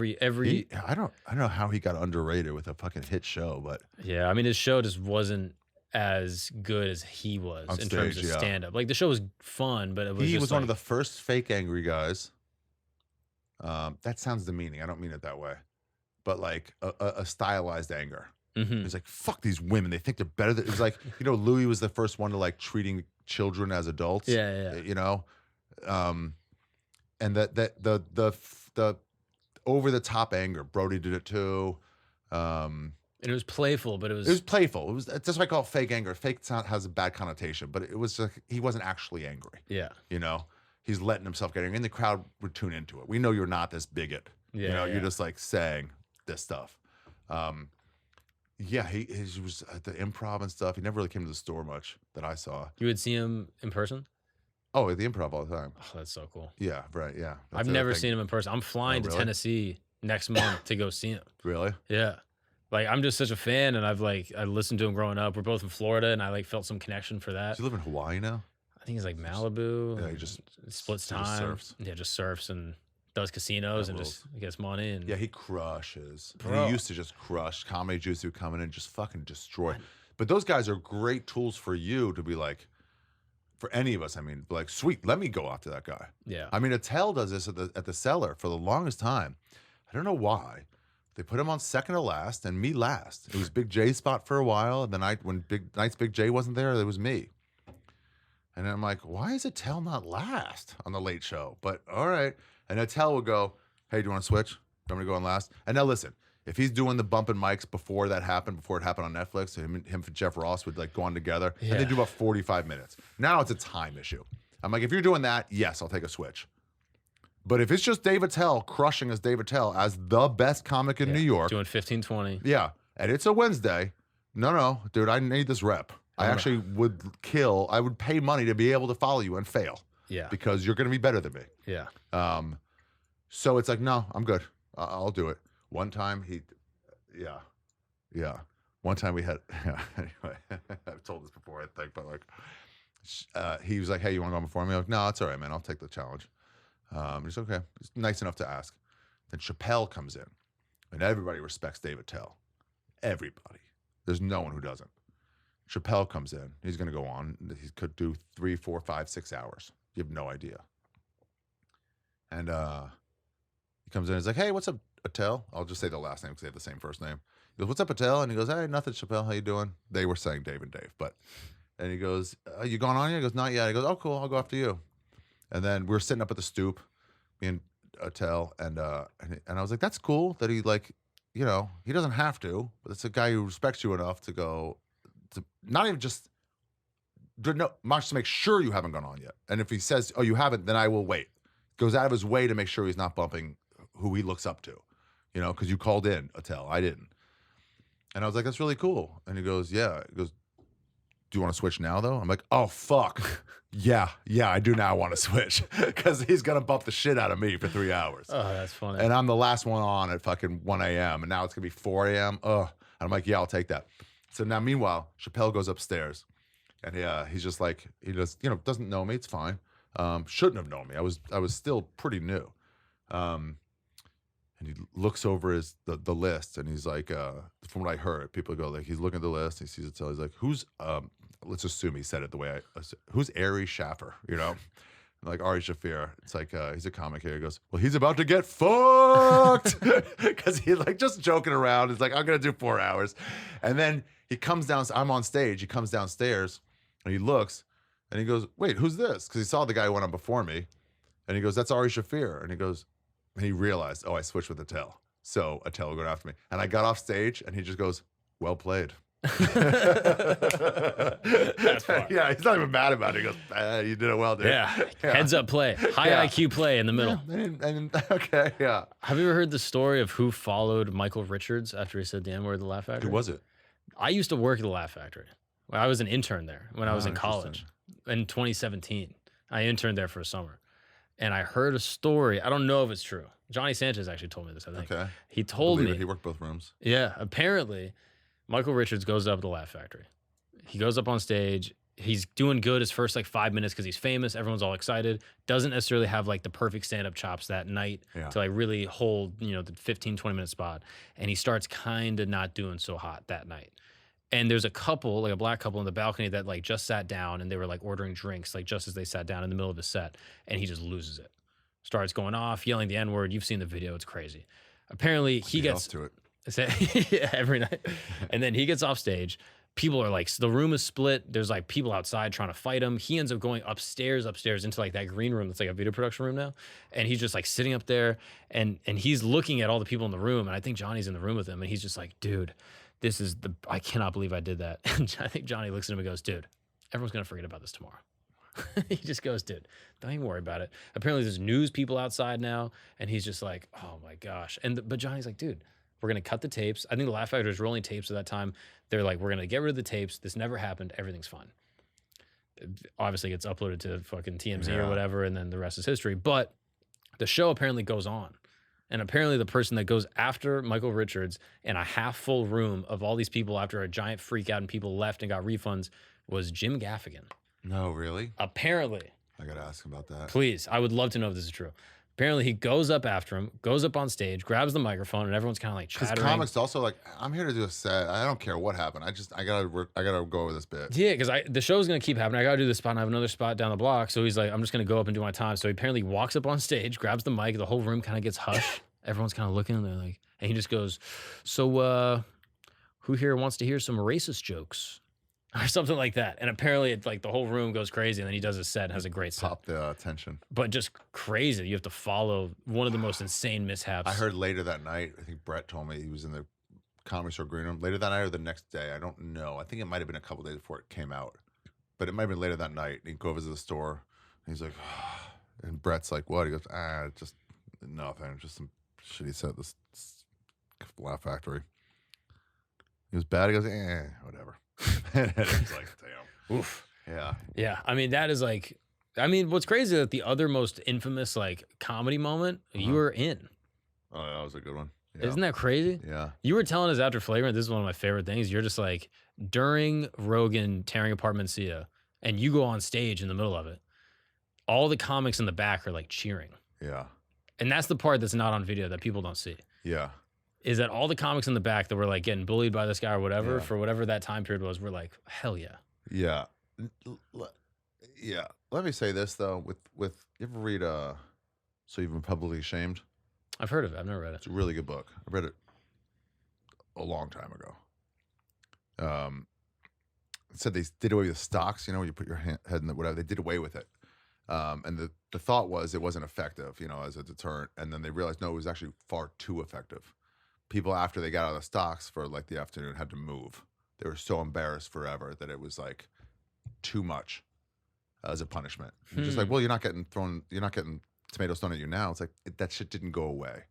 don't know how he got underrated with a fucking hit show, but yeah, I mean his show just wasn't as good as he was in terms of stand up. Like the show was fun, but it was he just was one of the first fake angry guys. That sounds demeaning. I don't mean it that way, but like a stylized anger. Mm-hmm. It's like, fuck these women. They think they're better. It was like, Louis was the first one to like treating children as adults. Yeah. You know, and the over the top anger. Brody did it too. And it was playful, but it was playful. That's why I call it fake anger. Fake has a bad connotation, but it was like he wasn't actually angry. Yeah. He's letting himself get angry, and the crowd would tune into it. We know you're not this bigot. Yeah. You're just like saying this stuff. Yeah, he was at the improv and stuff. He never really came to the store much that I saw. You would see him in person? Oh, at the improv all the time. Oh, that's so cool. Yeah, right, yeah. I've never seen him in person. I'm flying to Tennessee next month to go see him. Really? Yeah. Like, I'm just such a fan, and I listened to him growing up. We're both in Florida, and I like felt some connection for that. Does he live in Hawaii now? I think he's like Malibu. Yeah, he just splits time. Just surfs. Yeah, just surfs and does casinos and just gets money. And yeah, he crushes. Bro. He used to just crush. Comedy Juice would come in and just fucking destroy. But those guys are great tools for you to be like, for any of us, I mean, like, sweet, let me go after that guy. Yeah. I mean, Attell does this at the Cellar for the longest time. I don't know why. They put him on second to last and me last. It was Big J's spot for a while. And the night when Big J wasn't there, it was me. And I'm like, why is Attell not last on the Late Show? But all right. And Attell would go, hey, do you want to switch? Do you want me to go on last? And now listen, if he's doing the bumping mics before it happened on Netflix, him and Jeff Ross would like go on together. Yeah. And they do about 45 minutes. Now it's a time issue. I'm like, if you're doing that, yes, I'll take a switch. But if it's just Dave Attell crushing as Dave Attell as the best comic in New York. Doing 15-20. Yeah. And it's a Wednesday. No, dude, I need this rep. I actually would pay money to be able to follow you and fail. Yeah. Because you're going to be better than me. Yeah. So it's like, no, I'm good. I'll do it. One time One time we had, anyway, I've told this before, I think, but like, he was like, hey, you want to go before me? I'm like, no, it's all right, man. I'll take the challenge. He's okay. He's nice enough to ask. Then Chappelle comes in, and everybody respects Dave Attell. Everybody. There's no one who doesn't. Chappelle comes in. He's going to go on. He could do 3, 4, 5, 6 hours. You have no idea. And he comes in. He's like, hey, what's up, Attell? I'll just say the last name because they have the same first name. He goes, what's up, Attell? And he goes, hey, nothing, Chappelle. How you doing? They were saying Dave and Dave. And he goes, you going on yet? He goes, not yet. He goes, oh, cool. I'll go after you. And then we were sitting up at the stoop, me and Attell, and I was like, that's cool that he, like, you know, he doesn't have to, but it's a guy who respects you enough to go, to not even just, much to make sure you haven't gone on yet. And if he says, oh, you haven't, then I will wait. Goes out of his way to make sure he's not bumping who he looks up to, you know, because you called in, Attell. I didn't. And I was like, that's really cool. And he goes, yeah. He goes, do you want to switch now, though? I'm like, oh, fuck. Yeah, I do now want to switch because he's going to bump the shit out of me for 3 hours. Oh, that's funny. And I'm the last one on at fucking 1 a.m. And now it's going to be 4 a.m. And I'm like, yeah, I'll take that. So now, meanwhile, Chappelle goes upstairs. And he's just like, he just, you know, doesn't know me. It's fine. Shouldn't have known me. I was still pretty new. And he looks over the list, and he's like, from what I heard, people go like, he's looking at the list, he sees it, so he's like, who's, let's assume he said it the way who's Ari Shaffir, you know? Like Ari Shaffir. It's like, he's a comic here. He goes, well, he's about to get fucked. Because he's like just joking around. He's like, I'm going to do 4 hours. And then he comes down, I'm on stage, he comes downstairs, and he looks, and he goes, wait, who's this? Because he saw the guy who went on before me. And he goes, that's Ari Shaffir. And he goes, And he realized, oh, I switched with Attell. So Attell will go after me. And I got off stage and he just goes, well played. That's fun. Yeah, he's not even mad about it. He goes, you did it well, dude. Yeah. Heads up play. High IQ play in the middle. Okay, yeah. Have you ever heard the story of who followed Michael Richards after he said the N-word at the Laugh Factory? Who was it? I used to work at the Laugh Factory. I was an intern there when I was in interesting. college in 2017. I interned there for a summer. And I heard a story. I don't know if it's true. Johnny Sanchez actually told me this, I think. Okay. He told me. He worked both rooms. Yeah. Apparently, Michael Richards goes up to the Laugh Factory. He goes up on stage. He's doing good his first like 5 minutes because he's famous. Everyone's all excited. Doesn't necessarily have like the perfect stand-up chops that night to like really hold, you know, the 15, 20-minute spot. And he starts kind of not doing so hot that night. And there's a couple, like a black couple in the balcony that like just sat down and they were like ordering drinks, like just as they sat down in the middle of his set. And he just loses it. Starts going off, yelling the N-word. You've seen the video. It's crazy. Apparently he gets to it. yeah, every night. And then he gets off stage. People are like, the room is split. There's like people outside trying to fight him. He ends up going upstairs into like that green room that's like a video production room now. And he's just like sitting up there and he's looking at all the people in the room. And I think Johnny's in the room with him. And he's just like, dude, I cannot believe I did that. And I think Johnny looks at him and goes, dude, everyone's going to forget about this tomorrow. He just goes, dude, don't even worry about it. Apparently there's news people outside now. And he's just like, oh my gosh. But Johnny's like, dude, we're going to cut the tapes. I think the Laugh Factory was rolling tapes at that time. They're like, we're going to get rid of the tapes. This never happened. Everything's fine. It obviously gets uploaded to fucking TMZ or whatever. And then the rest is history. But the show apparently goes on. And apparently the person that goes after Michael Richards in a half full room of all these people after a giant freak out and people left and got refunds was Jim Gaffigan. No, really? Apparently. I got to ask him about that. Please. I would love to know if this is true. Apparently he goes up after him, goes up on stage, grabs the microphone, and everyone's kind of like chattering. Because comics also like, I'm here to do a set. I don't care what happened. I gotta go over this bit. Yeah, because the show's gonna keep happening. I gotta do this spot, and I have another spot down the block. So he's like, I'm just gonna go up and do my time. So he apparently walks up on stage, grabs the mic, the whole room kind of gets hushed. Everyone's kind of looking, and they're like, and he just goes, so who here wants to hear some racist jokes? Or something like that. And apparently it's like the whole room goes crazy and then he does his set and has a great set. Pop the attention. But just crazy. You have to follow one of the most insane mishaps. I heard later that night, I think Brett told me he was in the Comedy Store green room. Later that night or the next day, I don't know. I think it might have been a couple days before it came out. But it might have been later that night. He'd go over to the store and he's like, and Brett's like, what? He goes, just nothing. Just some shit he said at this Laugh Factory. He was bad. He goes, whatever. And it's like, damn. Oof. Yeah. Yeah. I mean, that is like, what's crazy is that the other most infamous like comedy moment you were in. Oh, that was a good one. Yeah. Isn't that crazy? Yeah. You were telling us after Flagrant, this is one of my favorite things. You're just like, during Rogan tearing apart Mencia, and you go on stage in the middle of it, all the comics in the back are like cheering. Yeah. And that's the part that's not on video that people don't see. Yeah. Is that all the comics in the back that were like getting bullied by this guy or whatever, for whatever that time period was, were like, hell yeah. Yeah. Yeah. Let me say this though, with you ever read So You've Been Publicly Ashamed? I've heard of it. I've never read it. It's a really good book. I read it a long time ago. It said they did away with stocks, you know, when you put your head in the whatever, they did away with it. And the thought was it wasn't effective, you know, as a deterrent. And then they realized, no, it was actually far too effective. People, after they got out of the stocks for like the afternoon, had to move. They were so embarrassed forever that it was like too much as a punishment. You're just like, well, you're not getting tomatoes thrown at you now. It's like, that shit didn't go away.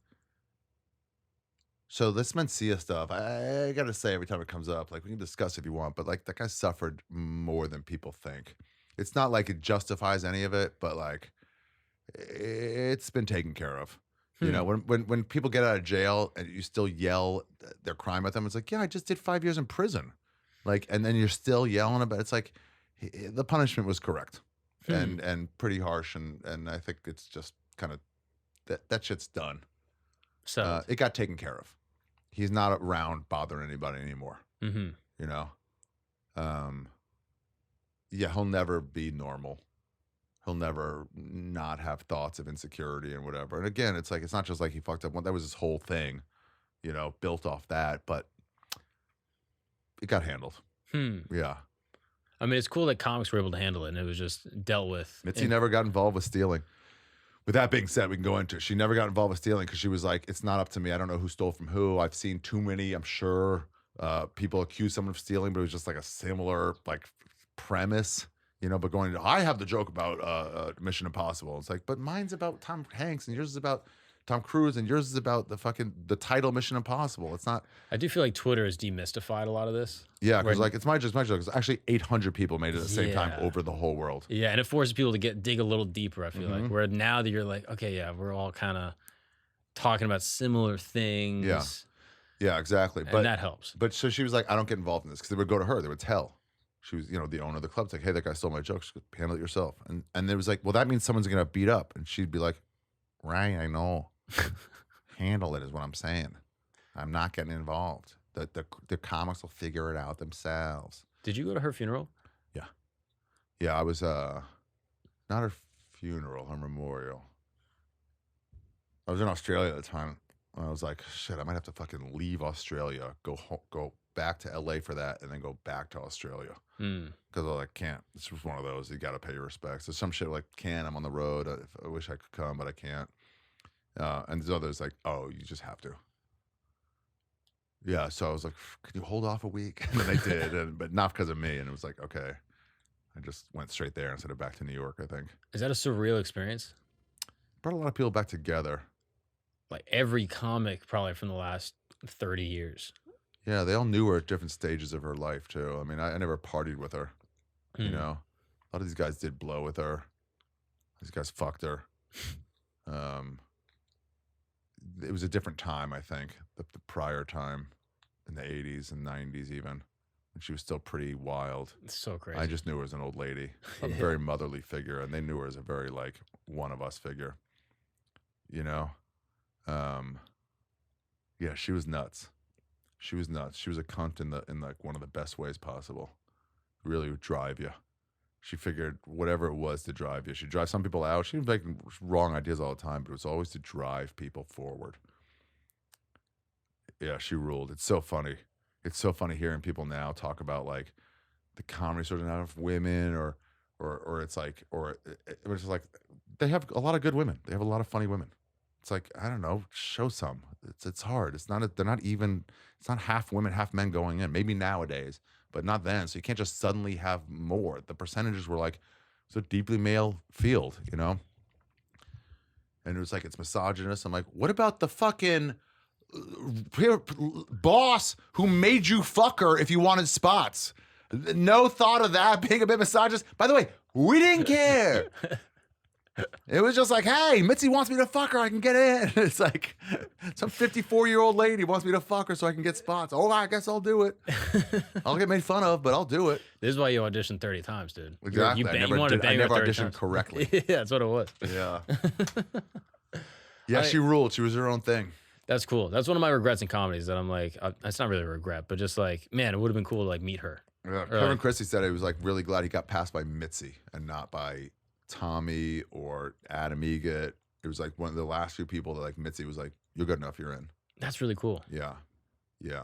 So this Mencia stuff, I got to say every time it comes up, like we can discuss if you want, but like that guy suffered more than people think. It's not like it justifies any of it, but like it's been taken care of. You know, when people get out of jail and you still yell their crime at them, it's like, yeah, I just did 5 years in prison. Like, and then you're still yelling about it. It's like the punishment was correct and pretty harsh. And I think it's just kind of that shit's done. So it got taken care of. He's not around bothering anybody anymore. You know? Yeah, he'll never be normal. He'll never not have thoughts of insecurity and whatever. And again, it's like, it's not just like he fucked up. That was his whole thing, you know, built off that, but it got handled. Yeah. I mean, it's cool that comics were able to handle it and it was just dealt with. Mitzi never got involved with stealing. With that being said, we can go into it. She never got involved with stealing because she was like, it's not up to me. I don't know who stole from who. I've seen too many, I'm sure. People accuse someone of stealing, but it was just like a similar like premise, you know, but going to, I have the joke about Mission Impossible. It's like, but mine's about Tom Hanks and yours is about Tom Cruise and yours is about the title Mission Impossible. It's not. I do feel like Twitter has demystified a lot of this. Yeah, because like it's my joke. It's actually 800 people made it at the same time over the whole world. Yeah, and it forces people to dig a little deeper, I feel like. Where now that you're like, okay, yeah, we're all kind of talking about similar things. Yeah. Yeah, exactly. And that helps. But so she was like, I don't get involved in this because they would go to her. They would tell. She was, you know, the owner of the club. It's like, hey, that guy stole my jokes. Handle it yourself. And it was like, well, that means someone's going to beat up. And she'd be like, right, I know. Handle it is what I'm saying. I'm not getting involved. The comics will figure it out themselves. Did you go to her funeral? Yeah. Yeah, I was, not her funeral, her memorial. I was in Australia at the time. And I was like, shit, I might have to fucking leave Australia, go back to LA for that, and then go back to Australia. Because I was like, can't. This was one of those, you got to pay your respects. There's some shit like, I'm on the road. I wish I could come, but I can't. And there's others like, oh, you just have to. Yeah, so I was like, could you hold off a week? And then I did, but not because of me. And it was like, okay. I just went straight there instead of back to New York, I think. Is that a surreal experience? Brought a lot of people back together. Like every comic probably from the last 30 years. Yeah, they all knew her at different stages of her life, too. I mean, I never partied with her, you know? A lot of these guys did blow with her. These guys fucked her. It was a different time, I think, the prior time in the 80s and 90s even, when she was still pretty wild. It's so crazy. I just knew her as an old lady, a very motherly figure, and they knew her as a very, like, one of us figure, you know? Yeah, she was nuts. She was nuts. She was a cunt in like one of the best ways possible. Really would drive you. She figured whatever it was to drive you. She'd drive some people out. She was making wrong ideas all the time, but it was always to drive people forward. Yeah, she ruled. It's so funny. It's so funny hearing people now talk about like the comedy stores not enough women or it's like, it's like they have a lot of good women. They have a lot of funny women. It's like, I don't know, show some. It's hard. It's not half women, half men going in. Maybe nowadays, but not then. So you can't just suddenly have more. The percentages were like, it's a deeply male field, you know? And it was like, it's misogynist. I'm like, what about the fucking boss who made you fuck her if you wanted spots? No thought of that being a bit misogynist. By the way, we didn't care. It was just like, hey, Mitzi wants me to fuck her, I can get in. It's like some 54-year-old lady wants me to fuck her so I can get spots. Oh, I guess I'll do it. I'll get made fun of, but I'll do it. This is why you auditioned 30 times, dude. Exactly. I never auditioned correctly. Yeah, that's what it was. Yeah. Yeah, she ruled. She was her own thing. That's cool. That's one of my regrets in comedies that I'm like, it's not really a regret, but just like, man, it would have been cool to like meet her. Yeah. Kevin Christie said he was like really glad he got passed by Mitzi and not by Tommy or Adam Eget. It was like one of the last few people that like Mitzi was like, you're good enough, you're in. That's really cool. Yeah. Yeah.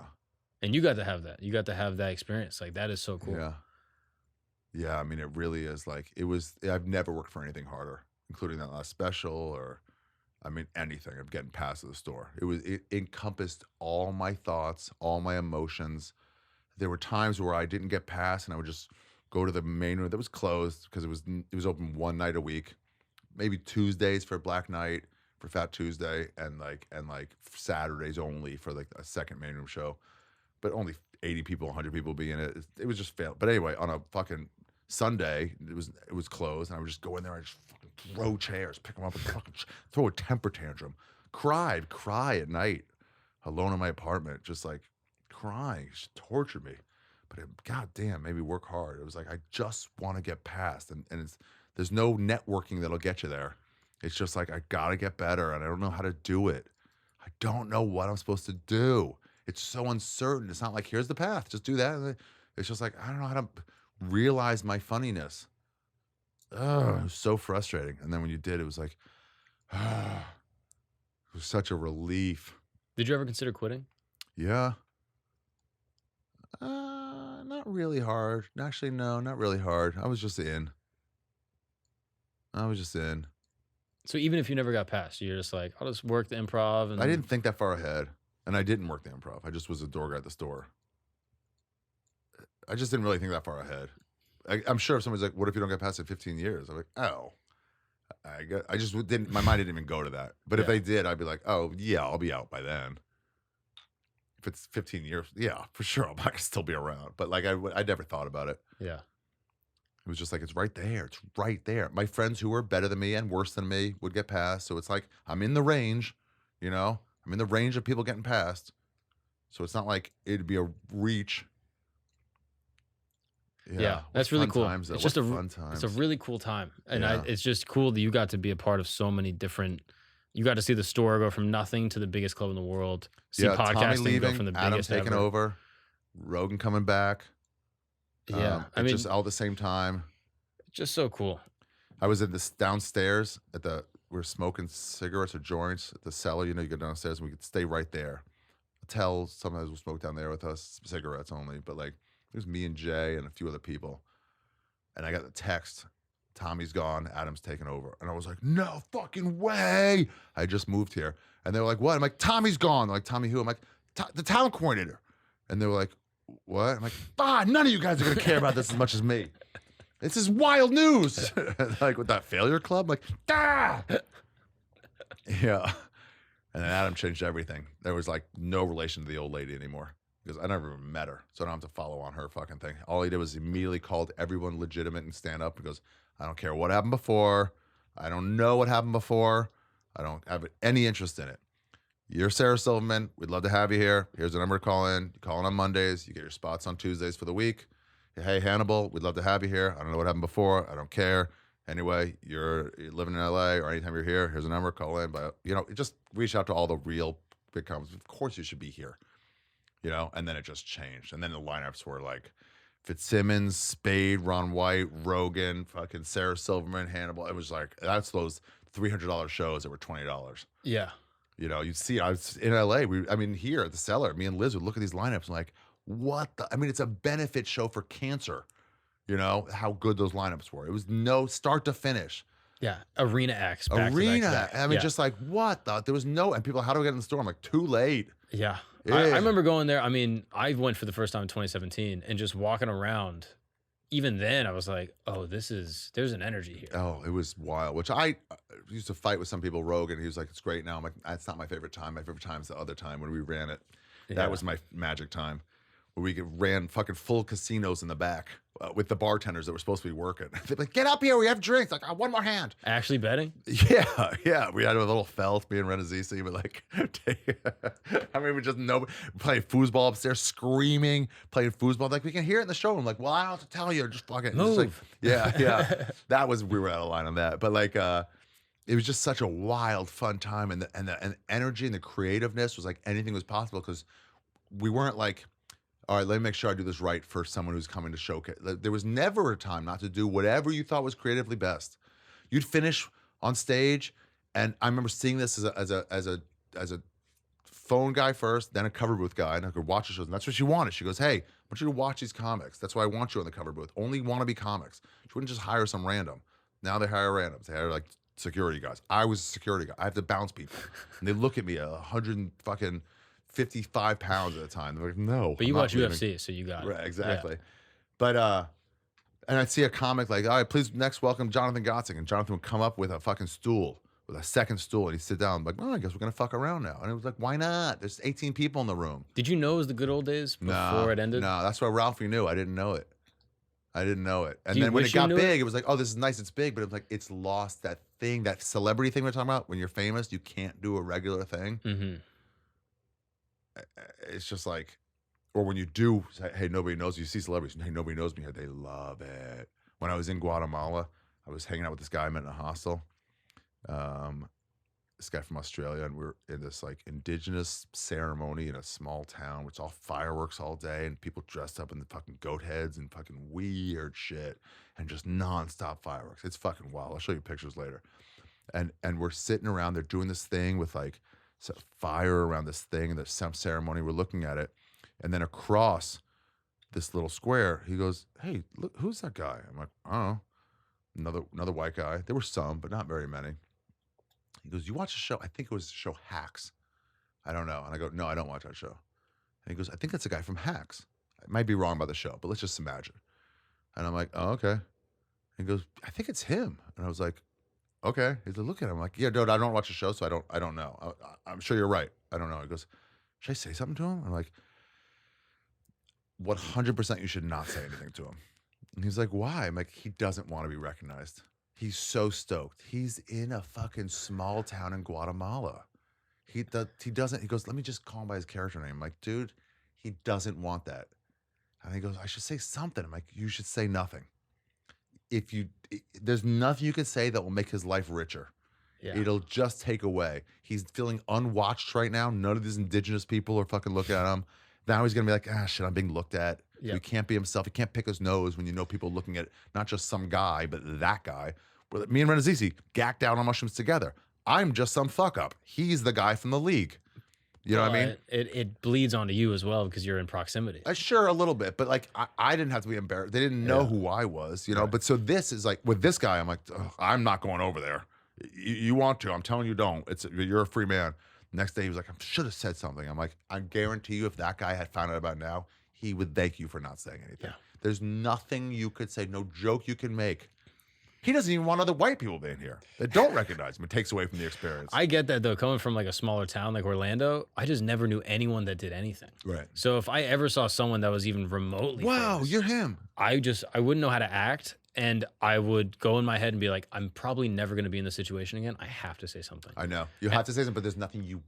And you got to have that. You got to have that experience. Like that is so cool. Yeah. Yeah. I mean, it really is like, I've never worked for anything harder, including that last special or, I mean, anything of getting past the store. It encompassed all my thoughts, all my emotions. There were times where I didn't get past and I would just go to the main room that was closed because it was open one night a week, maybe Tuesdays for Black Night, for Fat Tuesday, and like Saturdays only for like a second main room show, but only 80 people, 100 people be in it. It was just fail. But anyway, on a fucking Sunday, it was closed, and I would just go in there and just fucking throw chairs, pick them up, and fucking throw a temper tantrum, cry at night, alone in my apartment, just like crying, just tortured me. But goddamn, maybe work hard. It was like I just want to get past, and there's no networking that'll get you there. It's just like I gotta get better, and I don't know how to do it. I don't know what I'm supposed to do. It's so uncertain. It's not like here's the path, just do that. It's just like I don't know how to realize my funniness. It was so frustrating. And then when you did, it was like, it was such a relief. Did you ever consider quitting? Yeah. Not really hard. Actually, no, not really hard. I was just in. So even if you never got past, you're just like, I'll just work the improv. And I didn't think that far ahead, and I didn't work the improv. I just was a door guy at the store. I just didn't really think that far ahead. I'm sure if somebody's like, "What if you don't get past it 15 years?" I'm like, "Oh, I just didn't. My mind didn't even go to that. But if they did, I'd be like, "Oh yeah, I'll be out by then." If it's 15 years, yeah, for sure, I can still be around. But like, I never thought about it. Yeah. It was just like, it's right there. It's right there. My friends who were better than me and worse than me would get past. So it's like, I'm in the range, you know? I'm in the range of people getting past. So it's not like it'd be a reach. Yeah, that's really cool. Times, it's just fun times. It's a really cool time. And it's just cool that you got to be a part of so many different, you got to see the store go from nothing to the biggest club in the world. See podcasting Tommy leaving, go from the Adam biggest taking ever. over, Rogan coming back. Yeah, I mean, just all at the same time. Just so cool. I was in this downstairs we were smoking cigarettes or joints at the cellar. You know, you go downstairs and we could stay right there. Hotels, sometimes we'll smoke down there with us, cigarettes only. But like, it was me and Jay and a few other people. And I got the text, Tommy's gone, Adam's taken over. And I was like, no fucking way. I just moved here. And they were like, what? I'm like, Tommy's gone. They're like, Tommy who? I'm like, the talent coordinator. And they were like, what? I'm like, none of you guys are going to care about this as much as me. This is wild news. Like with that failure club, like, yeah. And then Adam changed everything. There was like no relation to the old lady anymore because I never even met her. So I don't have to follow on her fucking thing. All he did was immediately called everyone legitimate and stand up because I don't care what happened before. I don't know what happened before. I don't have any interest in it. You're Sarah Silverman. We'd love to have you here. Here's the number to call in. You call in on Mondays. You get your spots on Tuesdays for the week. Hey, Hannibal, we'd love to have you here. I don't know what happened before. I don't care. Anyway, you're living in LA or anytime you're here, here's a number, call in. But, you know, just reach out to all the real big companies. Of course you should be here, you know? And then it just changed. And then the lineups were like Fitzsimmons, Spade, Ron White, Rogan, fucking Sarah Silverman, Hannibal. It was like, that's those $300 shows that were $20. Yeah. You know, you'd see, I was in LA. Here at the Cellar, me and Liz would look at these lineups and like, what the? I mean, it's a benefit show for cancer. You know, how good those lineups were. It was no start to finish. Yeah. Arena acts. Arena. I mean, just like, what the? There was no, and people, how do I get in the store? I'm like, too late. Yeah. I remember going there. I mean, I went for the first time in 2017 and just walking around. Even then, I was like, oh, there's an energy here. Oh, it was wild, which I used to fight with some people. Rogan, he was like, it's great now. I'm like, that's not my favorite time. My favorite time is the other time when we ran it. Yeah. That was my magic time. Where we ran fucking full casinos in the back with the bartenders that were supposed to be working. They'd be like, get up here, we have drinks. Like, one more hand. Actually betting? Yeah. We had a little felt, me and Renazisi, but like, I mean, we just playing foosball upstairs, screaming, playing foosball. Like, we can hear it in the show. I'm like, well, I don't have to tell you, just fucking move. Like, yeah. We were out of line on that. But like, it was just such a wild, fun time. And the energy and the creativeness was like anything was possible because we weren't like, all right, let me make sure I do this right for someone who's coming to showcase. There was never a time not to do whatever you thought was creatively best. You'd finish on stage, and I remember seeing this as a phone guy first, then a cover booth guy, and I could watch the shows. And that's what she wanted. She goes, "Hey, I want you to watch these comics. That's why I want you on the cover booth. Only wannabe comics." She wouldn't just hire some random. Now they hire randoms. They hire like security guys. I was a security guy. I have to bounce people, and they look at me at 55 pounds at a time. They're like, no. But you watch UFC, so you got it. Right, exactly. Yeah. But and I'd see a comic like, all right, please next welcome Jonathan Gottsing. And Jonathan would come up with a fucking stool, with a second stool, and he'd sit down. I'm like, I guess we're gonna fuck around now. And it was like, why not? There's 18 people in the room. Did you know it was the good old days before it ended? No, that's why Ralphie knew. I didn't know it. And then when it got big, it was like, oh, this is nice, it's big, but it was like, it's lost that thing, that celebrity thing we're talking about. When you're famous, you can't do a regular thing. Mm-hmm. It's just like, or when you do, hey, nobody knows you. See celebrities, hey, nobody knows me here. They love it. When I was in Guatemala, I was hanging out with this guy I met in a hostel. This guy from Australia, and we're in this like indigenous ceremony in a small town, which is all fireworks all day, and people dressed up in the fucking goat heads and fucking weird shit, and just nonstop fireworks. It's fucking wild. I'll show you pictures later. And we're sitting around, they're doing this thing with like fire around this thing, and there's some ceremony. We're looking at it, and then across this little square, he goes, "Hey, look, who's that guy?" I'm like, "I don't know, another white guy." There were some, but not very many. He goes, you watch the show? I think it was the show Hacks. I don't know. And I go, no, I don't watch that show. And he goes, I think that's a guy from Hacks. I might be wrong about the show, but let's just imagine. And I'm like, oh, okay. And he goes, I think it's him. And I was like, okay. He's like, look at him. I'm like, yeah, dude, I don't watch the show, so I don't know. I'm sure you're right. I don't know. He goes, should I say something to him? I'm like, 100% you should not say anything to him. And he's like, why? I'm like, he doesn't want to be recognized. He's so stoked. He's in a fucking small town in Guatemala. He doesn't, he goes, let me just call him by his character name. I'm like, dude, he doesn't want that. And he goes, I should say something. I'm like, you should say nothing. There's nothing you can say that will make his life richer. Yeah. It'll just take away. He's feeling unwatched right now. None of these indigenous people are fucking looking at him. Now he's gonna be like, shit, I'm being looked at. Yep. He can't be himself. He can't pick his nose when you know people looking at not just some guy, but that guy. Me and Renazizi gacked out on mushrooms together. I'm just some fuck up. He's the guy from the league. You know what I mean? It bleeds onto you as well because you're in proximity. Sure, a little bit, but like I didn't have to be embarrassed. They didn't know who I was, you know. Right. But so this is like with this guy, I'm like, I'm not going over there. You want to? I'm telling you, don't. You're a free man. Next day, he was like, I should have said something. I'm like, I guarantee you, if that guy had found out about now, he would thank you for not saying anything. Yeah. There's nothing you could say, no joke you can make. He doesn't even want other white people being here that don't recognize him. It takes away from the experience. I get that, though. Coming from like a smaller town like Orlando, I just never knew anyone that did anything. Right. So if I ever saw someone that was even remotely famous, you're him. I wouldn't know how to act. And I would go in my head and be like, I'm probably never going to be in this situation again. I have to say something. I know. You have to say something, but there's nothing you...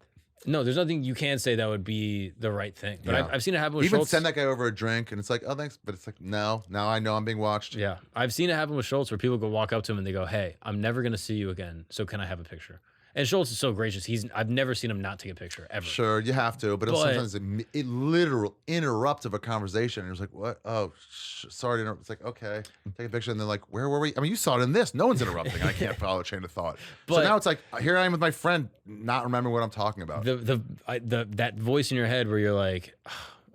No, there's nothing you can say that would be the right thing. But I've seen it happen with Even Schultz. Send that guy over a drink, and it's like, oh, thanks. But it's like, no, now I know I'm being watched. Yeah. I've seen it happen with Schultz where people go walk up to him and they go, hey, I'm never going to see you again, so can I have a picture? And Schultz is so gracious. I've never seen him not take a picture, ever. Sure, you have to. But sometimes it literal interrupts of a conversation. And it was like, what? Oh, sorry to interrupt. It's like, okay, take a picture. And they're like, where were we? I mean, you saw it in this. No one's interrupting. I can't follow a chain of thought. But so now it's like, here I am with my friend, not remembering what I'm talking about. That voice in your head where you're like,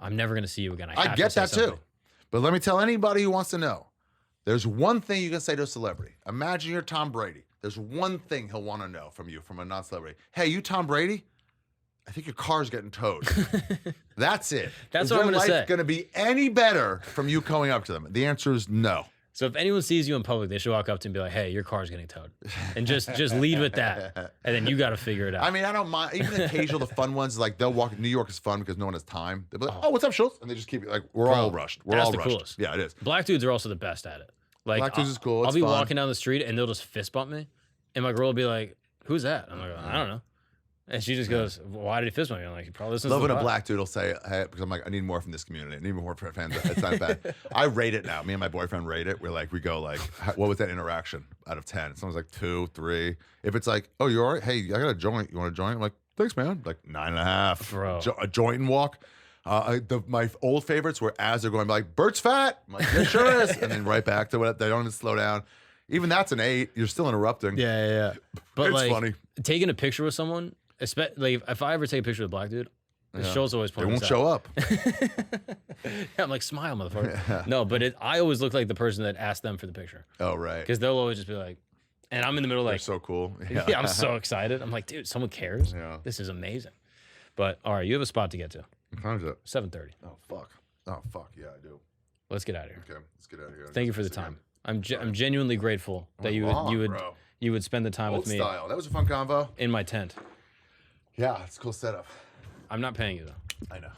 I'm never going to see you again. I get that too. But let me tell anybody who wants to know, there's one thing you can say to a celebrity. Imagine you're Tom Brady. There's one thing he'll want to know from you, from a non-celebrity. Hey, you Tom Brady? I think your car's getting towed. That's it. That's what I'm going to say. Is your life going to be any better from you coming up to them? The answer is no. So if anyone sees you in public, they should walk up to you and be like, hey, your car's getting towed. And just lead with that. And then you got to figure it out. I mean, I don't mind. Even the occasional, the fun ones, like they'll walk. New York is fun because no one has time. They'll be like, oh, what's up, Schultz? And they just keep it like, we're all rushed. We're all rushed. Coolest. Yeah, it is. Black dudes are also the best at it. Like, Black dudes is cool. I'll be walking down the street and they'll just fist bump me. And my girl will be like, who's that? I'm like, I don't know. And she just goes, why did he fist bump me? I'm like, he probably listens to Love when a black dude will say, hey, because I'm like, I need more from this community. I need more fans. It's not bad. I rate it now. Me and my boyfriend rate it. We're like, we go like, what was that interaction out of 10? Someone's like 2, 3. If it's like, oh, you're all right? Hey, I got a joint. You want a joint? I'm like, thanks, man. Like 9.5. Bro. A joint and walk. My old favorites were as they're going like, Bert's fat. I'm like, yeah, sure is. And then right back to what they don't even slow down. Even that's an 8. You're still interrupting. Yeah. But it's like, funny. Taking a picture with someone, like if I ever take a picture with a black dude, the show's always pointing. They won't show up. Yeah, I'm like, smile, motherfucker. Yeah. No, but I always look like the person that asked them for the picture. Oh, right. Because they'll always just be like, and I'm in the middle like, they're so cool. Yeah, I'm so excited. I'm like, dude, someone cares. Yeah. This is amazing. But all right, you have a spot to get to. What time is it? 7:30. Oh fuck. Yeah, I do. Let's get out of here. Okay, let's get out of here. Thank you for the time. I'm genuinely grateful that you would spend the time with me. Style. That was a fun convo. In my tent. Yeah, it's a cool setup. I'm not paying you though. I know.